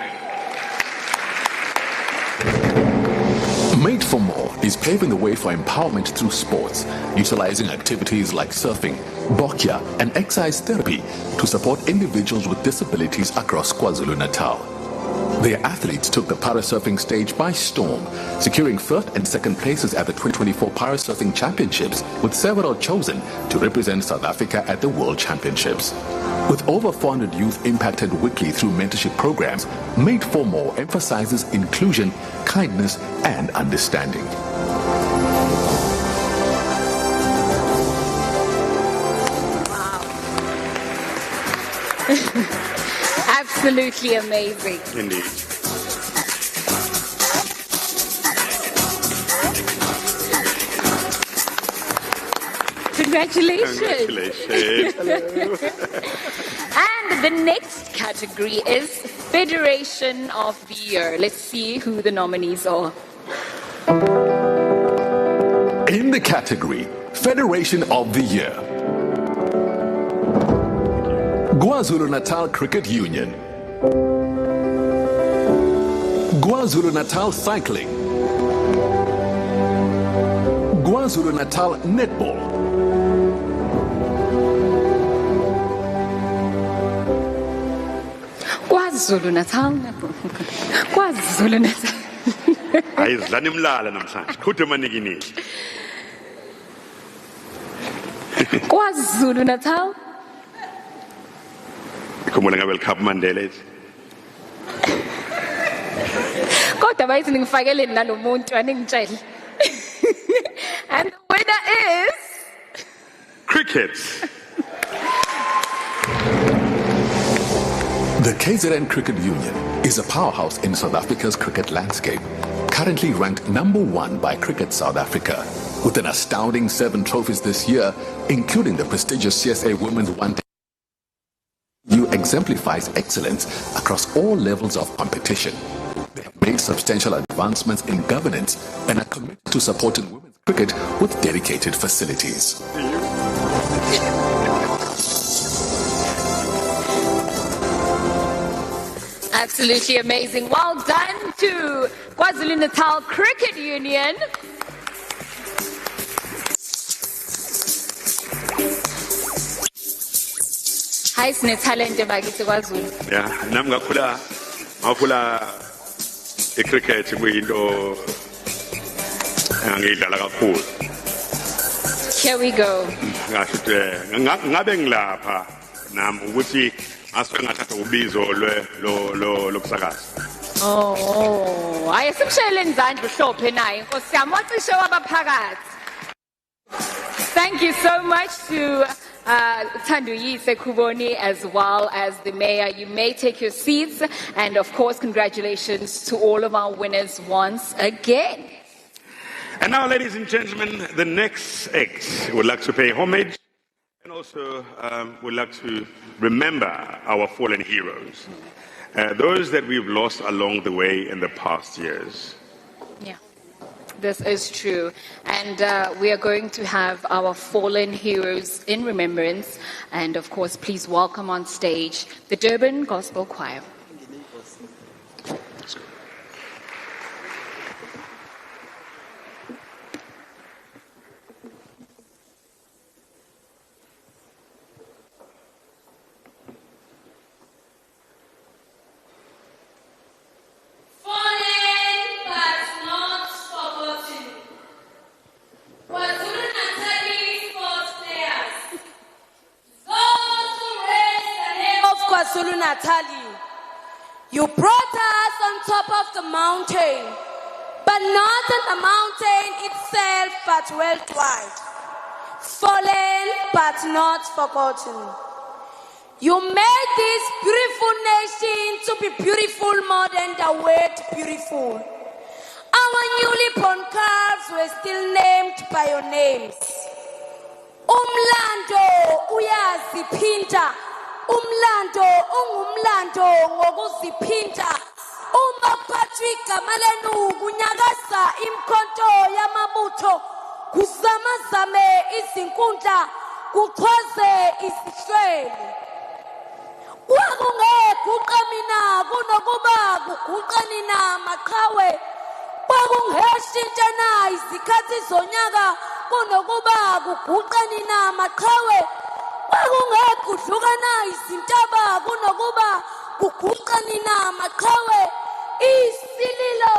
Made for More is paving the way for empowerment through sports, utilizing activities like surfing, boccia, and exercise therapy to support individuals with disabilities across KwaZulu-Natal. Their athletes took the parasurfing stage by storm, securing first and second places at the 2024 Parasurfing Championships, with several chosen to represent South Africa at the World Championships. With over 400 youth impacted weekly through mentorship programs, Made for More emphasizes inclusion, kindness, and understanding. Absolutely amazing. Indeed. Congratulations. And the next category is Federation of the Year. Let's see who the nominees are. In the category Federation of the Year, KwaZulu-Natal Cricket Union, KwaZulu-Natal Cycling, KwaZulu-Natal Netball, KwaZulu-Natal. KwaZulu-Natal. Ayizlani imlala namhlanje. Khuthe manikini. KwaZulu-Natal. Khumbula ngabe Cup Mandela. Kodwa bayithi ngifakele nalomuntu aningitshela. And the winner is cricket. The KZN Cricket Union is a powerhouse in South Africa's cricket landscape, currently ranked number 1 by Cricket South Africa, with an astounding 7 trophies this year, including the prestigious CSA Women's One-Day. Exemplifies excellence across all levels of competition. They have made substantial advancements in governance and are committed to supporting women's cricket with dedicated facilities. absolutely amazing. Well done to KwaZulu-Natal Cricket Union. Hayi sine-talent bakithi kwaZulu. Yeah, nami ngakhula cricket kuyinto engangiyidlala kakhulu. Here we go. Ngasho ukuthi ngabe ngilapha nami ukuthi ngasuke ngathatha ubizo lokusakaza. Oh, hayi simshayele izandla uhlophe naye Nkosi yami wacishe wabaphakathi. Thank you so much to Thanduyise Kuboni as well as the mayor. You may take your seats, and of course congratulations to all of our winners once again. And now, ladies and gentlemen, the next act would like to pay homage and also would like to remember our fallen heroes, those that we've lost along the way in the past years. Yeah, this is true. And we are going to have our fallen heroes in remembrance. And of course, please welcome on stage the Durban Gospel Choir. You brought us on top of the mountain, but not on the mountain itself, but worldwide. Fallen, but not forgotten. You made this beautiful nation to be beautiful more than the word beautiful. Our newly born calves were still named by your names. Umlando uyaziphinda. Umlando ungumlando ngokuziphinda. Uma phathwa igama lenu kunyakaza imkhonto yamabutho, kuzamazame izinkundla, kukhwaze izihlwele. Kwakungekuqa mina kunokuba kuguqa nina maqhawe. Kwakungehashintsha na izikhathi zonyaka kunokuba kuguqa nina maqhawe. Kwakungekudlukana izintaba kunokuba kuguqa nina maqhawe. Isililo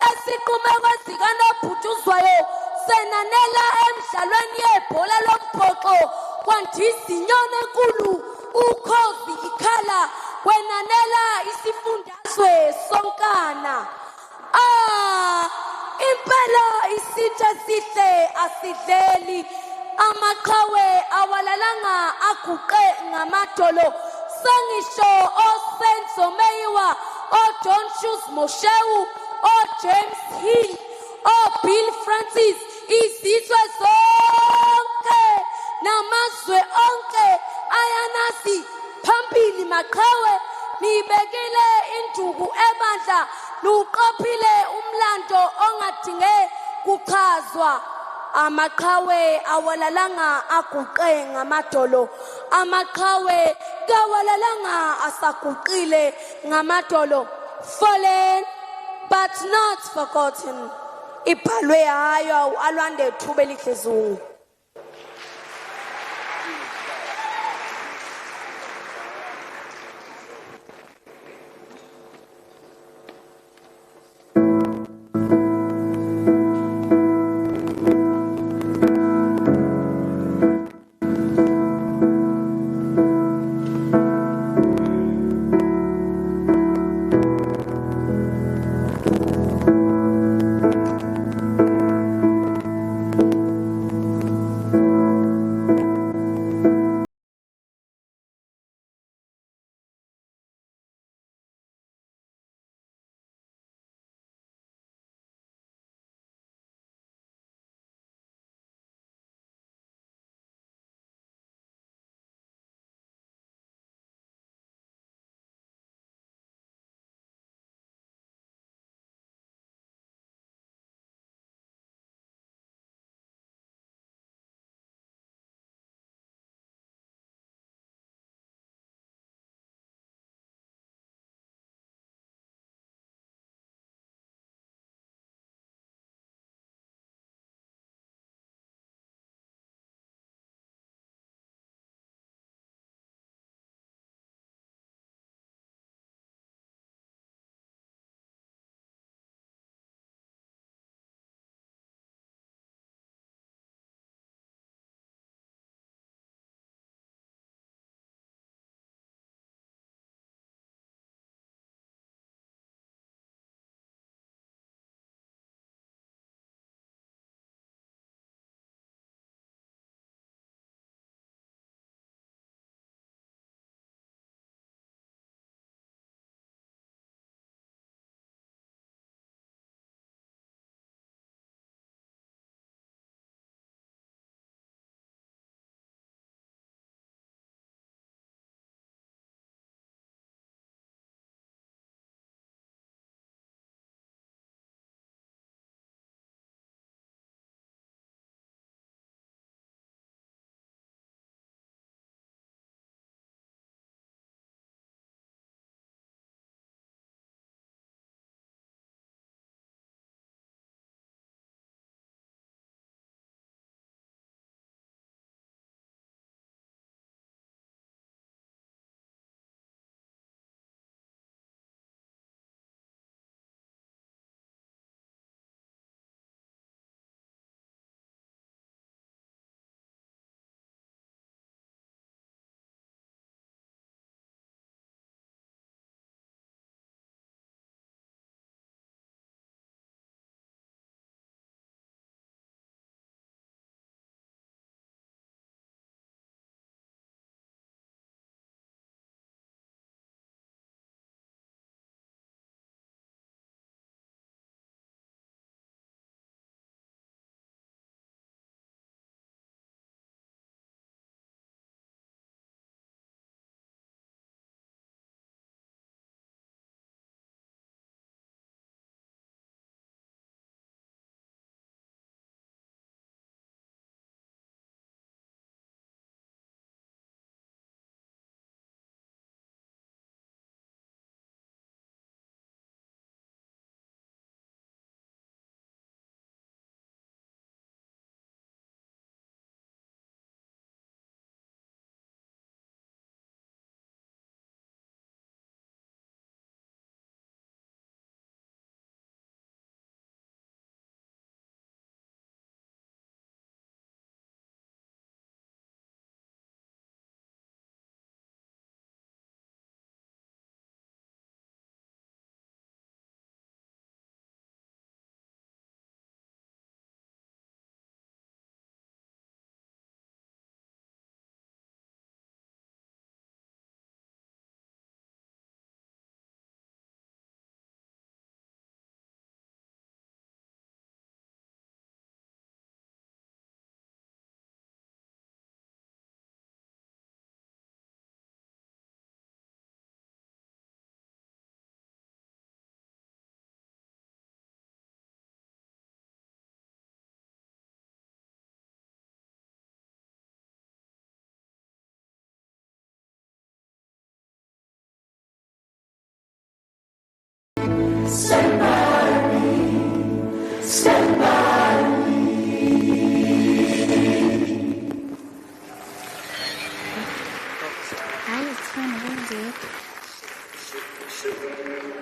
esiqume kwezikanabhutshuzwayo senanela emdlalweni yebhola lombhoxo, kwandisa inyoni enkulu ukhozi ikhala kwenanela isifundazwe sonkana. Impela isitsha sihle asidleli, amaqhawe awalalanga aguqe ngamadolo. Sangisho oSenzo Meyiwa, oJohn Shoes Moshewu, oJames Hill, oBill Francis, izizwe zonke namazwe onke ayanasi phambili maqhawe. Nibekile induku ebandla, luqophile umlando ongadinge kuchazwa. Amaqhawe awalalanga aguqe ngamadolo, amaqhawe kawalalanga asaguqile ngamadolo. Fallen but not forgotten. Ibhalwe hayo alwande thuba elihlezungu.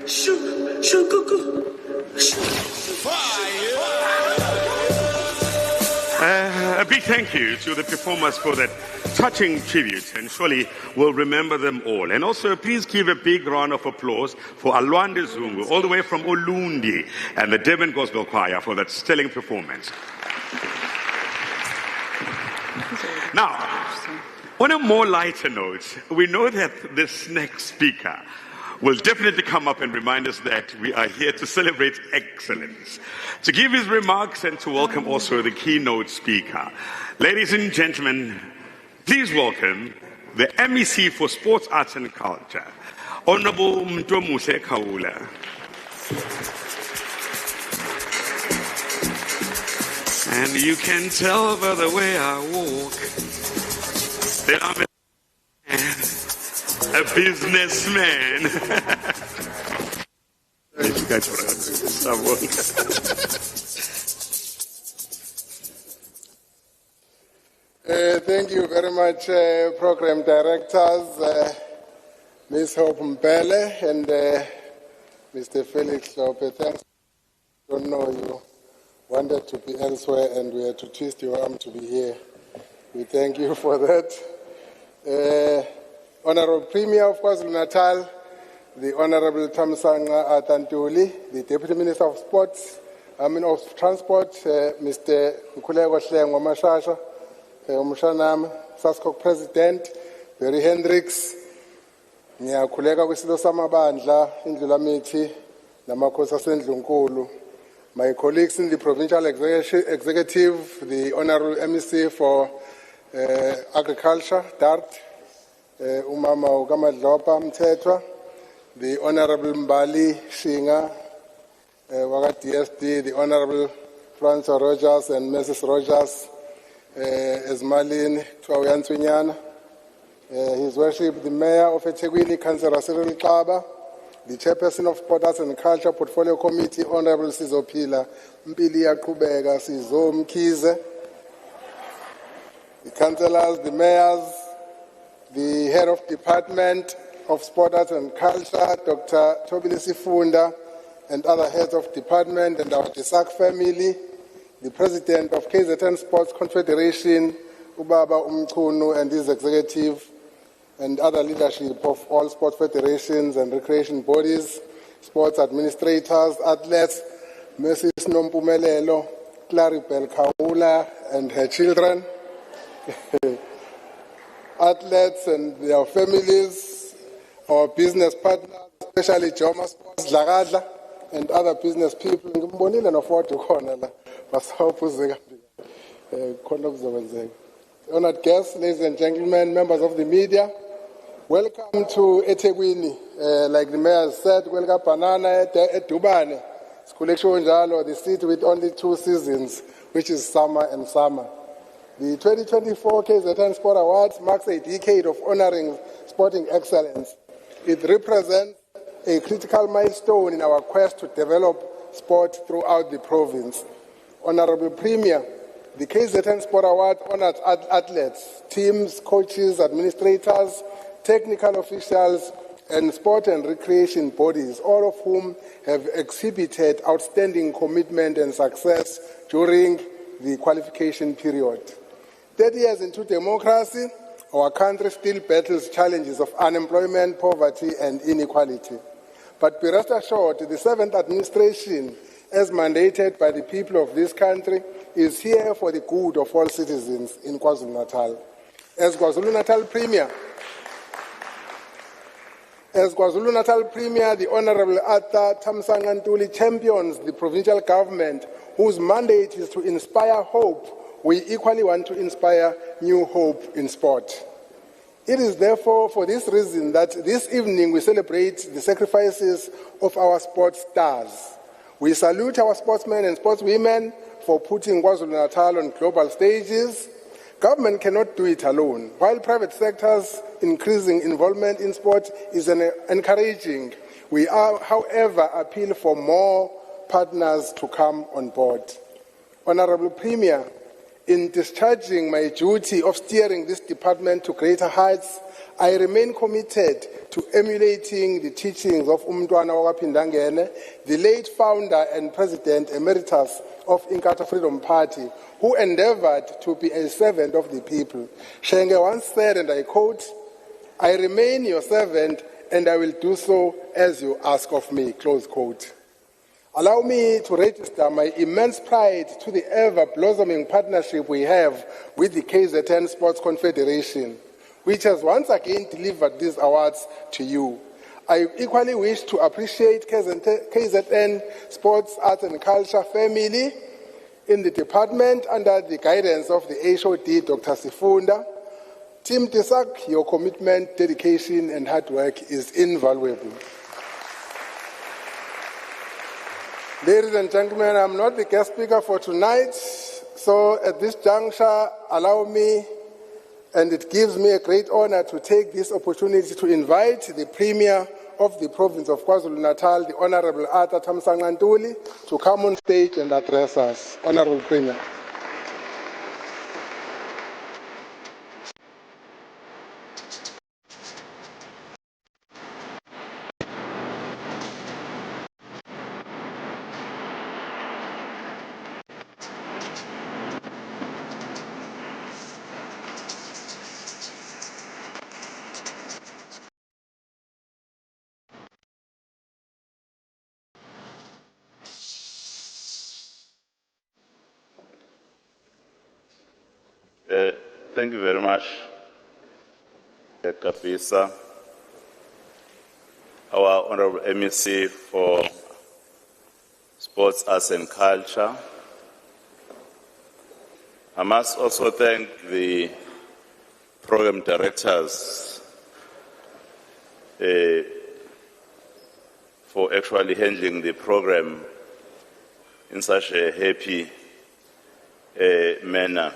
A big thank you to the performers for that touching tribute, and surely we'll remember them all. And also, please give a big round of applause for Alwande Zungu, all the way from Ulundi, and the Devon Gospel Choir for that sterling performance. Now, on a more lighter note, we know that this next speaker will definitely come up and remind us that we are here to celebrate excellence. To give his remarks and to welcome also the keynote speaker. Ladies and gentlemen, please welcome the MEC for Sports, Arts and Culture, Honorable Mntomuse Kaula. And you can tell by the way I walk that I'm a businessman. Thank you very much, program directors, Ms. Hope Mbele and Mr. Felix Lope. Thanks. I don't know you wanted to be elsewhere and we had to twist your arm to be here. We thank you for that. Honorable Premier of KwaZulu-Natal, the Honorable Thamsanqa Atantuli, the Deputy Minister of Sports, of Transport, Mr. Nkululeko Hlengo Mashasha, Umshanam, SASCOC President, Barry Hendricks, ngiyakhuleka kwisilo samabandla indlela mithi namakhosi asendlunkulu. My colleagues in the Provincial Executive, the Honorable MEC for Agriculture, DART, Umama Ugamadlopa Mthethwa, the Honorable Mbali Shinga, Waga DSD, the Honorable Francois Rogers and Mrs. Rogers, Esmalin Twawiantsunyana, His Worship the Mayor of eThekwini, Councillor Cyril Xaba, the Chairperson of Sport, Arts and Culture Portfolio Committee, Honorable Sizopila Mpili Yaqhubeka Sizo Mkhize, the councillors, the mayors, the head of Department of Sport, Arts and Culture, Dr. Tobile Sifunda, and other heads of department, and our Desak family, the President of KZN Sports Confederation, Ubaba Umchunu, and his executive, and other leadership of all sport federations and recreation bodies, sports administrators, athletes, Mrs. Nompumelelo, Claribel Kaula, and her children, athletes and their families, our business partners, especially Joma Sports, Lagadla, and other business people. Honored guests, ladies and gentlemen, members of the media, welcome to eThekwini. Like the mayor said, welcome Banana at Dubane. The city with only 2 seasons, which is summer and summer. The 2024 KZN Sport Awards marks a decade of honoring sporting excellence. It represents a critical milestone in our quest to develop sport throughout the province. Honorable Premier, the KZN Sport Awards honors athletes, teams, coaches, administrators, technical officials, and sport and recreation bodies, all of whom have exhibited outstanding commitment and success during the qualification period. 30 years into democracy, our country still battles challenges of unemployment, poverty, and inequality. But be rest assured, the 7th administration, as mandated by the people of this country, is here for the good of all citizens in KwaZulu-Natal. As KwaZulu-Natal Premier, the Honorable Arthur Thamsanqa Ntuli champions the provincial government whose mandate is to inspire hope. We equally want to inspire new hope in sport. It is therefore for this reason that this evening we celebrate the sacrifices of our sports stars. We salute our sportsmen and sportswomen for putting KwaZulu-Natal on global stages. Government cannot do it alone. While private sector's increasing involvement in sport is encouraging, we are, however, appeal for more partners to come on board. Honorable Premier, In discharging my duty of steering this department to greater heights, I remain committed to emulating the teachings of Umntwana Wakaphindangene, the late founder and president emeritus of Inkatha Freedom Party, who endeavored to be a servant of the people. Shenge once said, and I quote, "I remain your servant and I will do so as you ask of me," close quote. Allow me to register my immense pride to the ever-blossoming partnership we have with the KZN Sports Confederation, which has once again delivered these awards to you. I equally wish to appreciate KZN Sports, Arts and Culture family in the department under the guidance of the HOD, Dr. Sifunda. Team Tisak, your commitment, dedication and hard work is invaluable. Ladies and gentlemen, I'm not the guest speaker for tonight, so at this juncture, allow me, and it gives me a great honor to take this opportunity to invite the Premier of the province of KwaZulu-Natal, the Honorable Arthur Thamsanqa-Ntuli, to come on stage and address us. Honorable Premier. Thank you very much, Kapisa, our Honorable MEC for Sports, Arts and Culture. I must also thank the program directors for actually handling the program in such a happy manner.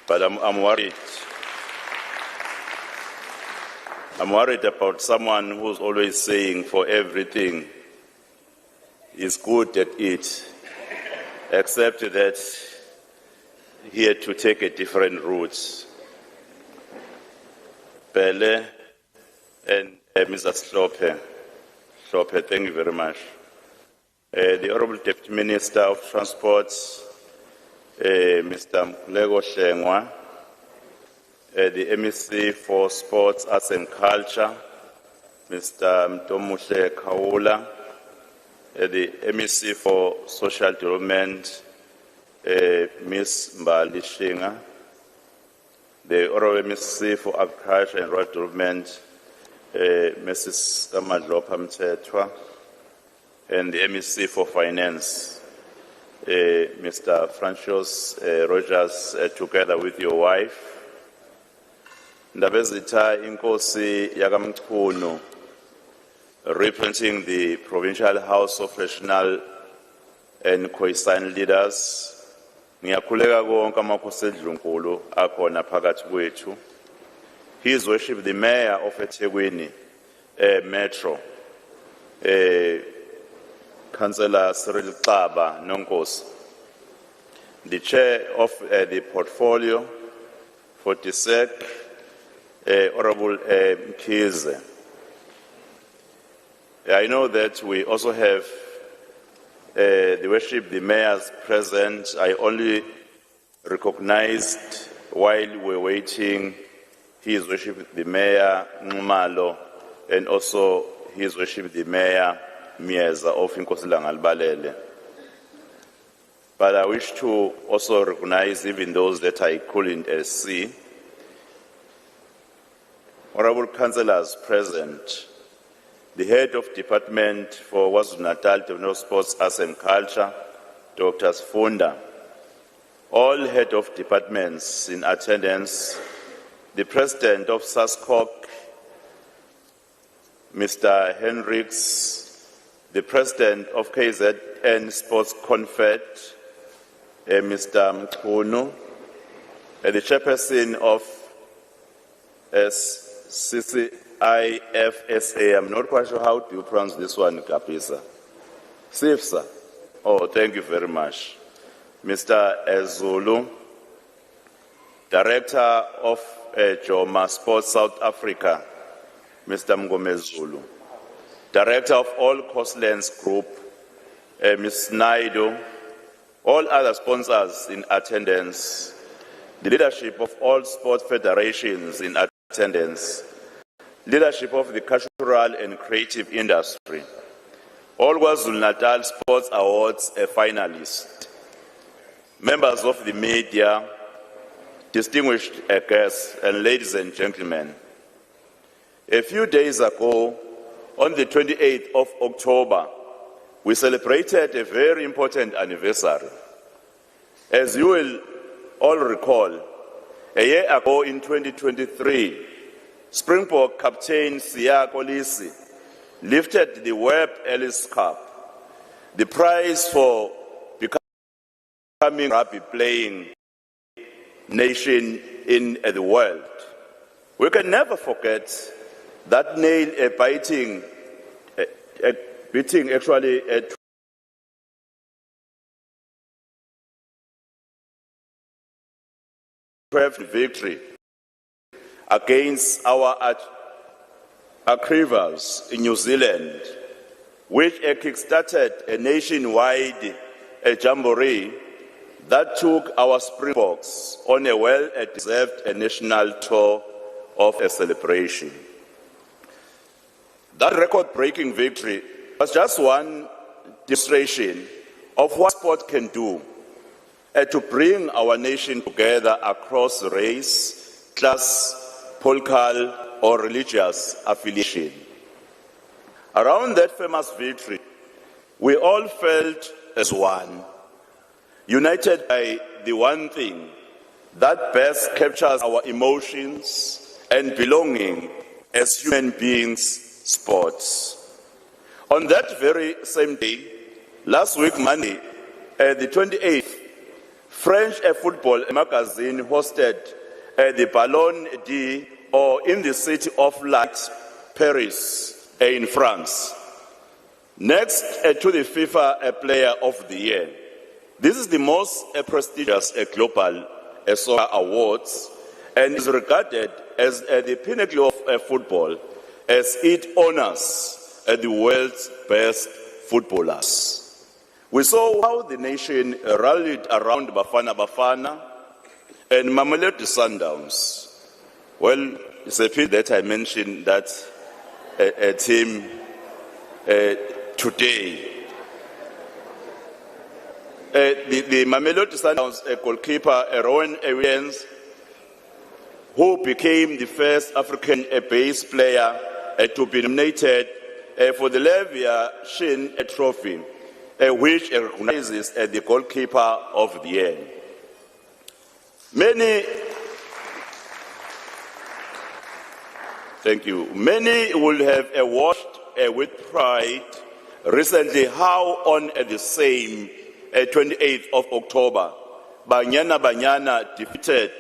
But I'm worried. I'm worried about someone who's always saying for everything is good at it, except that he had to take a different route. Pele and Mr. Slope, thank you very much. The Honorable Deputy Minister of Transport, Mr. Mkulego Shengwa, the MEC for Sports, Arts and Culture, Mr. Mtomushe Kaula, the MEC for Social Development, Ms. Mbali Shinga, the Honorable MEC for Agriculture and Rural Development, Mrs. Kamadlopa Mtetwa, and the MEC for Finance, Mr. Francois Rogers, together with your wife. Ndabezitha Inkosi Yakamchunu, representing the Provincial House of National and Khoisan leaders. Ngiyakhuleka konke amakhosi edlunkulu akhona phakathi kwethu. His Worship the Mayor of eThekwini Metro, Councillor Cyril Xaba Nonkosi, the Chair of the Portfolio for TSEC, Honorable Mkhize. I know that we also have the Worship the Mayors present. I only recognized while we were waiting His Worship the Mayor Nxumalo and also His Worship the Mayor Mieza of Inkosi Langalbalele. But I wish to also recognize even those that I couldn't see. Honorable Councillors present, the Head of Department for KwaZulu-Natal Department of Sports, Arts and Culture, Dr. Sifunda, all Head of Departments in attendance, the President of SASCOC, Mr. Hendricks, the President of KZN Sports Confed, Mr. Mchunu, the Chairperson of CCIFSA, I'm not quite sure how to pronounce this one, Kapisa. SIFSA. Oh, thank you very much. Mr. Zulu, Director of Joma Sports South Africa, Mr. Mngome Zulu, Director of All Coastlands Group, Ms. Naidu, all other sponsors in attendance, the leadership of all sport federations in attendance, leadership of the cultural and creative industry, all KwaZulu-Natal Sports Awards finalists, members of the media, distinguished guests, and ladies and gentlemen. A few days ago, on the 28th of October, we celebrated a very important anniversary. As you will all recall, a year ago in 2023, Springbok captain Siya Kolisi lifted the Webb Ellis Cup, the prize for becoming rugby playing nation in the world. We can never forget that beating actually a 12 victory against our rivals in New Zealand, which kick-started a nationwide jamboree that took our Springboks on a well-deserved national tour of a celebration. That record-breaking victory was just one demonstration of what sport can do to bring our nation together across race, class, political, or religious affiliation. Around that famous victory, we all felt as one, united by the one thing that best captures our emotions and belonging as human beings: sports. On that very same day, last week Monday, the 28th, French football magazine hosted the Ballon d'Or in the city of Light, Paris, in France, next to the FIFA Player of the Year. This is the most prestigious global soccer awards and is regarded as the pinnacle of football, as it honors the world's best footballers. We saw how the nation rallied around Bafana Bafana and Mamelodi Sundowns. Well, it's a pity that I mentioned that team today. The Mamelodi Sundowns goalkeeper Rowan Ewens, who became the first African-based player to be nominated for the Levia Shin Trophy, which recognizes the goalkeeper of the year. Many will have watched with pride recently how on the same 28th of October, Banyana defeated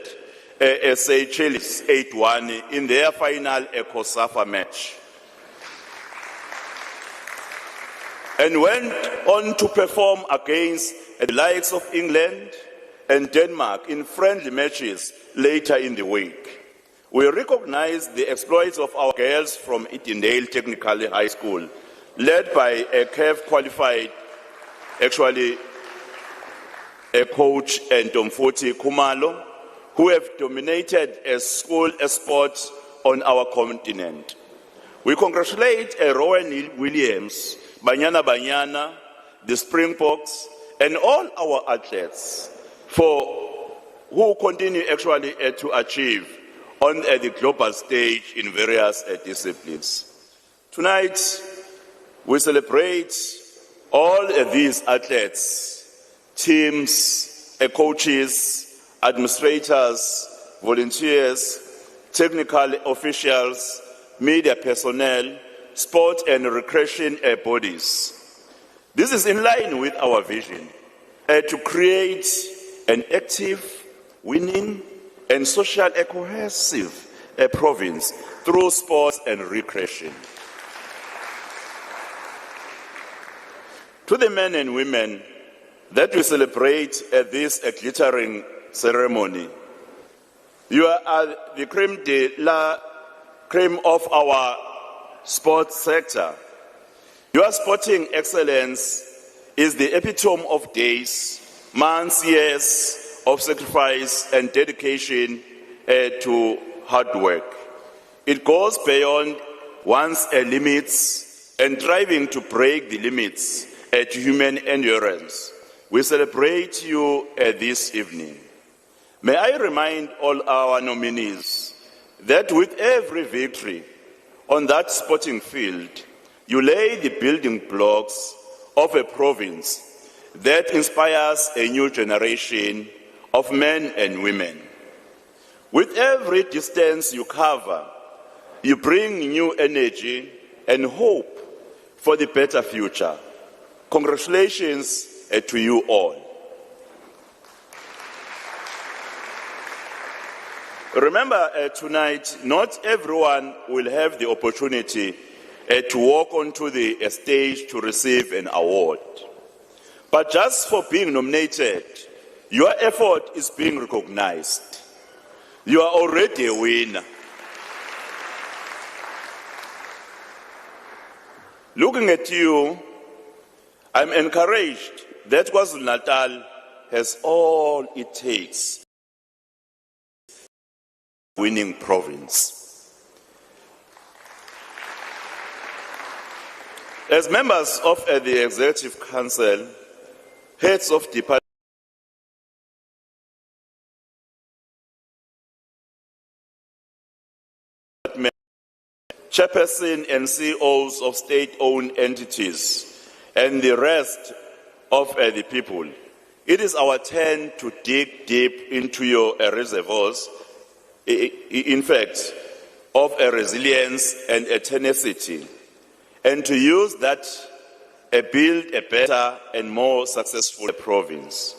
Seychelles 8-1 in their final COSAFA match, and went on to perform against the likes of England and Denmark in friendly matches later in the week. We recognize the exploits of our girls from Edendale Technical High School, led by a CAF qualified, a coach and Domfoti Kumalo, who have dominated a school sports on our continent. We congratulate Rowan Williams, Banyana, the Springboks, and all our athletes who continue to achieve on the global stage in various disciplines. Tonight, we celebrate all these athletes, teams, coaches, administrators, volunteers, technical officials, media personnel, sport and recreation bodies. This is in line with our vision to create an active, winning, and social cohesive province through sports and recreation. To the men and women that we celebrate at this glittering ceremony. You are the creme de la creme of our sports sector. Your sporting excellence is the epitome of days, months, years of sacrifice and dedication to hard work. It goes beyond one's limits and striving to break the limits to human endurance. We celebrate you this evening. May I remind all our nominees that with every victory on that sporting field, you lay the building blocks of a province that inspires a new generation of men and women. With every distance you cover, you bring new energy and hope for the better future. Congratulations to you all. Remember, tonight, not everyone will have the opportunity to walk onto the stage to receive an award. But just for being nominated, your effort is being recognized. You are already a winner. Looking at you, I'm encouraged that KwaZulu-Natal has all it takes winning province. As members of the Executive Council, heads of departments, chairperson and CEOs of state-owned entities, and the rest of the people, it is our turn to dig deep into your reservoirs, in fact, of a resilience and a tenacity, and to use that build a better and more successful province.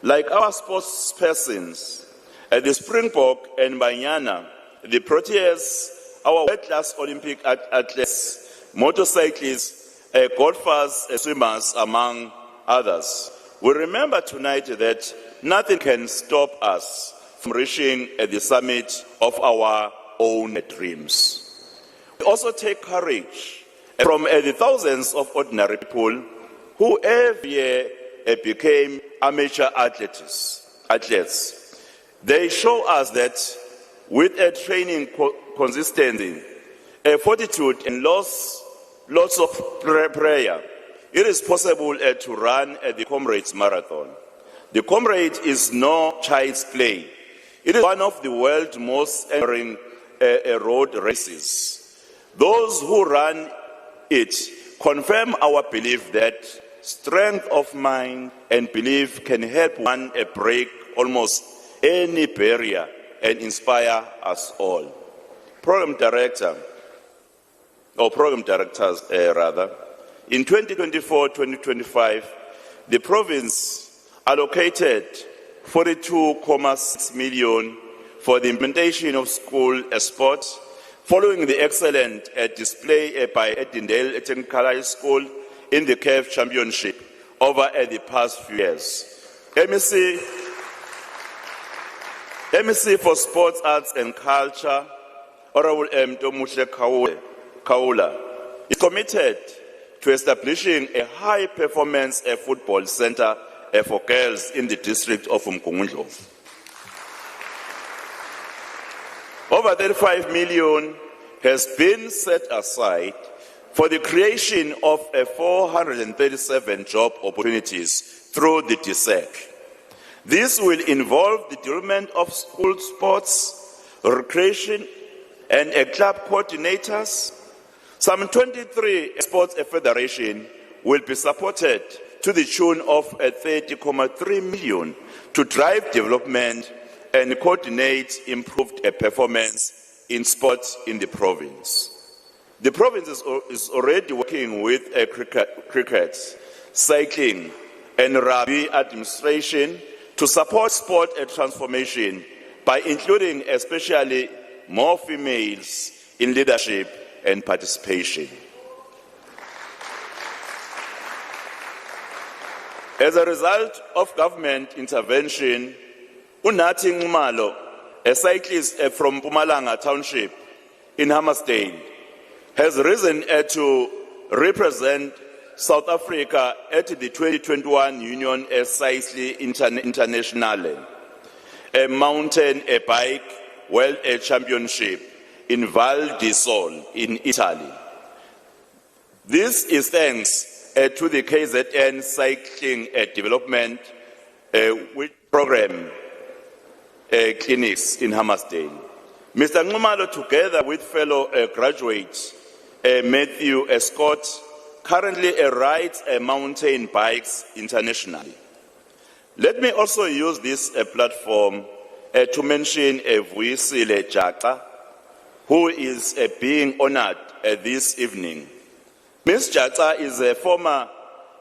Like our sportspersons, the Springbok and Banyana, the Proteas, our world-class Olympic athletes, motorcyclists, golfers, swimmers, among others. We remember tonight that nothing can stop us from reaching the summit of our own dreams. We also take courage from the thousands of ordinary people who every year became amateur athletes. They show us that with a training consistency, fortitude, and lots of prayer, it is possible to run the Comrades Marathon. The Comrade is no child's play. It is one of the world's most enduring road races. Those who run it confirm our belief that strength of mind and belief can help one break almost any barrier and inspire us all. Program directors, in 2024-2025, the province allocated 42.6 million for the implementation of school sports, following the excellent display by Edindale Technical High School in the CAF Championship over the past few years. MEC for Sports, Arts and Culture, Honorable Tomushe Kaula, is committed to establishing a high-performance football center for girls in the district of Umgungundlovu. Over 35 million has been set aside for the creation of 437 job opportunities through the DSEC. This will involve the development of school sports, recreation, and club coordinators. Some 23 sports federations will be supported to the tune of 30.3 million to drive development and coordinate improved performance in sports in the province. The province is already working with cricket, cycling, and rugby administration to support sport transformation by including especially more females in leadership and participation. As a result of government intervention, Unathi Nxumalo, a cyclist from Mpumalanga Township in Hammersdale, has risen to represent South Africa at the 2021 Union Cycling Internationale, a mountain bike world championship in Val di Sole in Italy. This is thanks to the KZN Cycling Development Program clinics in Hammersdale. Mr. Nxumalo, together with fellow graduates Matthew Scott, currently rides mountain bikes internationally. Let me also use this platform to mention Vuyisile Jaka, who is being honored this evening. Ms. Jaka is a former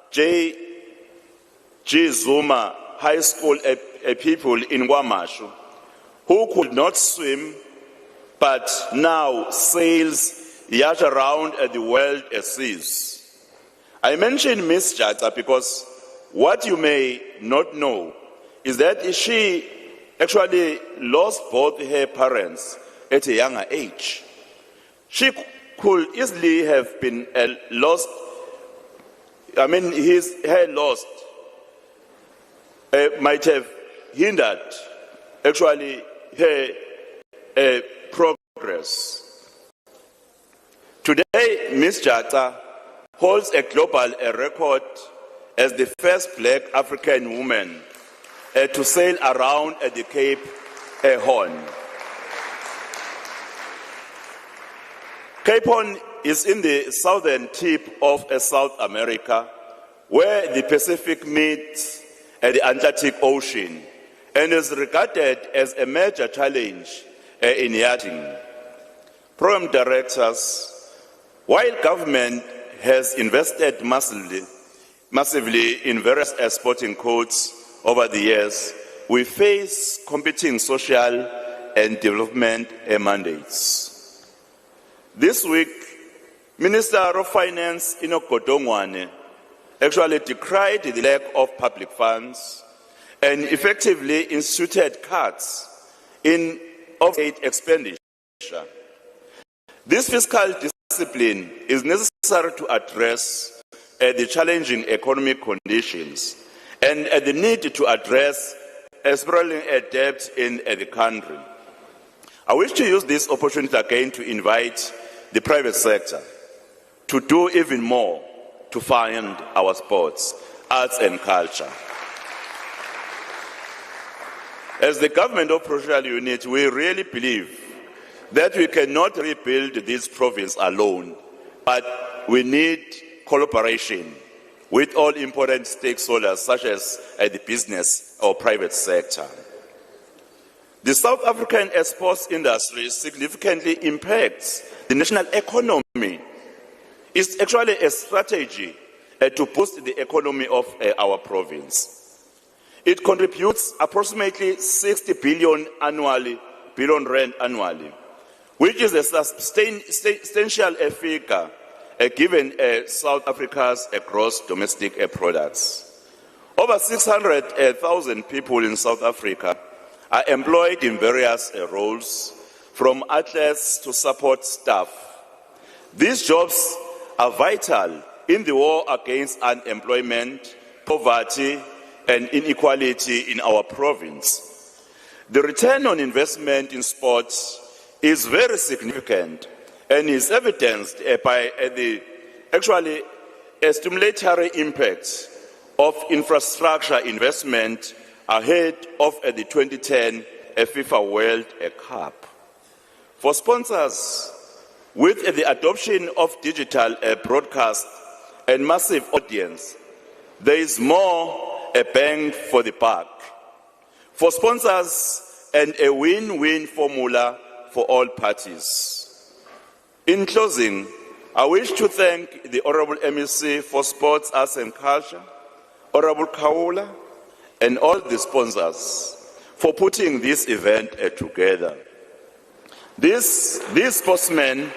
J. Zuma High School pupil in Wamashu, who could not swim but now sails yacht around the world seas. I mention Ms. Jaka because what you may not know is that she actually lost both her parents at a younger age. She could easily have been lost. Her loss might have hindered actually her progress. Today, Ms. Jaka holds a global record as the first black African woman to sail around at the Cape Horn. Cape Horn is in the southern tip of South America, where the Pacific meets the Atlantic Ocean, and is regarded as a major challenge in yachting. Program directors, while government has invested massively in various sporting codes over the years, we face competing social and development mandates. This week, Minister of Finance Enoch Godongwane actually decried the lack of public funds and effectively instituted cuts in state expenditure. This fiscal discipline is necessary to address the challenging economic conditions and the need to address spiraling debt in the country. I wish to use this opportunity again to invite the private sector to do even more to fund our sports, arts and culture. As the government of provincial unit, we really believe that we cannot rebuild this province alone, but we need collaboration with all important stakeholders such as the business or private sector. The South African sports industry significantly impacts the national economy. It's actually a strategy to boost the economy of our province. It contributes approximately 60 billion rand annually, which is a substantial figure given South Africa's gross domestic products. Over 600,000 people in South Africa are employed in various roles, from athletes to support staff. These jobs are vital in the war against unemployment, poverty, and inequality in our province. The return on investment in sports is very significant and is evidenced by the actually stimulatory impact of infrastructure investment ahead of the 2010 FIFA World Cup. For sponsors, with the adoption of digital broadcast and massive audience, there is more a bang for the buck. For sponsors, and a win-win formula for all parties. In closing, I wish to thank the Honorable MEC for Sports, Arts and Culture, Honorable Kaula, and all the sponsors for putting this event together. These sportsmen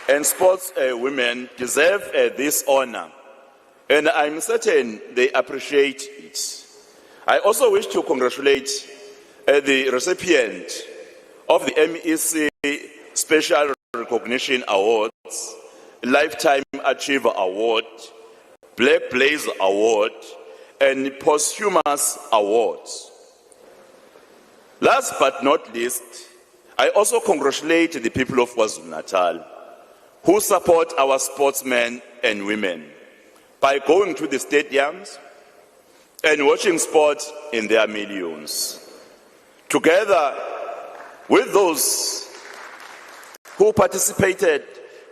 and sports women deserve this honor and I'm certain they appreciate it. I also wish to congratulate the recipient of the MEC Special Recognition Awards, Lifetime Achiever Award, Black Blaze Award, and Posthumous Awards. Last but not least, I also congratulate the people of KwaZulu-Natal who support our sportsmen and women by going to the stadiums and watching sport in their millions. Together with those who participated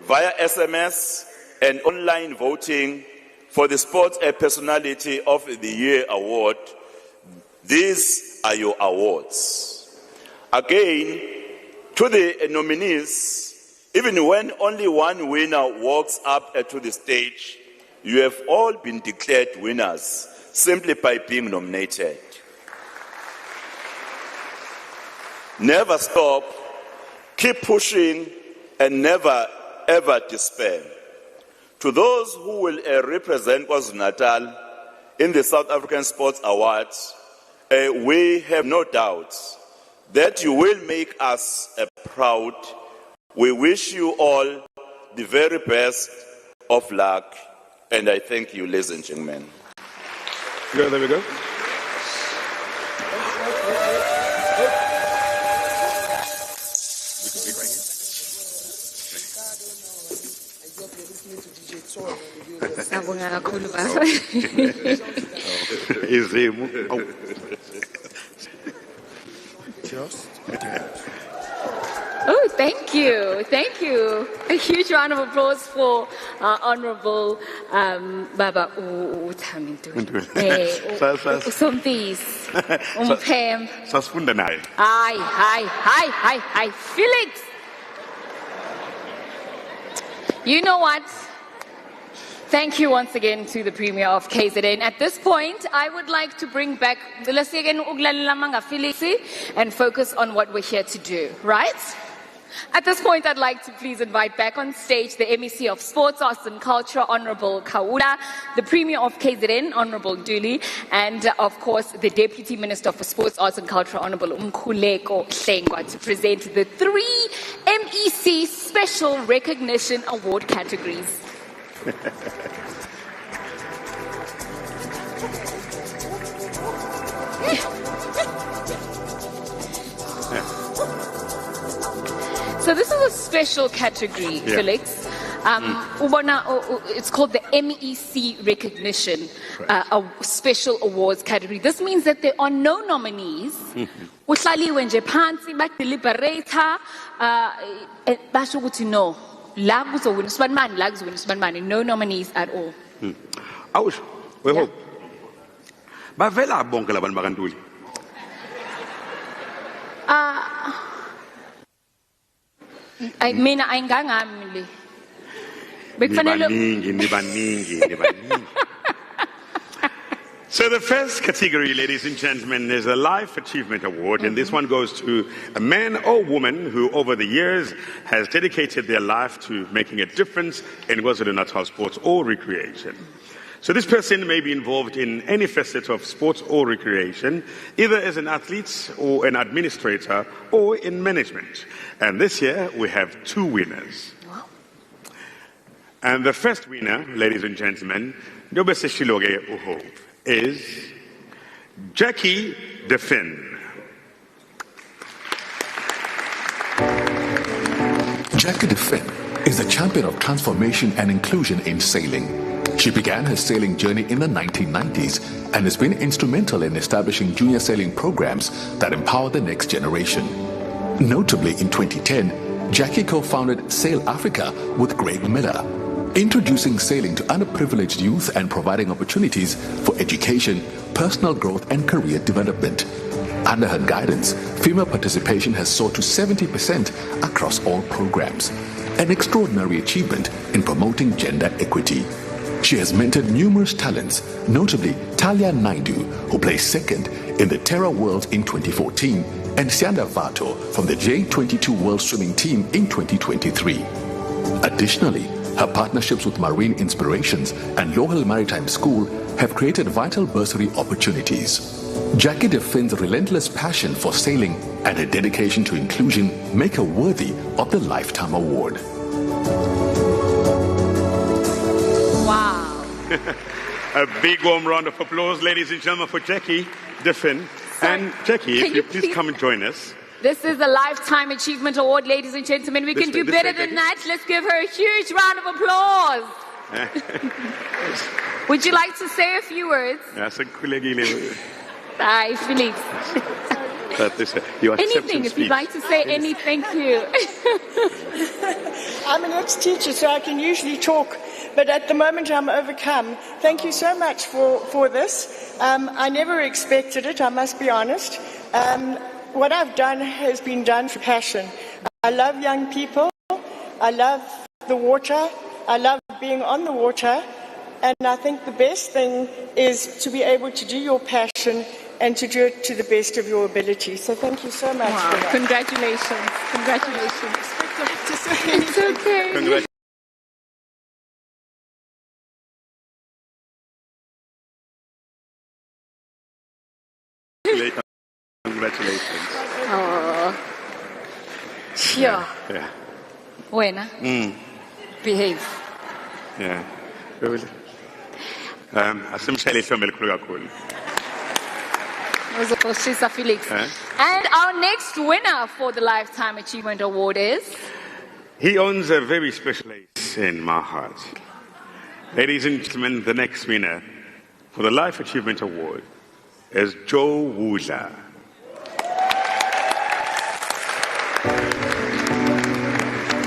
via SMS and online voting for the Sports Personality of the Year Award, these are your awards. Again, to the nominees, even when only one winner walks up to the stage, you have all been declared winners simply by being nominated. Never stop, keep pushing, and never ever despair. To those who will represent KwaZulu-Natal in the South African Sports Awards, we have no doubts that you will make us proud. We wish you all the very best of luck, and I thank you, ladies and gentlemen. There we go. Oh, thank you. Thank you. A huge round of applause for Honorable Baba Uthamintuli. Usompisi. Umphem. Sasifunda naye. Hi. Felix. You know what? Thank you once again to the Premier of KZN. At this point, I would like to bring back Felix and focus on what we're here to do, right? At this point, I'd like to please invite back on stage the MEC of Sports, Arts and Culture, Honorable Kaula, the Premier of KZN, Honorable Duli, and of course, the Deputy Minister for Sports, Arts and Culture, Honorable Umkhuleko Hlengwa, to present the 3 MEC Special Recognition Award categories. So this is a special category, Felix. It's called the MEC Recognition a Special Awards category. This means that there are no nominees. Uhlaliwe nje phansi badeliberator basho ukuthi no. La kuzowina usibani, la kuzowina usibani, no nominees at all. Awusho, weho. Bavela bonke labantu bakantuli. Mina ayingangami le. Nibaningi. So the first category, ladies and gentlemen, is a Life Achievement Award, and this one goes to a man or woman who over the years has dedicated their life to making a difference in KwaZulu-Natal sports or recreation. So this person may be involved in any facet of sports or recreation, either as an athlete or an administrator or in management. And this year we have 2 winners. Wow. And the first winner, ladies and gentlemen, is Jackie DeFinn. Jackie DeFinn is a champion of transformation and inclusion in sailing. She began her sailing journey in the 1990s and has been instrumental in establishing junior sailing programs that empower the next generation. Notably, in 2010, Jackie co-founded Sail Africa with Greg Miller, introducing sailing to underprivileged youth and providing opportunities for education, personal growth, and career development. Under her guidance, female participation has soared to 70% across all programs, an extraordinary achievement in promoting gender equity. She has mentored numerous talents, notably Talia Naidu, who placed second in the Terra Worlds in 2014, and Sianda Vato from the J22 World Swimming Team in 2023. Additionally, Her partnerships with Marine Inspirations and Lohal Maritime School have created vital bursary opportunities. Jackie DeFinn's relentless passion for sailing and her dedication to inclusion make her worthy of the Lifetime Award. Wow. A big warm round of applause, ladies and gentlemen, for Jackie DeFinn. And Jackie, if you please come and join us. This is the Lifetime Achievement Award, ladies and gentlemen. We can do better than that. Let's give her a huge round of applause. Would you like to say a few words? Hi, Felix. Anything, if you'd like to say anything, thank you. I'm an ex-teacher, so I can usually talk, but at the moment I'm overcome. Thank you so much for this. I never expected it, I must be honest. What I've done has been done for passion. I love young people, I love the water, I love being on the water, and I think the best thing is to be able to do your passion and to do it to the best of your ability. So thank you so much for that. Congratulations. Congratulations. It's okay. Congratulations. Oh. Yeah. Yeah. Buena. Behave. Yeah. Asimshayele ihlombe elikhulu kakhulu. Felix. And our next winner for the Lifetime Achievement Award is? He owns a very special place in my heart. Ladies and gentlemen, the next winner for the Life Achievement Award is Joe Woodler.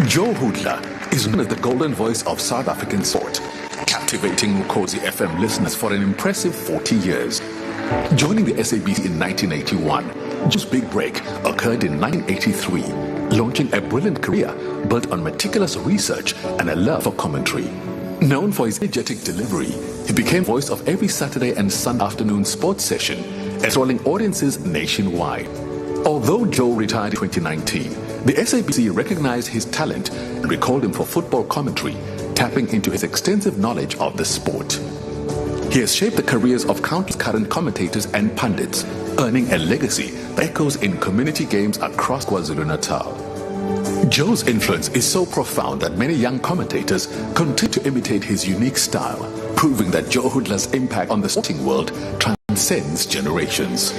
Joe Hoodler is known as the golden voice of South African sport, captivating Mukhosi FM listeners for an impressive 40 years. Joining the SABC in 1981, Joe's big break occurred in 1983, launching a brilliant career built on meticulous research and a love for commentary. Known for his energetic delivery, he became voice of every Saturday and Sunday afternoon sports session, enthralling audiences nationwide. Although Joe retired in 2019, the SABC recognized his talent and recalled him for football commentary, tapping into his extensive knowledge of the sport. He has shaped the careers of countless current commentators and pundits, earning a legacy that echoes in community games across KwaZulu-Natal. Joe's influence is so profound that many young commentators continue to imitate his unique style, proving that Joe Hoodler's impact on the sporting world transcends generations.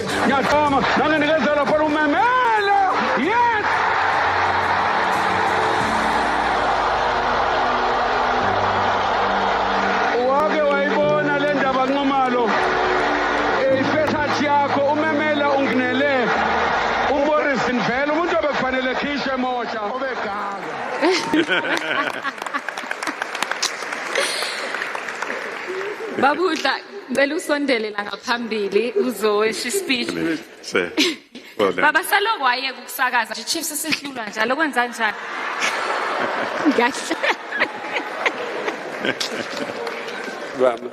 Babudla, ngicela usondele la ngaphambili uzosho speech. Baba saloko wayeka ukusakaza nje Chiefs sihlulwa njalo kwenza njani? Kahle. Baba,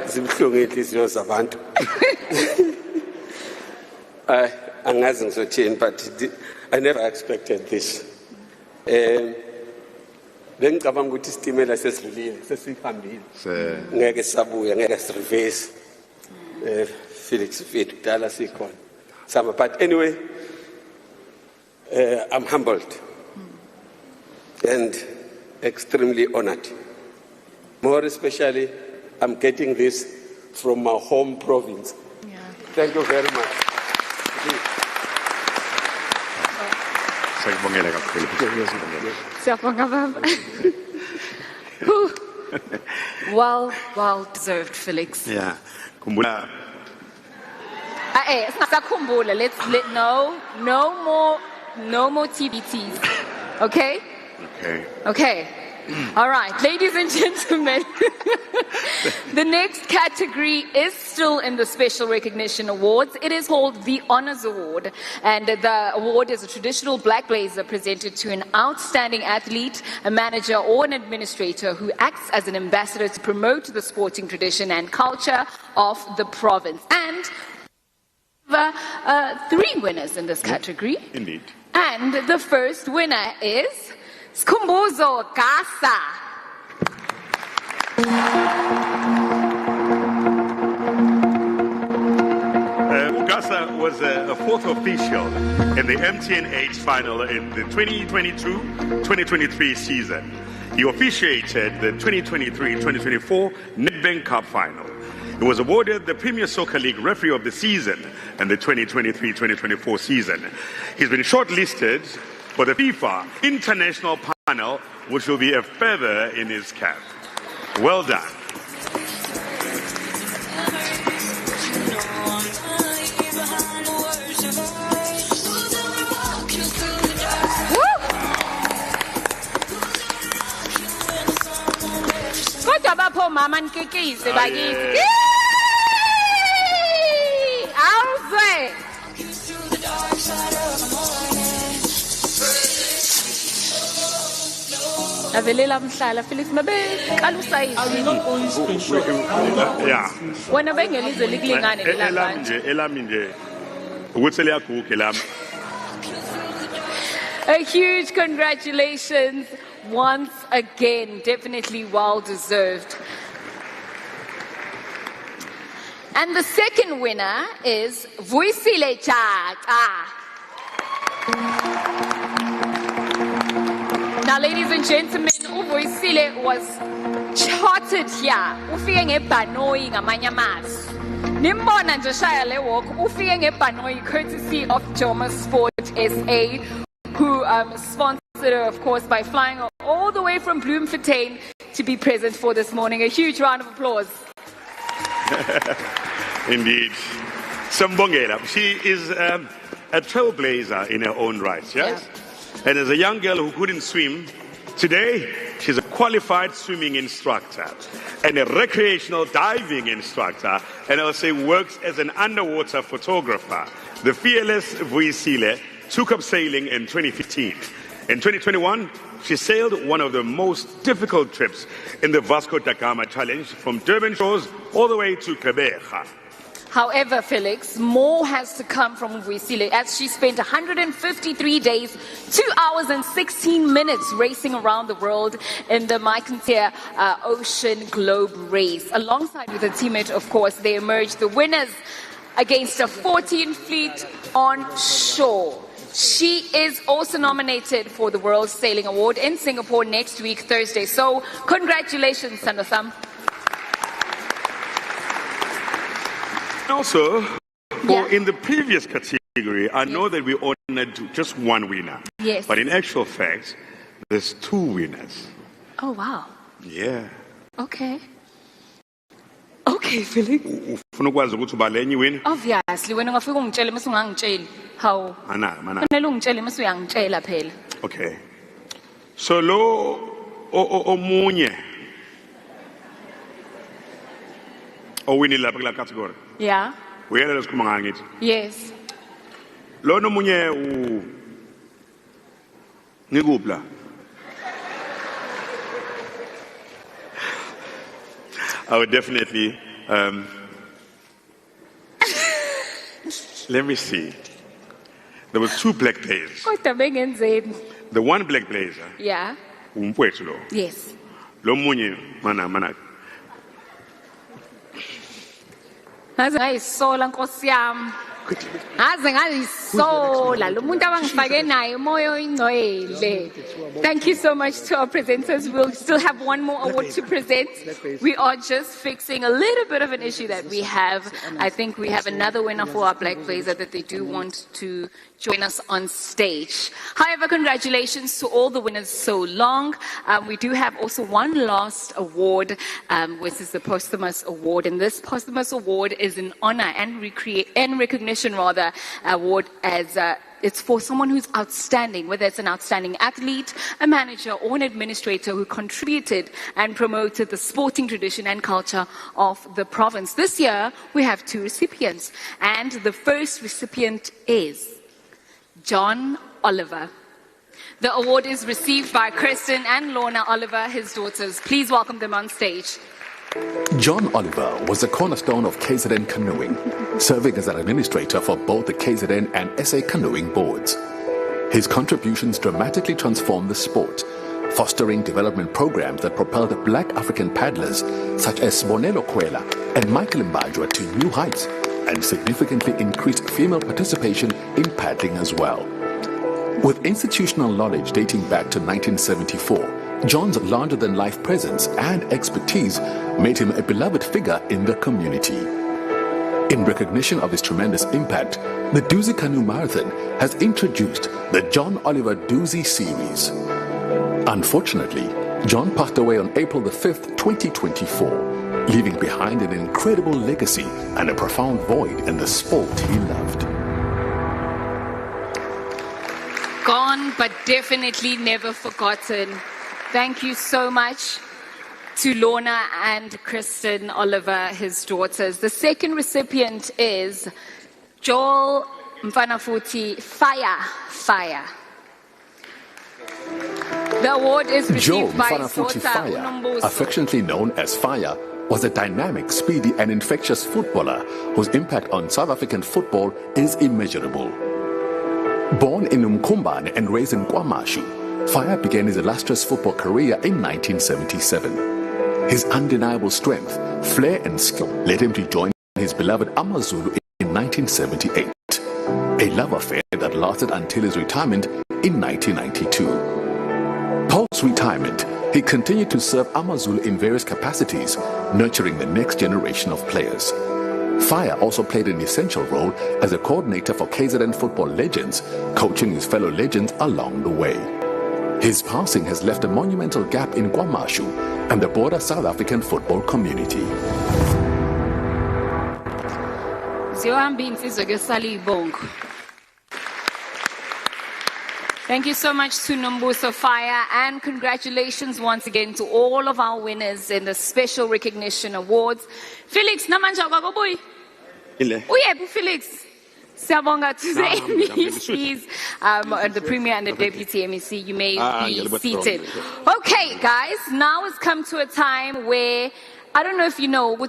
zimhlungu inhliziyo zabantu. Angazi ngizothini, but I never expected this. Bengicabanga ukuthi isitimela sesidlulile, sesihambile. Ngeke sabuya, ngeke sireverse. Felix Fit kudala sikhona. Sama, but anyway, I'm humbled and extremely honored. More especially, I'm getting this from my home province. Yeah. Thank you very much. Well deserved, Felix. Yeah. No more TBTs. Okay? Okay. All right, ladies and gentlemen, the next category is still in the Special Recognition Awards. It is called the Honors Award, and the award is a traditional black blazer presented to an outstanding athlete, a manager, or an administrator who acts as an ambassador to promote the sporting tradition and culture of the province. And three winners in this category. Indeed. And the first winner is Skhumbuzo Gasa. Ugasa was a fourth official in the MTN8 final in the 2022-2023 season. He officiated the 2023-2024 Nedbank Cup final. He was awarded the Premier Soccer League Referee of the Season in the 2023-2024 season. He's been shortlisted for the FIFA International Panel, which will be a feather in his cap. Well done. Kodwa mama nkikise bakithi. Awuzwe. Avelela mhlala Felix mabeqala usayizi. Yeah. Wena bengelize likulingane lelapha. Elami nje ukuthi liyaguga lami. A huge congratulations once again, definitely well deserved. And the second winner is Vuisile Chata. Now, ladies and gentlemen, Vuisile was charted here. Ufike ngebhanoi ngamanye amazwi. Nimbona nje shaya le walk. Ufike ngebhanoi courtesy of Joma Sport SA, who sponsored her, of course, by flying all the way from Bloemfontein to be present for this morning. A huge round of applause. Indeed. Sambongela. She is a trailblazer in her own right, yes? Yeah. And as a young girl who couldn't swim, today she's a qualified swimming instructor and a recreational diving instructor, and I'll say works as an underwater photographer. The fearless Vuisile took up sailing in 2015. In 2021, she sailed one of the most difficult trips in the Vasco da Gama Challenge from Durban shores all the way to Gqeberha. However, Felix, more has to come from Vuisile as she spent 153 days, 2 hours and 16 minutes racing around the world in the Mycontier Ocean Globe Race. Alongside with her teammate, of course, they emerged the winners against a 14 fleet on shore. She is also nominated for the World Sailing Award in Singapore next week, Thursday. So, congratulations, Sandasam. Also, in the previous category, I know that we honored just one winner. Yes. But in actual fact, there's two winners. Oh, wow. Yeah. Okay. Okay, Felix. Obviously, when ungafika ungitshele mase ungangitsheli. How? Mana. Kufanele ungitshele mase uyangitshela phela. Okay. So lo omunye owinile lapha kula category. Yeah. Uyela lesikhuluma ngakithi. Yes. Lo nomunye ngikuphi la? I would definitely let me see. There were two black blazers. The one black blazer. Yeah. Umfowethu lo. Yes. Lo munye mana. Ngaze ngayisola Nkosi yami. Ngaze ngayisola lo muntu abangifake naye umoya oyingcwele. Thank you so much to our presenters. We'll still have one more award to present. We are just fixing a little bit of an issue that we have. I think we have another winner for our Black Blazer that they do want to join us on stage. However, congratulations to all the winners so long. We do have also one last award, which is the posthumous award. And this posthumous award is an honor and recognition award as it's for someone who's outstanding, whether it's an outstanding athlete, a manager, or an administrator who contributed and promoted the sporting tradition and culture of the province. This year, we have two recipients, and the first recipient is John Oliver. The award is received by Kristen and Lorna Oliver, his daughters. Please welcome them on stage. John Oliver was a cornerstone of KZN canoeing, serving as an administrator for both the KZN and SA canoeing boards. His contributions dramatically transformed the sport, fostering development programs that propelled black African paddlers such as Bonelo Kwela and Michael Mbajwa to new heights, and significantly increased female participation in paddling as well. With institutional knowledge dating back to 1974, John's larger-than-life presence and expertise made him a beloved figure in the community. In recognition of his tremendous impact, the Duzi Canoe Marathon has introduced the John Oliver Duzi Series. Unfortunately, John passed away on April the 5th, 2024, leaving behind an incredible legacy and a profound void in the sport he loved. Gone, but definitely never forgotten. Thank you so much to Lorna and Kristen Oliver, his daughters. The second recipient is Joel Mfanafuti Fire. The award is Joel received by Mfanafuti Sota Fire, Unombuso. affectionately known as Fire, was a dynamic, speedy and infectious footballer whose impact on South African football is immeasurable. Born in Umkhumbane and raised in KwaMashu, Fire began his illustrious football career in 1977. His undeniable strength, flair and skill led him to join his beloved AmaZulu in 1978, a love affair that lasted until his retirement in 1992. Post-retirement, he continued to serve AmaZulu in various capacities, nurturing the next generation of players. Fire also played an essential role as a coordinator for KZN Football Legends, coaching his fellow legends along the way. His passing has left a monumental gap in KwaMashu and the broader South African football community. Thank you so much to Nombuso Fire, and congratulations once again to all of our winners in the Special Recognition Awards. Felix, namanja kwakobuyi? Uyebu Felix. Siyabonga to the MECs, the Premier and the Deputy MEC. You may be seated. Okay, guys, now it's come to a time where, I don't know if you know, we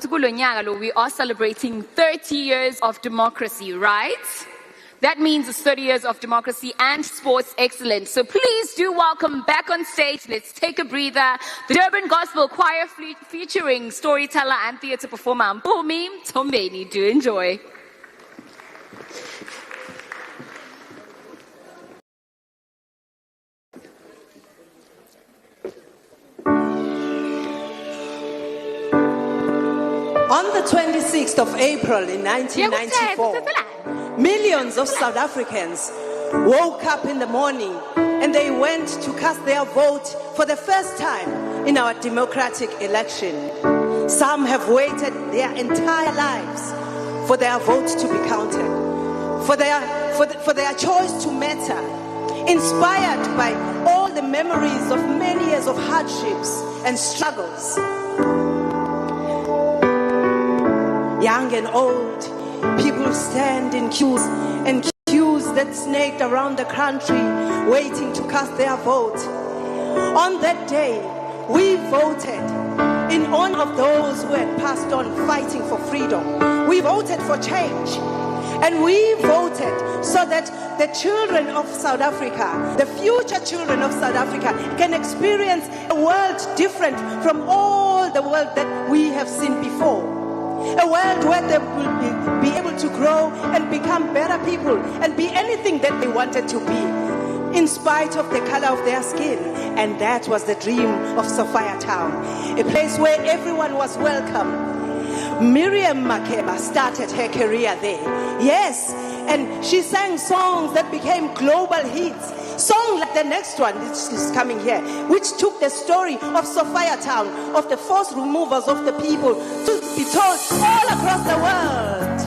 are celebrating 30 years of democracy, right? That means it's 30 years of democracy and sports excellence. So please do welcome back on stage. Let's take a breather. The Durban Gospel Choir featuring storyteller and theatre performer Mpumi Tombeni. Do enjoy. On the 26th of April in 1994, millions of South Africans woke up in the morning and they went to cast their vote for the first time in our democratic election. Some have waited their entire lives for their vote to be counted, for their choice to matter, inspired by all the memories of many years of hardships and struggles. Young and old, people stand in queues that snaked around the country, waiting to cast their vote. On that day, we voted in honor of those who had passed on fighting for freedom. We voted for change. And we voted so that the children of South Africa, the future children of South Africa, can experience a world different from all the world that we have seen before. A world where they will be able to grow and become better people and be anything that they wanted to be, in spite of the color of their skin. And that was the dream of Sophia Town, a place where everyone was welcome. Miriam Makeba started her career there. Yes, and she sang songs that became global hits. Songs like the next one, which is coming here, which took the story of Sophia Town, of the forced removals of the people, to be told all across the world.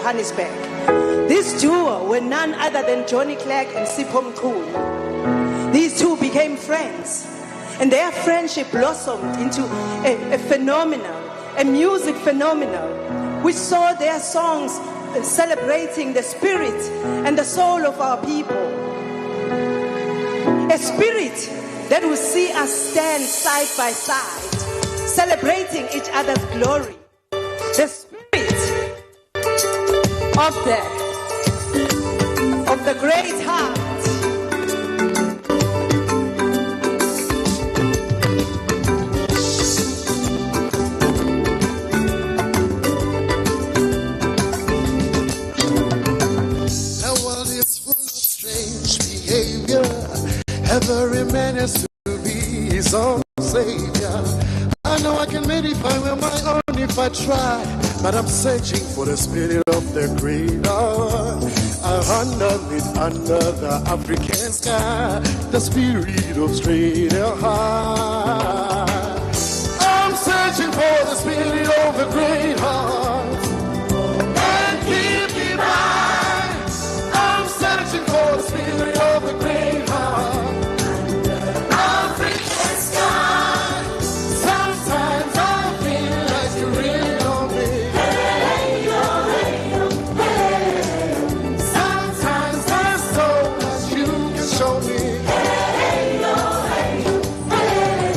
Johannesburg. This duo were none other than Johnny Clegg and Sipho Mchunu. These two became friends, and their friendship blossomed into a music phenomenon, which saw their songs celebrating the spirit and the soul of our people. A spirit that will see us stand side by side, celebrating each other's glory. The spirit of the great heart. The world is full of strange behavior. Every man has to be his own savior. I know I can make it by my own if I try, but I'm searching for the spirit of the greater. Under the African sky, the spirit of straight heart. I'm searching for the spirit of the great heart, and keep me mine. I'm searching for the spirit of the great heart. African sky. Sometimes I feel like you really know me. Hey, yo, hey, yo, hey. Sometimes there's so much you can show me. Hey, yo, hey, yo, hey.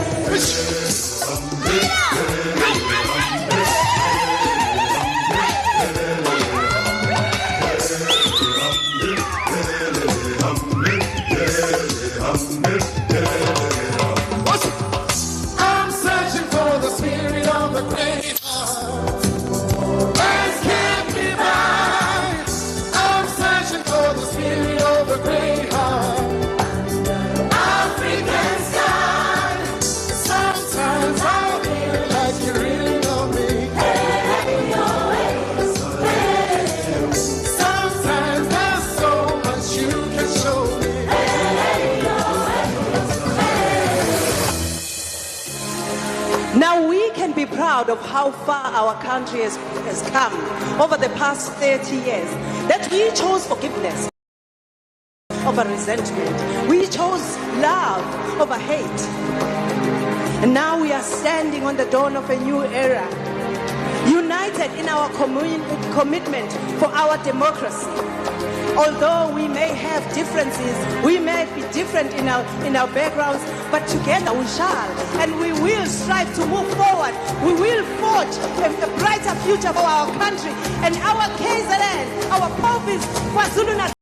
I'm searching for the spirit of the great heart. And keep me mine. I'm searching for the spirit of the great heart. African sky. Sometimes I feel like you really know me. Hey, yo, hey, hey. Sometimes there's so much you can show me. Hey, yo, Now we can be proud of how far our country has come over the past 30 years. That we chose forgiveness over resentment. We chose love over hate. And now we are standing on the dawn of a new era, united in our commitment for our democracy. Although we may have differences, we may be different in our backgrounds, but together we shall, and we will strive to move forward. We will forge a brighter future for our country and our KZN, our province, KwaZulu-Natal.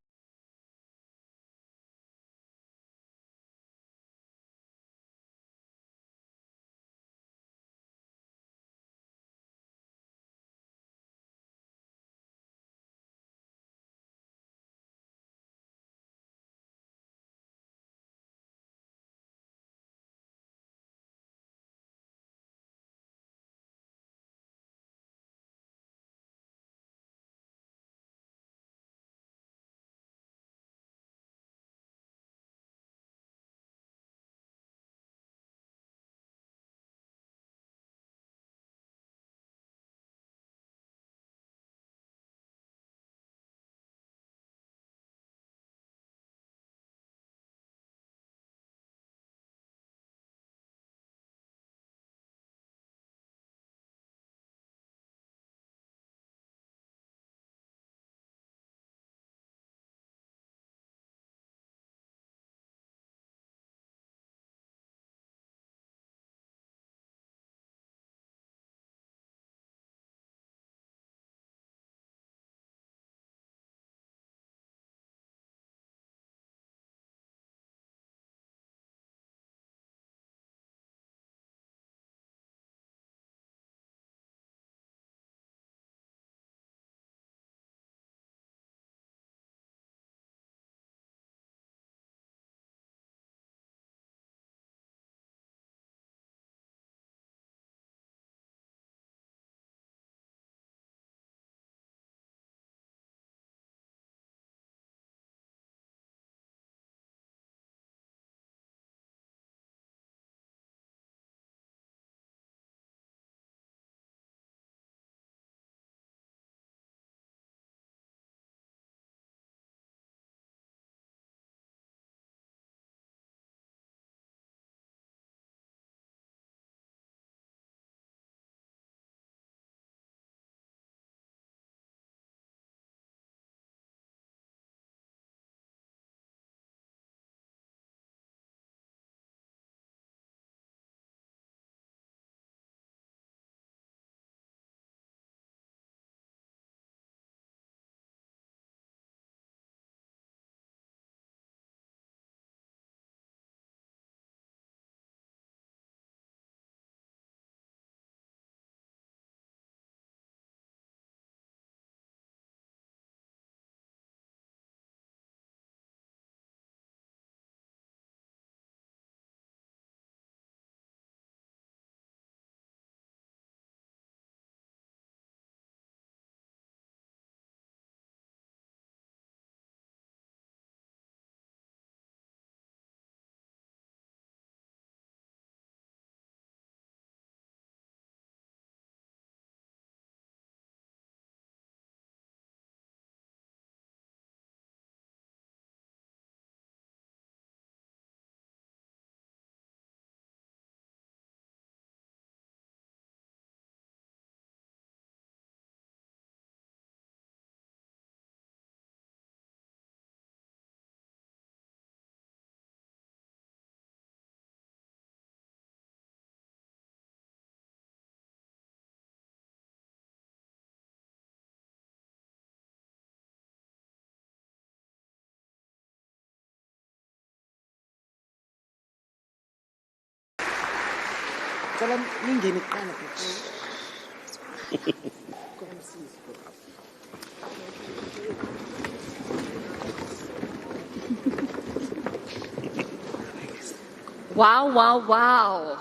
Wow, wow, wow.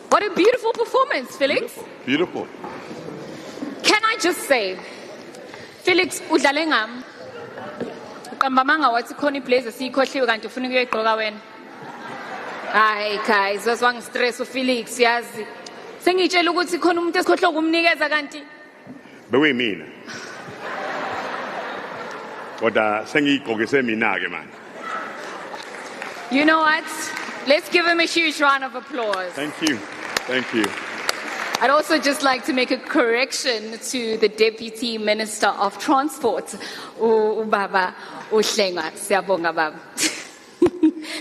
What a beautiful performance, Felix. Beautiful. Can I just say, Felix udlale ngam. Kambamanga wathi khona iblazer siyikhohliwe kanti ufuna ukuyoyigqoka wena. Hayi guys, wazwang stress uFelix yazi. Sengitshela ukuthi khona umuntu esikhohlo ukumnikeza kanti. Bewuyimina. Kodwa sengiyigqokise mina ke manje. You know what? Let's give him a huge round of applause. Thank you. Thank you. I'd also just like to make a correction to the Deputy Minister of Transport, Ubaba Uhlengwa. Siyabonga baba.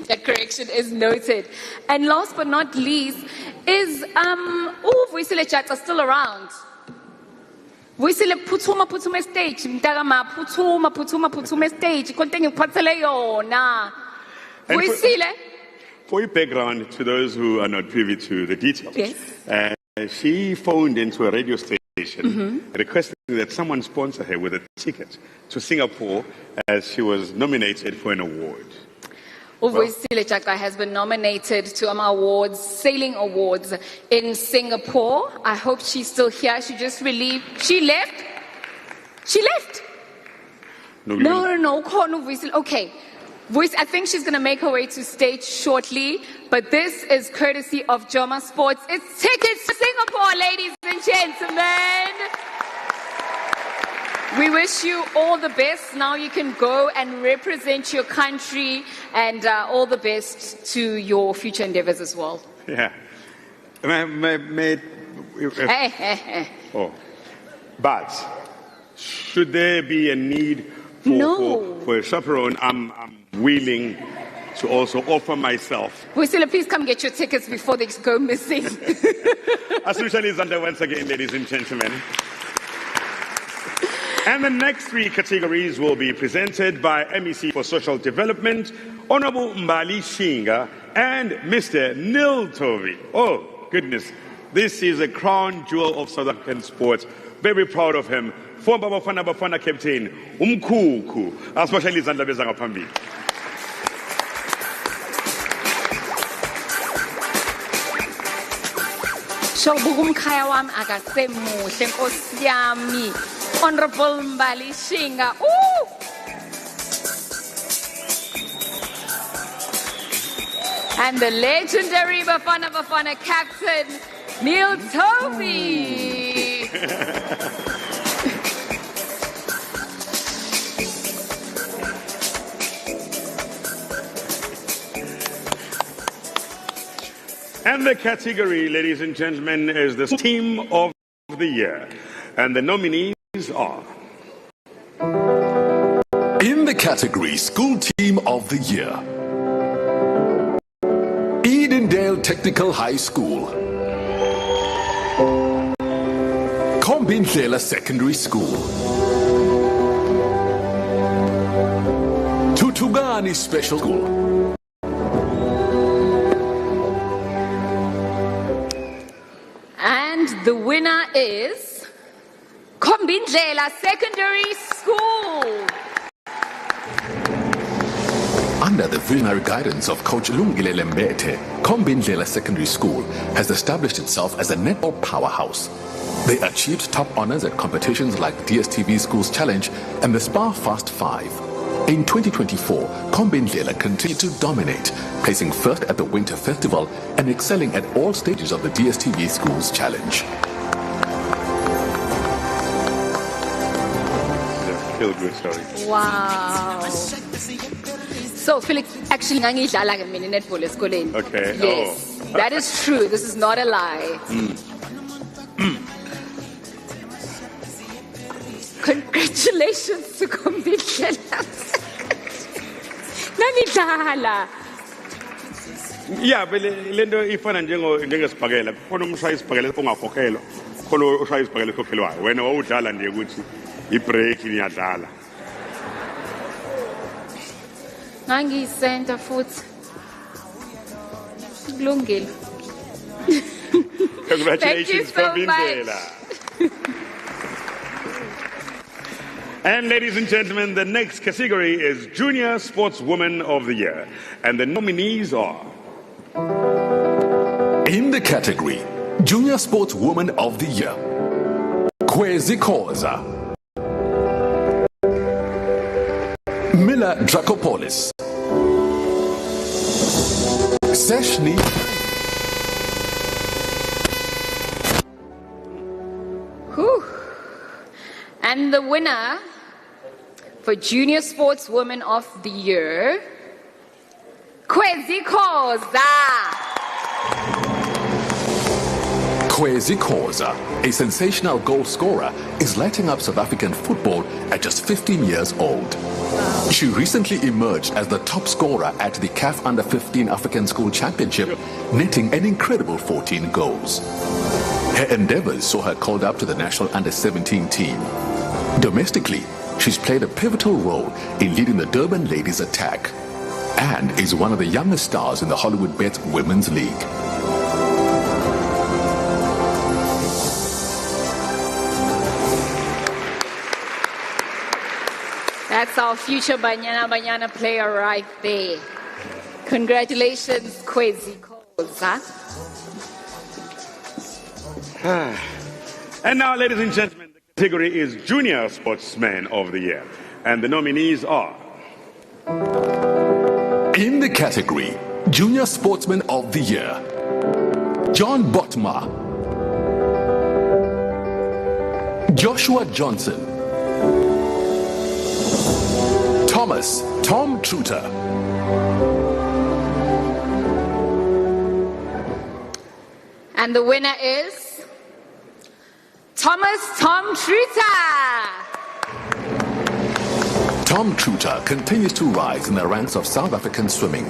That correction is noted. And last but not least is Vuyisile Jata still around. Vuyisile phuthuma stage. Mtakama phuthuma stage. Konke ngiphathele yona. Vuyisile. For your background, to those who are not privy to the details, yes. She phoned into a radio station requesting that someone sponsor her with a ticket to Singapore as she was nominated for an award. Vuyisile Jata has been nominated to awards, sailing awards in Singapore. I hope she's still here. She just relieved. She left. No. Okay. I think she's going to make her way to stage shortly, but this is courtesy of Joma Sports. It's tickets to Singapore, ladies and gentlemen. We wish you all the best. Now you can go and represent your country, and all the best to your future endeavors as well. Yeah. Oh. But should there be a need for a chaperone, I'm willing to also offer myself. Vuyisile, please come get your tickets before they go missing. Asushani is under once again, ladies and gentlemen. And the next three categories will be presented by MEC for Social Development, Honorable Mbali Shinga, and Mr. Nil Tovi. Oh, goodness. This is a crown jewel of South African sports. Very proud of him. Former Bafana captain, Umkuku, especially Zandla Bezanga Pambi. Shobugumkhaya wami akasemuhle Nkosi yami. Honorable Mbali Shinga. Ooh! And the legendary Bafana captain, Neil Toby. And the category, ladies and gentlemen, is the Team of the Year. And the nominees are... In the category School Team of the Year, Edendale Technical High School, Kombindlela Secondary School, Tutugani Special School, and the winner is Kombindlela Secondary School. Under the visionary guidance of Coach Lungile Lembete, Kombindlela Secondary School has established itself as a netball powerhouse. They achieved top honors at competitions like DSTV Schools Challenge and the Spa Fast 5. In 2024, Kombindlela continued to dominate, placing first at the Winter Festival and excelling at all stages of the DSTV Schools Challenge. Feel good, sorry. Wow. So, Felix, actually, ngangidlala ke mina netball esikoleni. Okay. Yes, that is true. This is not a lie. Congratulations to Kombindlela. Ngangidlala. Yeah, but lento ifana njengesibhakela. Khona umshaya isibhakela ongakhokhela. Khona ushaya isibhakela ekhokhelwayo. Wena wawudlala nje ukuthi ibreak niyadlala. Ngangiyisenta futhi kulungile. Congratulations, Thank you so Pavindela. And ladies and gentlemen, the next category is Junior Sportswoman of the Year. And the nominees are... In the category Junior Sportswoman of the Year, Kwezi Khoza, Mila Dracopolis, Seshni, Whew. And the winner for Junior Sportswoman of the Year, Kwezi Khoza. Kwezi Khoza, a sensational goal scorer, is lighting up South African football at just 15 years old. She recently emerged as the top scorer at the CAF Under-15 African School Championship, netting an incredible 14 goals. Her endeavors saw her called up to the national Under-17 team. Domestically, she's played a pivotal role in leading the Durban ladies' attack and is one of the youngest stars in the Hollywood Bet Women's League. That's our future Banyana player right there. Congratulations, Kwezi Khoza. And now, ladies and gentlemen, the category is Junior Sportsman of the Year. And the nominees are... In the category Junior Sportsman of the Year, John Botma, Joshua Johnson, Thomas Tom Truter, And the winner is Thomas Tom Truter. Tom Truter continues to rise in the ranks of South African swimming.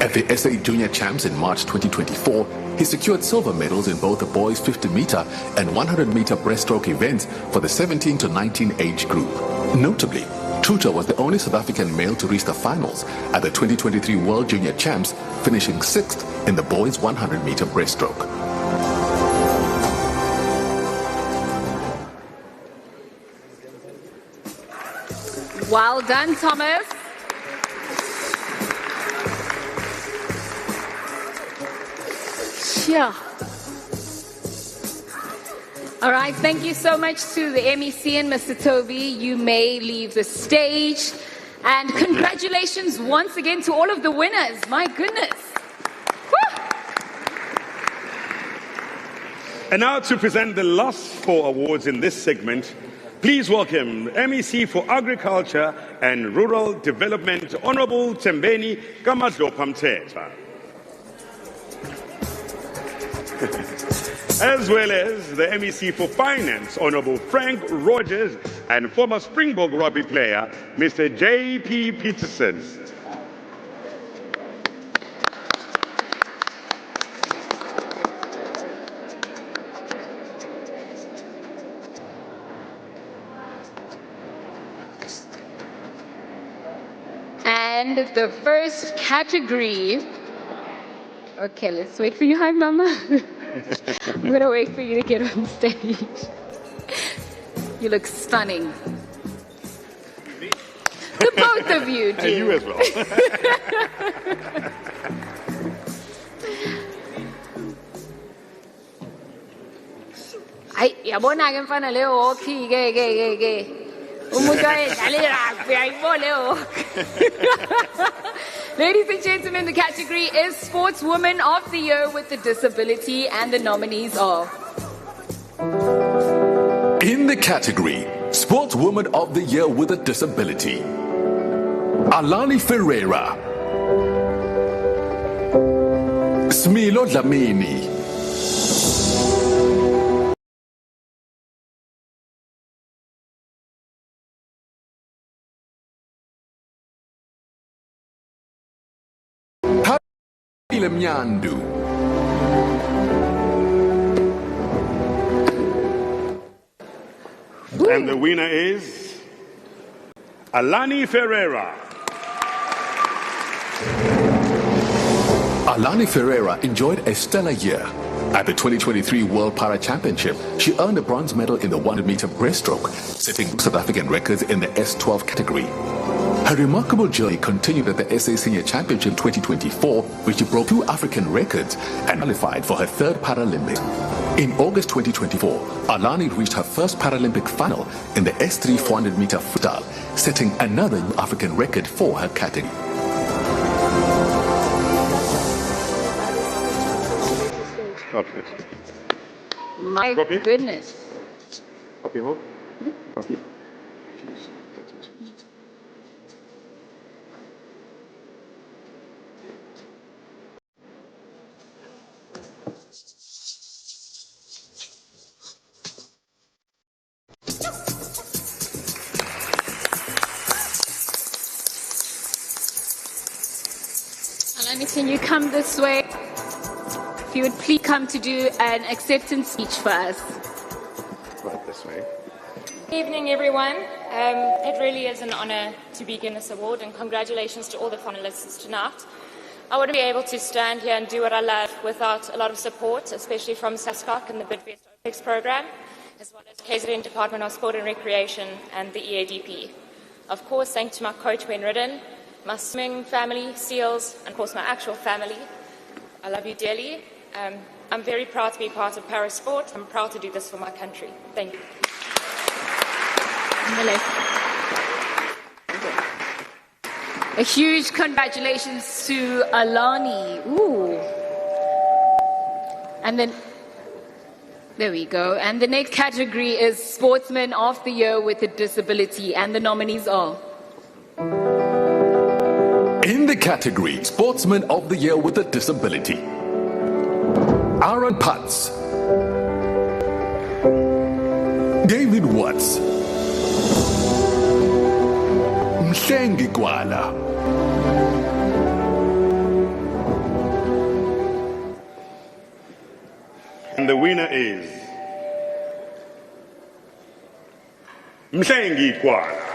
At the SA Junior Champs in March 2024, he secured silver medals in both the boys 50-meter and 100-meter breaststroke events for the 17 to 19 age group. Notably, Truter was the only South African male to reach the finals at the 2023 World Junior Champs, finishing 6th in the boys 100-meter breaststroke. Well done, Thomas. Yeah. All right, thank you so much to the MEC and Mr. Toby. You may leave the stage. And congratulations once again to all of the winners. My goodness. Woo! And now to present the last 4 awards in this segment, please welcome MEC for Agriculture and Rural Development, Honorable Tembeni Kamadlopamthetha. As well as the MEC for Finance, Honorable Frank Rogers, and former Springbok rugby player, Mr. J.P. Peterson. And the first category. Okay, let's wait for you. Hi, Mama. I'm going to wait for you to get on stage. You look stunning. The both of you do. And you as well. Ay, yabona ke mfana le hockey ke. Umuntu ayedlala rugby ayibone hockey. Ladies and gentlemen, the category is Sportswoman of the Year with a Disability, and the nominees are... In the category Sportswoman of the Year with a Disability, Alani Ferreira, Smilo Dlamini, Mnyandu, and the winner is Alani Ferreira. Alani Ferreira enjoyed a stellar year, At the 2023 World Para Championship, she earned a bronze medal in the 100-meter breaststroke, setting South African records in the S12 category. Her remarkable journey continued at the SA Senior Championship 2024, where she broke 2 African records and qualified for her 3rd Paralympics. In August 2024, Alani reached her first Paralympic final in the S3 400-meter freestyle, setting another new African record for her category. My goodness. Copy, hold. Copy. Alani, can you come this way? If you would please come to do an acceptance speech for us. Right this way. Good evening, everyone. It really is an honor to be given this award, and congratulations to all the finalists tonight. I wouldn't be able to stand here and do what I love without a lot of support, especially from SASCOC and the Bidvest Olympics program, as well as KZN Department of Sport and Recreation and the EADP. Of course, thanks to my coach, Ben Ridden, my swimming family, SEALs, and of course my actual family. I love you dearly. I'm very proud to be part of Parasport. I'm proud to do this for my country. Thank you. A huge congratulations to Alani. Ooh. And then, there we go. And the next category is Sportsman of the Year with a Disability. And the nominees are... In the category Sportsman of the Year with a Disability, Aaron Putz, David Watts, Mhlengi Gwala, and the winner is Mhlengi Gwala.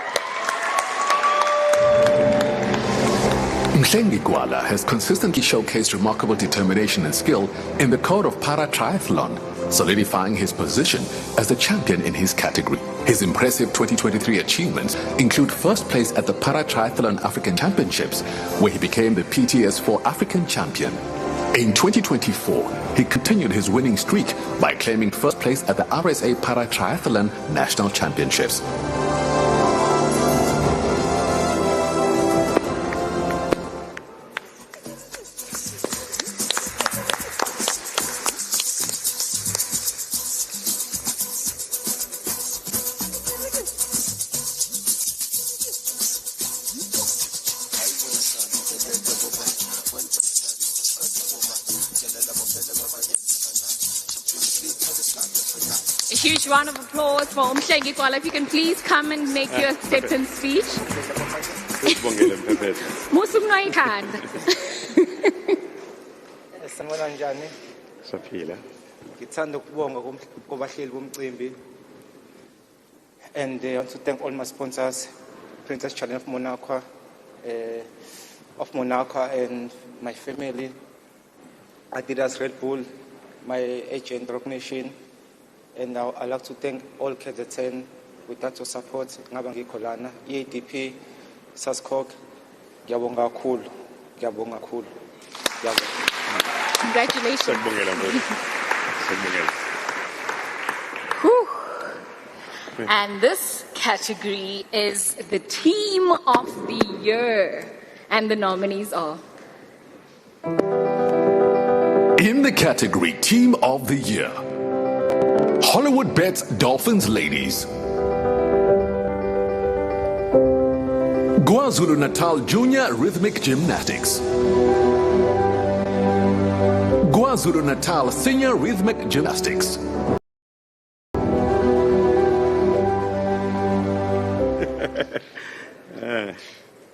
Mhlengi Gwala has consistently showcased remarkable determination and skill in the code of para-triathlon, solidifying his position as the champion in his category. His impressive 2023 achievements include first place at the Para-Triathlon African Championships, where he became the PTS4 African champion. In 2024, he continued his winning streak by claiming first place at the RSA Para-Triathlon National Championships. A huge round of applause for Mhlengi Gwala. If you can please come and make your acceptance speech. Musukunwa ikhanda. Sanibona njani? Saphila. Ngithanda ukubonga kubahleli bomcimbi. And I want to thank all my sponsors, Princess Charlene of Monaco, and my family, Adidas Red Bull, my agent Rock Nation, and I'd like to thank all KZN without your support, Ngabangi Kolana, EADP, SASCOC, Gabonga Cool, Gabonga Cool. Congratulations. Whew. And this category is the Team of the Year. And the nominees are... In the category Team of the Year, Hollywood Bets Dolphins Ladies, KwaZulu-Natal Junior Rhythmic Gymnastics, KwaZulu-Natal Senior Rhythmic Gymnastics,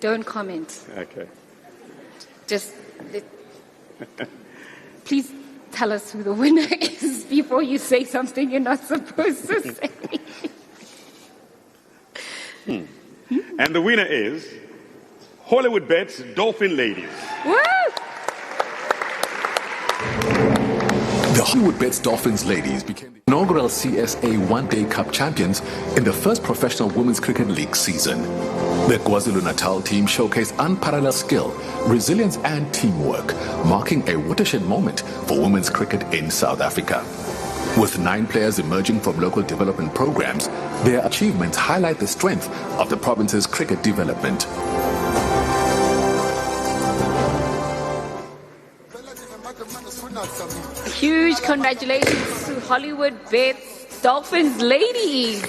Don't comment. Okay. Just... Please tell us who the winner is before you say something you're not supposed to say. And the winner is Hollywood Bets Dolphin Ladies. Woo! The Hollywood Bets Dolphins ladies became the inaugural CSA One-Day Cup champions in the first professional women's cricket league season. The KwaZulu-Natal team showcased unparalleled skill, resilience and teamwork, marking a watershed moment for women's cricket in South Africa. With 9 players emerging from local development programs, their achievements highlight the strength of the province's cricket development. Huge congratulations to Hollywood Bets Dolphins ladies.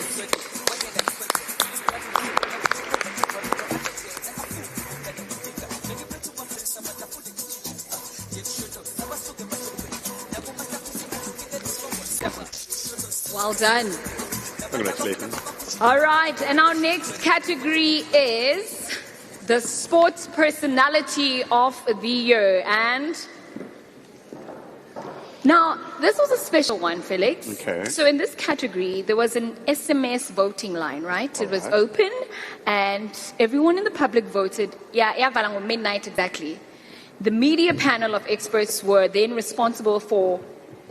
Well done. Congratulations. All right, and our next category is the Sports Personality of the Year. And now, this was a special one, Felix. Okay. So in this category, there was an SMS voting line, right? It was open, and everyone in the public voted. Yeah, midnight exactly. The media panel of experts were then responsible for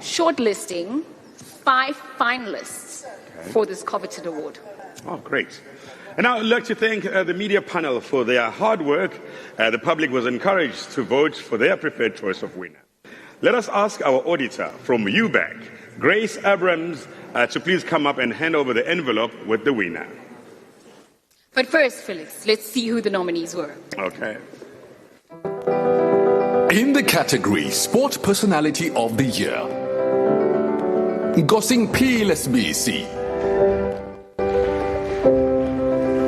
shortlisting 5 finalists for this coveted award. Oh, great. And now I'd like to thank the media panel for their hard work. The public was encouraged to vote for their preferred choice of winner. Let us ask our auditor from UBAC, Grace Abrams, to please come up and hand over the envelope with the winner. But first, Felix, let's see who the nominees were. Okay. In the category Sport Personality of the Year, Ngosing P. Lesbisi,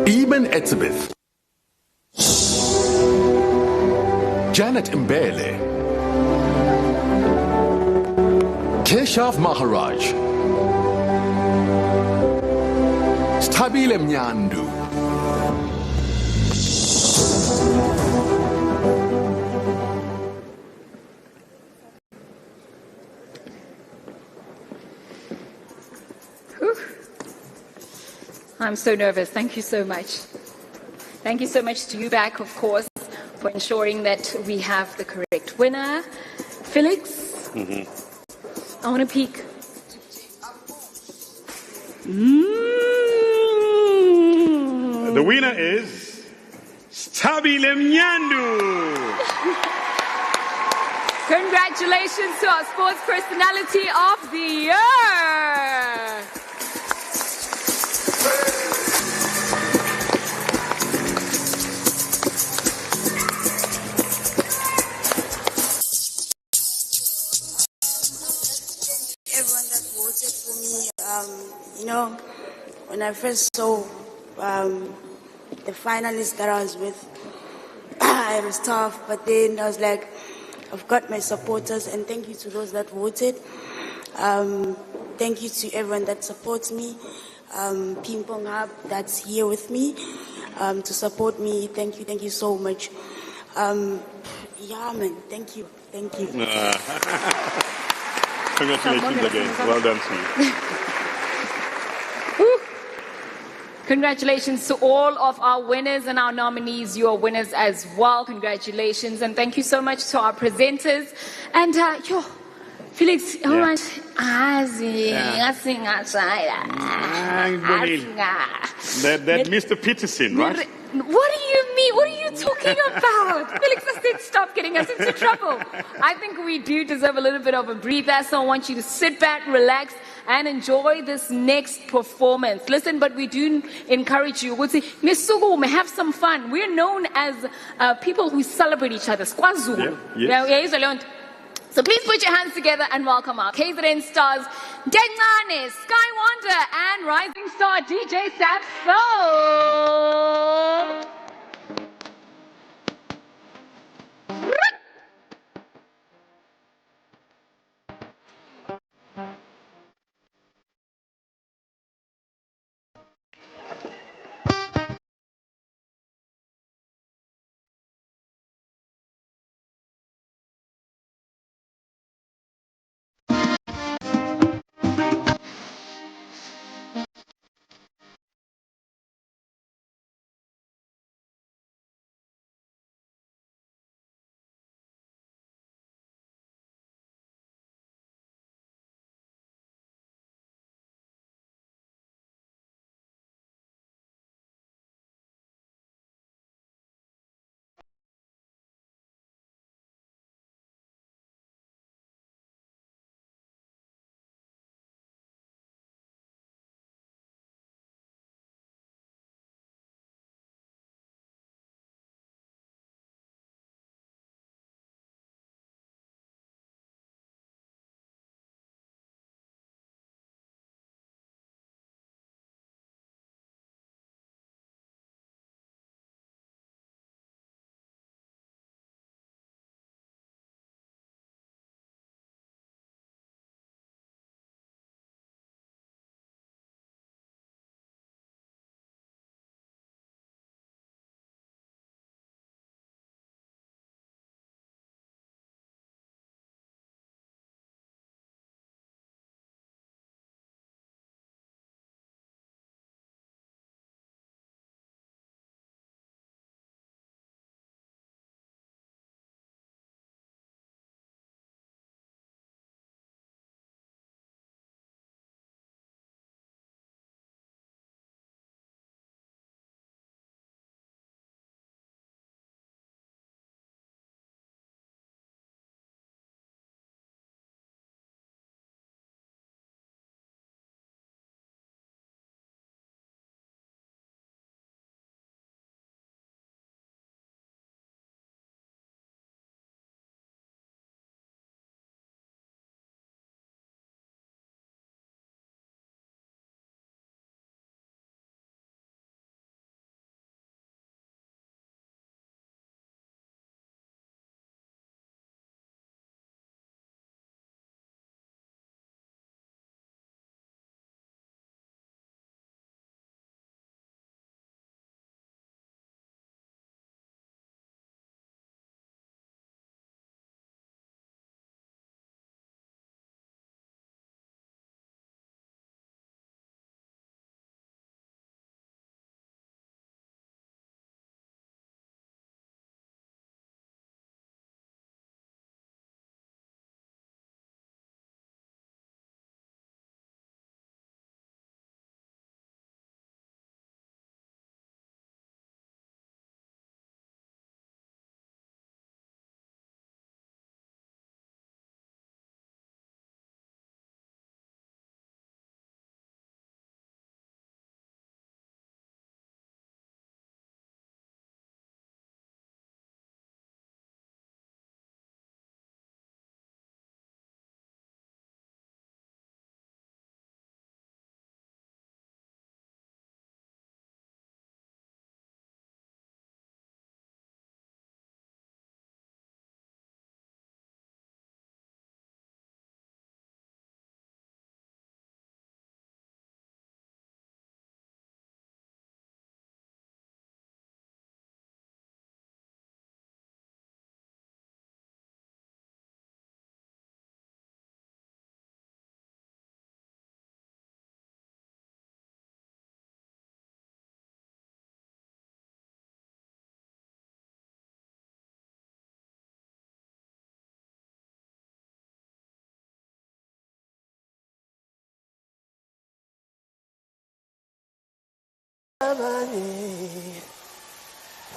Eben Etzebeth, Janet Mbele, Keshav Maharaj, Stabile Mnyandu, I'm so nervous. Thank you so much. Thank you so much to UBAC, of course, for ensuring that we have the correct winner. Felix, I want to peek. The winner is Stabile Mnyandu. Congratulations to our Sports Personality of the Year. Everyone that voted for me, when I first saw the finalists that I was with, I was tough, but then I was like, I've got my supporters, and thank you to those that voted. Thank you to everyone that supports me. Ping Pong Hub that's here with me to support me. Thank you so much. Yeah, man, thank you. Congratulations again. Well done to you. Congratulations to all of our winners and our nominees. You are winners as well. Congratulations. And thank you so much to our presenters. And, Felix, how much? That Mr. Peterson, right? What do you mean? What are you talking about? Felix, I said stop getting us into trouble. I think we do deserve a little bit of a breather, so I want you to sit back, relax, and enjoy this next performance. Listen, but we do encourage you. We'll say, have some fun. We're known as people who celebrate each other. Squazulu. So please put your hands together and welcome our KZN stars, Dengane, Sky Wonder, and rising star DJ Sapso.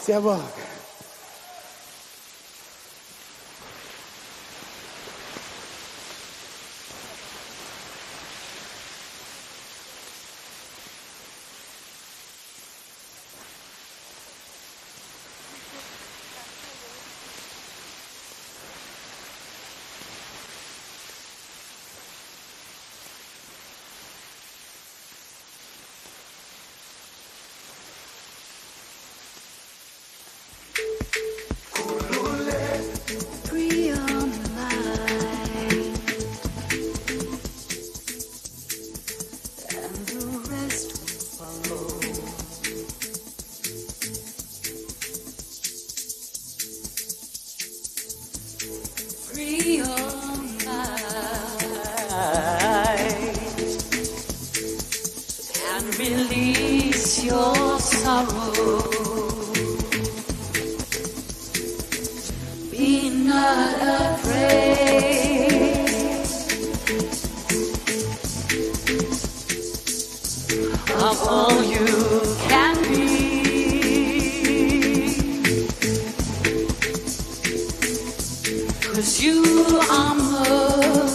Siyabonga. Free your mind, and the rest will follow. Free your mind, and release your sorrow. Be not afraid of all you can be, 'cause you are more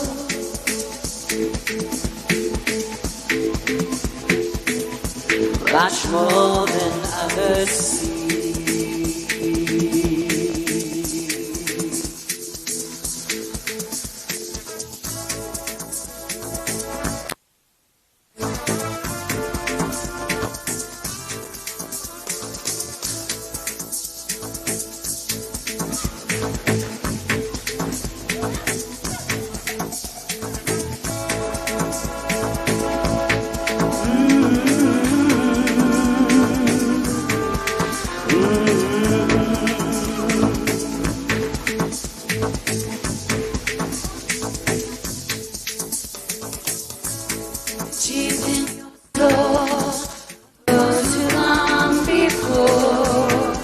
much more than others see. Deep in your soul, those who long before,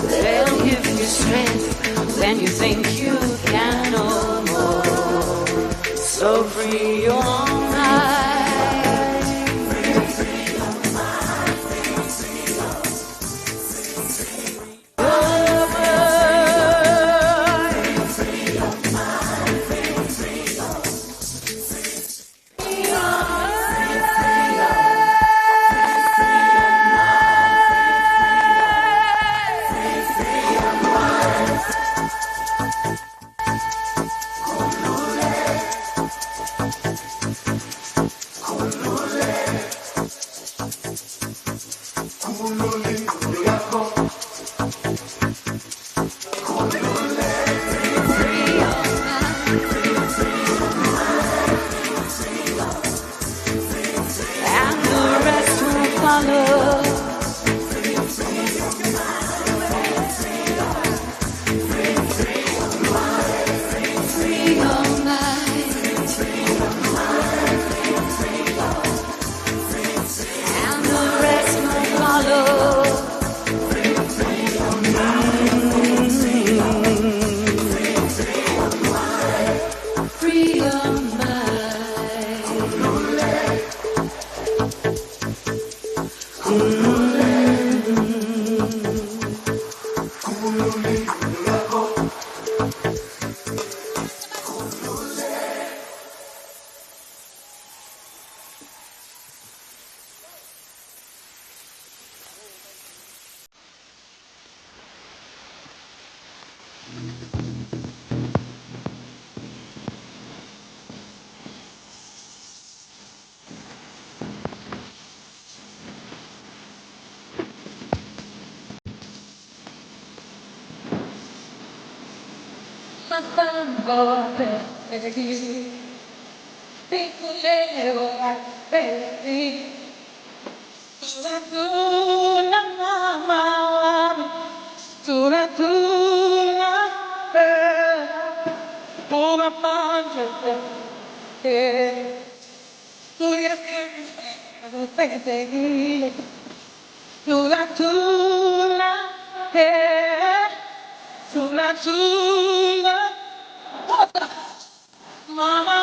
they'll give you strength when you think you can no more. So free your mind, free your mind, free your and the rest will follow. Free your mind, and the rest will follow. Free your Mama,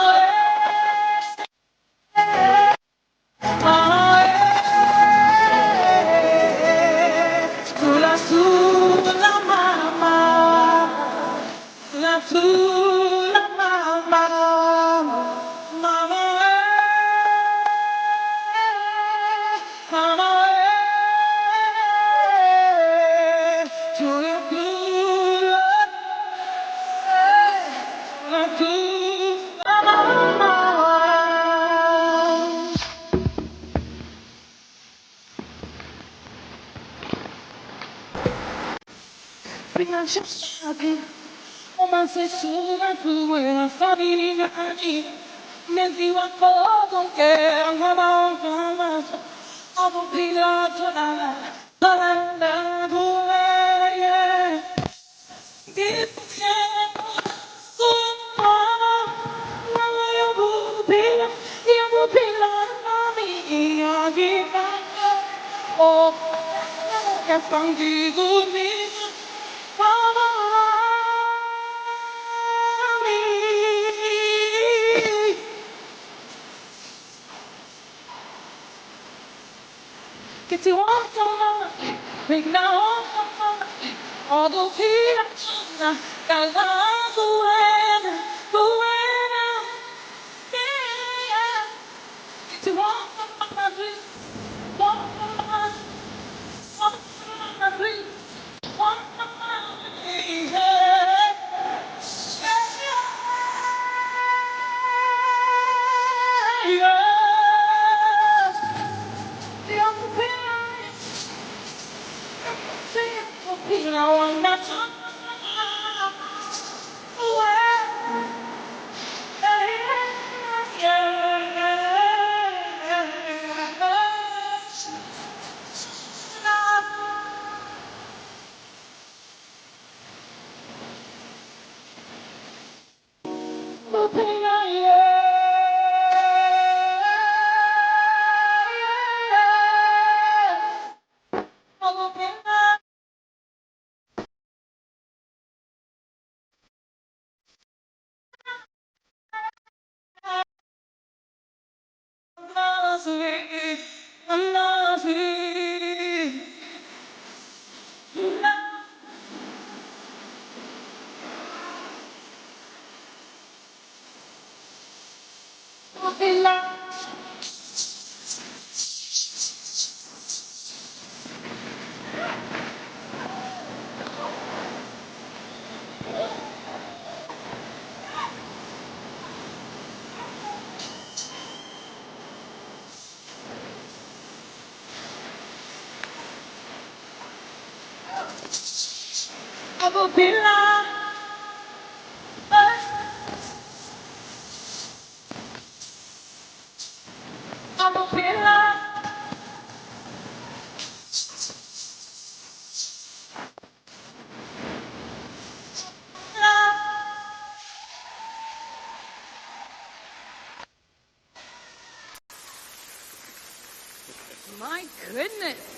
My goodness.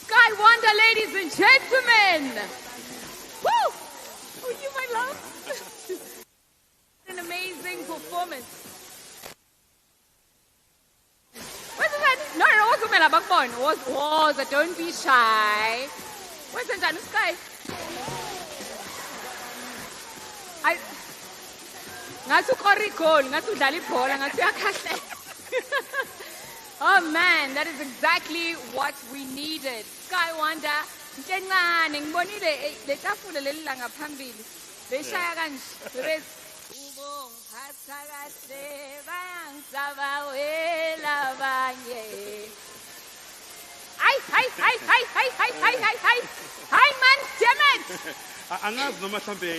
Sky Wonder, ladies and gentlemen. Woo! Oh, you might laugh. An amazing performance. What's that? No, was, don't be shy. What's that, Sky? Oh man, that is exactly what we needed. Sky Wonder, Hi man, damn it! Angazi noma mhlambe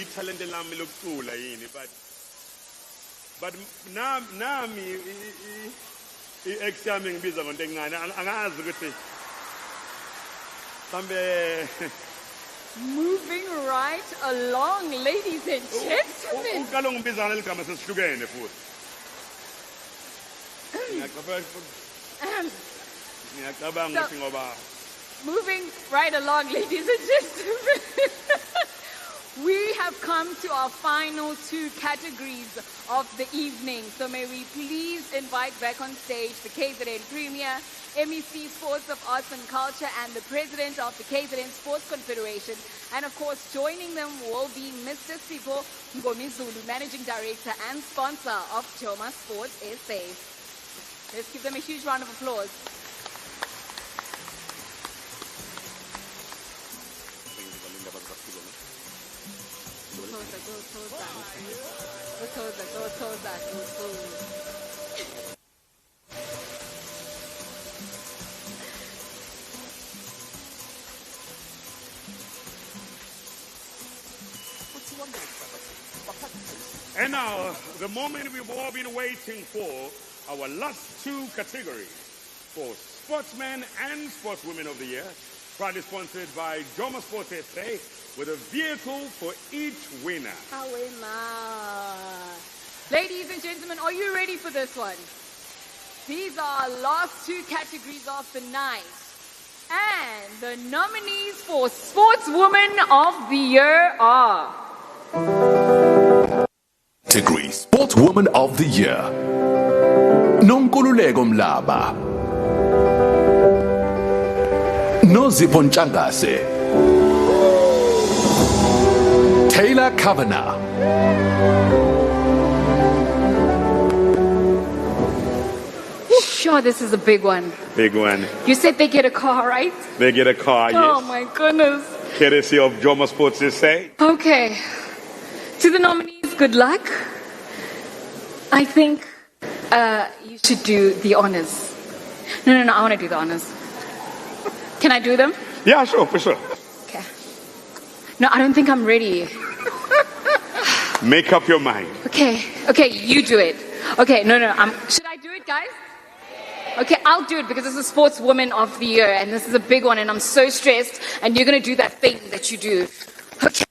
ithalente lami lokucula yini but nami i-ex yami ngibiza ngonto encane angazi ukuthi mhlambe moving right along, ladies and gentlemen. uqala ngibiza ngale gama sesihlukene futhi ngiyacabanga ukuthi ngoba moving right along, ladies and gentlemen. we have come to our final two categories of the evening. So may we please invite back on stage the KZN Premier, MEC Sports of Arts and Culture, and the President of the KZN Sports Confederation. And of course, joining them will be Mr. Sipho Ngomizulu, Managing Director and sponsor of Joma Sports SA. Let's give them a huge round of applause. And now, the moment we've all been waiting for, our last two categories for Sportsmen and Sportswomen of the Year, proudly sponsored by Joma Sports SA, with a vehicle for each winner. Ladies and gentlemen, are you ready for this one? These are our last two categories of the night. And the nominees for Sportswoman of the Year are... Category Sportswoman of the Year. Nonkululeko Mlaba. Nozipho Ntshangase. Taylor Kavanagh. Sure, this is a big one. Big one. You said they get a car, right? They get a car, yes. Oh my goodness. Courtesy of Joma Sports SA. Okay. To the nominees, good luck. I think you should do the honors. No, I want to do the honors. Can I do them? Yeah, sure, for sure. Okay. No, I don't think I'm ready. Make up your mind. Okay, you do it. Okay, no, should I do it, guys? Okay, I'll do it because this is Sportswoman of the Year and this is a big one and I'm so stressed and you're going to do that thing that you do. Okay.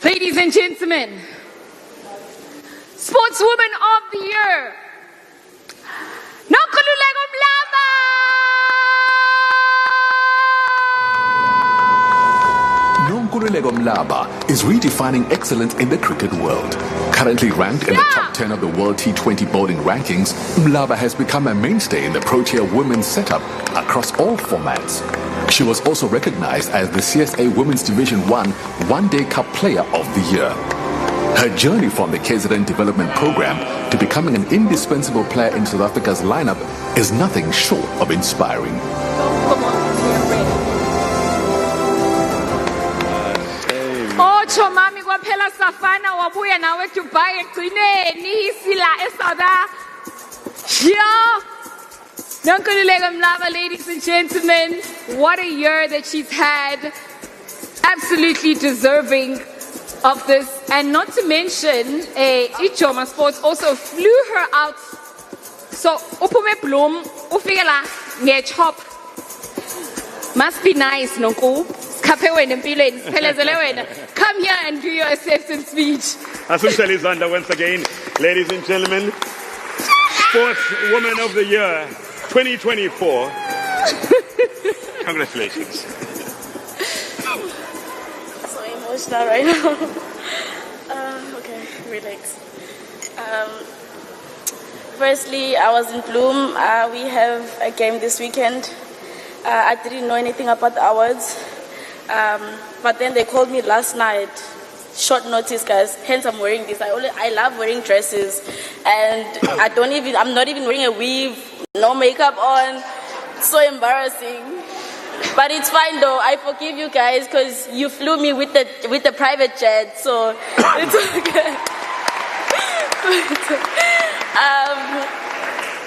Ladies and gentlemen, Sportswoman of the Year, Nonkululeko Mlaba! Nonkululeko Mlaba is redefining excellence in the cricket world. Currently ranked in the top 10 of the World T20 bowling rankings, Mlaba has become a mainstay in the Protea women's setup across all formats. She was also recognized as the CSA Women's Division 1 One-Day Cup Player of the Year. Her journey from the KZN Development Program to becoming an indispensable player in South Africa's lineup is nothing short of inspiring. Chomami kwaphela safana wabuya nawe Dubai egcineni isila eSouth. Yeah. Nonkululeko Mlaba, ladies and gentlemen, what a year that she's had. Absolutely deserving of this. And not to mention, Joma Sports also flew her out. So, upume bloom, ufigela ngechop. Must be nice, Nonku. Come here and do your acceptance speech. Asushali Zanda once again, ladies and gentlemen, Sportswoman of the Year 2024. Congratulations. So emotional right now. Okay, relax. Firstly, I was in Bloom. We have a game this weekend. I didn't know anything about the awards. But then they called me last night, short notice, guys. Hence, I'm wearing this. I love wearing dresses, and I'm not even wearing a weave, no makeup on. So embarrassing, but it's fine though. I forgive you guys because you flew me with the private jet, so it's okay.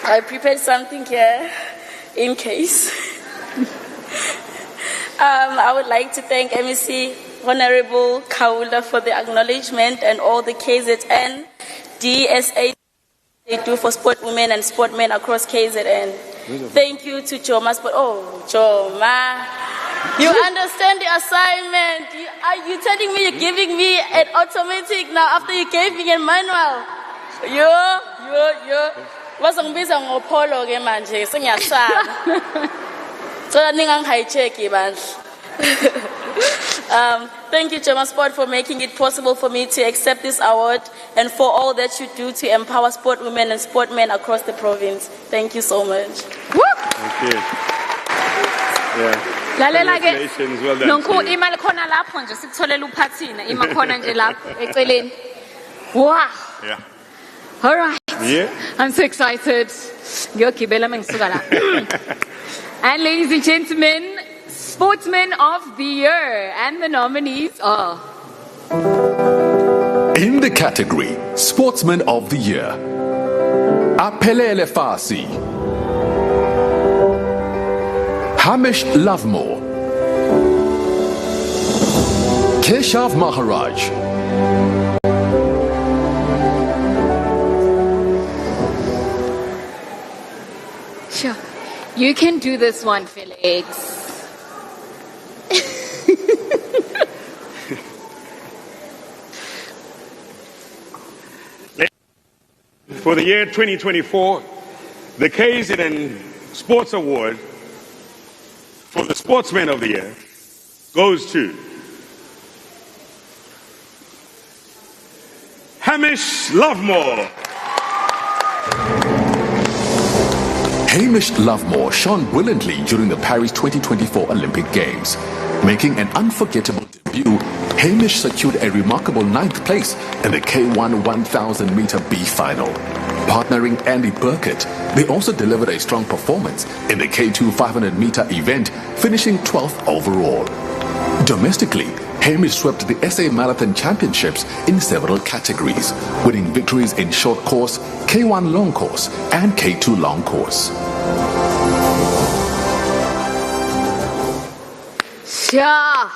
I prepared something here in case. I would like to thank MEC Honorable Kaula for the acknowledgement and all the KZN DSA they do for sport women and sportmen across KZN. Thank you to Joma Sport. Oh, Joma, you understand the assignment. Are you telling me you're giving me an automatic now after you gave me a manual? Wasangbiza ngopolo ke manje sengiyasaba. So ningang hijack bandla. Thank you, Joma Sport, for making it possible for me to accept this award and for all that you do to empower sport women and sportmen across the province. Thank you so much. Thank you. Lalela ke Congratulations, well done. nonku imali khona lapho nje sikutholela uphathina ima khona nje lapho eceleni. Wow. Yeah. All right. Yeah. I'm so excited. Ngiyogibela mengisuka la. And ladies and gentlemen, Sportsman of the Year, and the nominees are in the category Sportsman of the Year, Aphelele Fasi, Hamish Lovemore, Keshav Maharaj, sure. You can do this one, Felix. For the year 2024, the KZN Sports Award for the Sportsman of the Year goes to Hamish Lovemore. Hamish Lovemore shone brilliantly during the Paris 2024 Olympic Games. Making an unforgettable debut, Hamish secured a remarkable 9th place in the K1 1000 meter B final. Partnering Andy Burkett, they also delivered a strong performance in the K2 500 meter event, finishing 12th overall. Domestically, Hamish swept the SA Marathon Championships in several categories, winning victories in short course, K1 long course, and K2 long course. Sure.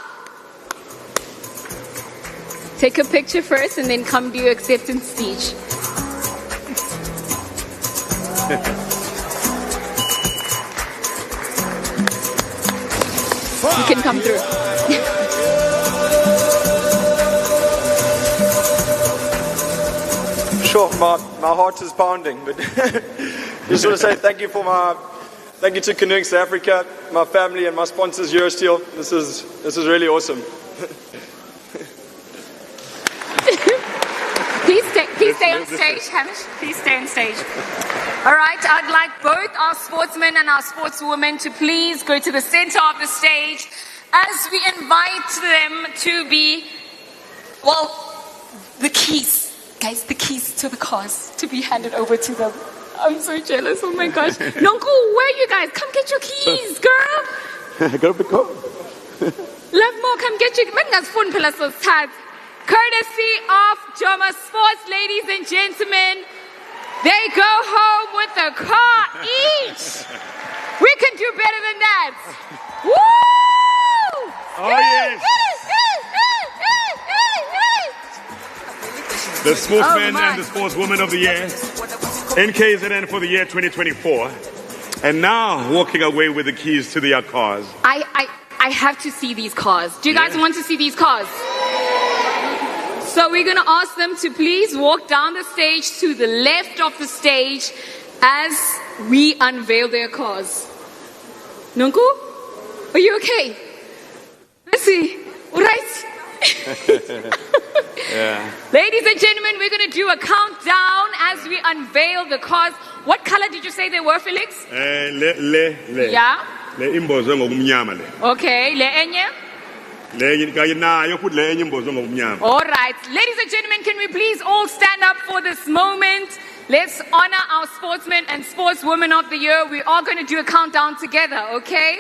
Take a picture first and then come do your acceptance speech. You can come through. Sure, my heart is pounding, but just want to say thank you to Canoeing South Africa, my family and my sponsors Eurosteel. This is really awesome. Please stay on stage, Hamish. Please stay on stage. All right, I'd like both our sportsmen and our sportswomen to please go to the center of the stage as we invite them to be, well, the keys. Guys, the keys to the cars to be handed over to them. I'm so jealous, oh my gosh. Nonku, where are you guys? Come get your keys, girl. Go pick up. Love more, come get your keys. Courtesy of Joma Sports, ladies and gentlemen, they go home with a car each. We can do better than that. Woo! Oh, yes. The Sportsman and the Sportswoman of the Year in KZN for the year 2024. And now walking away with the keys to their cars. I have to see these cars. Do you guys want to see these cars? So we're going to ask them to please walk down the stage to the left of the stage as we unveil their cars. Nonku, are you okay? Let's see. All right. Yeah. Ladies and gentlemen, we're going to do a countdown as we unveil the cars. What color did you say they were, Felix? Yeah. Okay. Le enye? All right. Ladies and gentlemen, can we please all stand up for this moment? Let's honor our sportsmen and sportswomen of the year. We are going to do a countdown together, okay?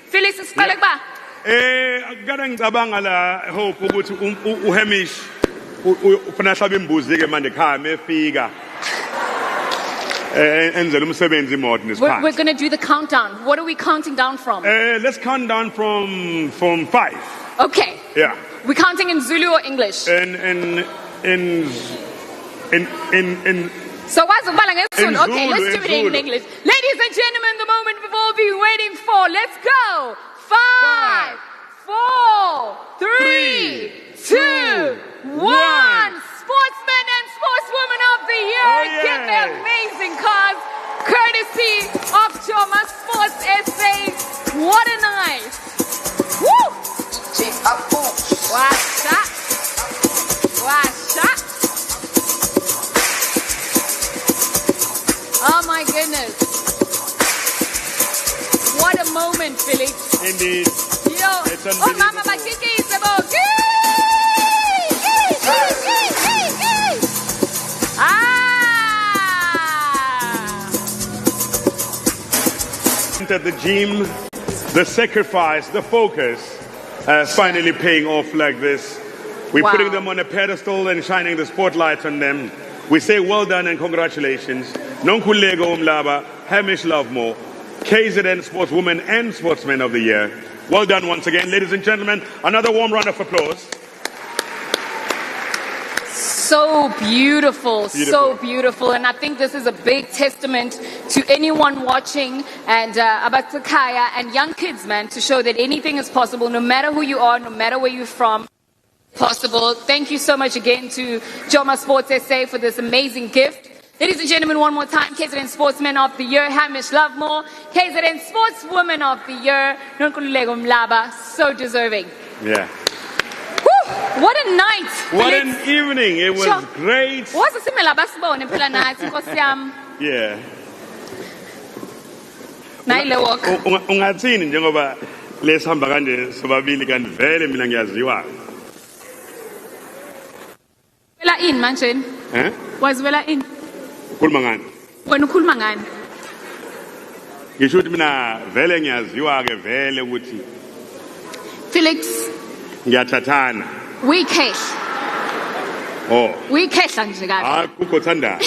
Felix, is ba? Ngicabanga la hope ukuthi uHamish ufuna hlabe imbuzi ke manje ekhaya efika enzela umsebenzi imoto nesikhathi. We're going to do the countdown. What are we counting down from? Let's count down from 5. Okay. Yeah. We're counting in Zulu or English? So what's the Okay, let's do it in English. Ladies and gentlemen, the moment we've all been waiting for. Let's go. 5, 4, 3, 2, 1. Sportsmen and sportswomen of the year get their amazing cars, courtesy of Joma Sports SA. What a night. Woo! Felix. Indeed. Yo. It's unbelievable. Mama bakikise bo. At the gym, the sacrifice, the focus, finally paying off like this. We're putting them on a pedestal and shining the spotlight on them. We say well done and congratulations. Nonkulego Umlaba, Hamish Lovemore, KZN Sportswoman and Sportsman of the Year. Well done once again, ladies and gentlemen. Another warm round of applause. So beautiful, so beautiful. And I think this is a big testament to anyone watching and about Takaya and young kids, man, to show that anything is possible, no matter who you are, no matter where you're from. Possible. Thank you so much again to Joma Sports SA for this amazing gift. Ladies and gentlemen, one more time, KZN Sportsman of the Year, Hamish Lovemore, KZN Sportswoman of the Year, Nonkululeko Mlaba, so deserving. Yeah. What a night! What an evening! It was great. What's the similar basketball in Yeah. Naile walk. Ungathini njengoba lesihamba kanje sobabili kanti vele mina ngiyaziwa. Wela in manje. Wazwela in. Ukhuluma ngani? Wena ukhuluma ngani? Ngisho ukuthi mina vele ngiyaziwa ke vele ukuthi Felix, ngiyathathana. we cash. Oh. We cash nje kahle. Kukho thanda.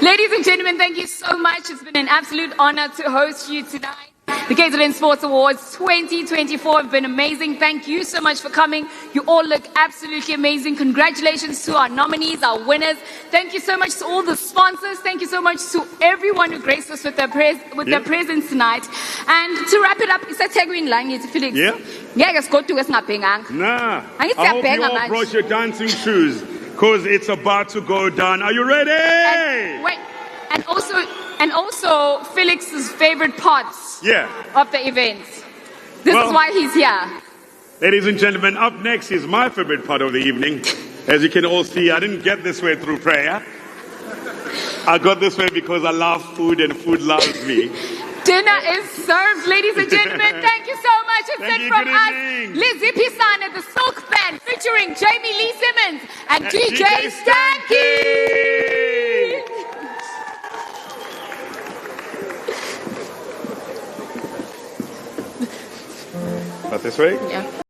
Ladies and gentlemen, thank you so much. It's been an absolute honor to host you tonight. The KZN Sport Awards 2024 have been amazing. Thank you so much for coming. You all look absolutely amazing. Congratulations to our nominees, our winners. Thank you so much to all the sponsors. Thank you so much to everyone who graced us with their presence tonight. And to wrap it up, it's a Tegwin line, Felix. Yeah. Yeah, let's go to us. Nah. I hope you all brought your dancing shoes because it's about to go down. Are you ready? And also Felix's favorite parts of the event. This is why he's here. Ladies and gentlemen, up next is my favorite part of the evening. As you can all see, I didn't get this way through prayer. I got this way because I love food and food loves me. Dinner is served, ladies and gentlemen. Thank you so much. It's sent from us, Lizzie Pisane at the Silk Band, featuring Jamie Lee Simmons and DJ Stanky. Not this way? Yeah.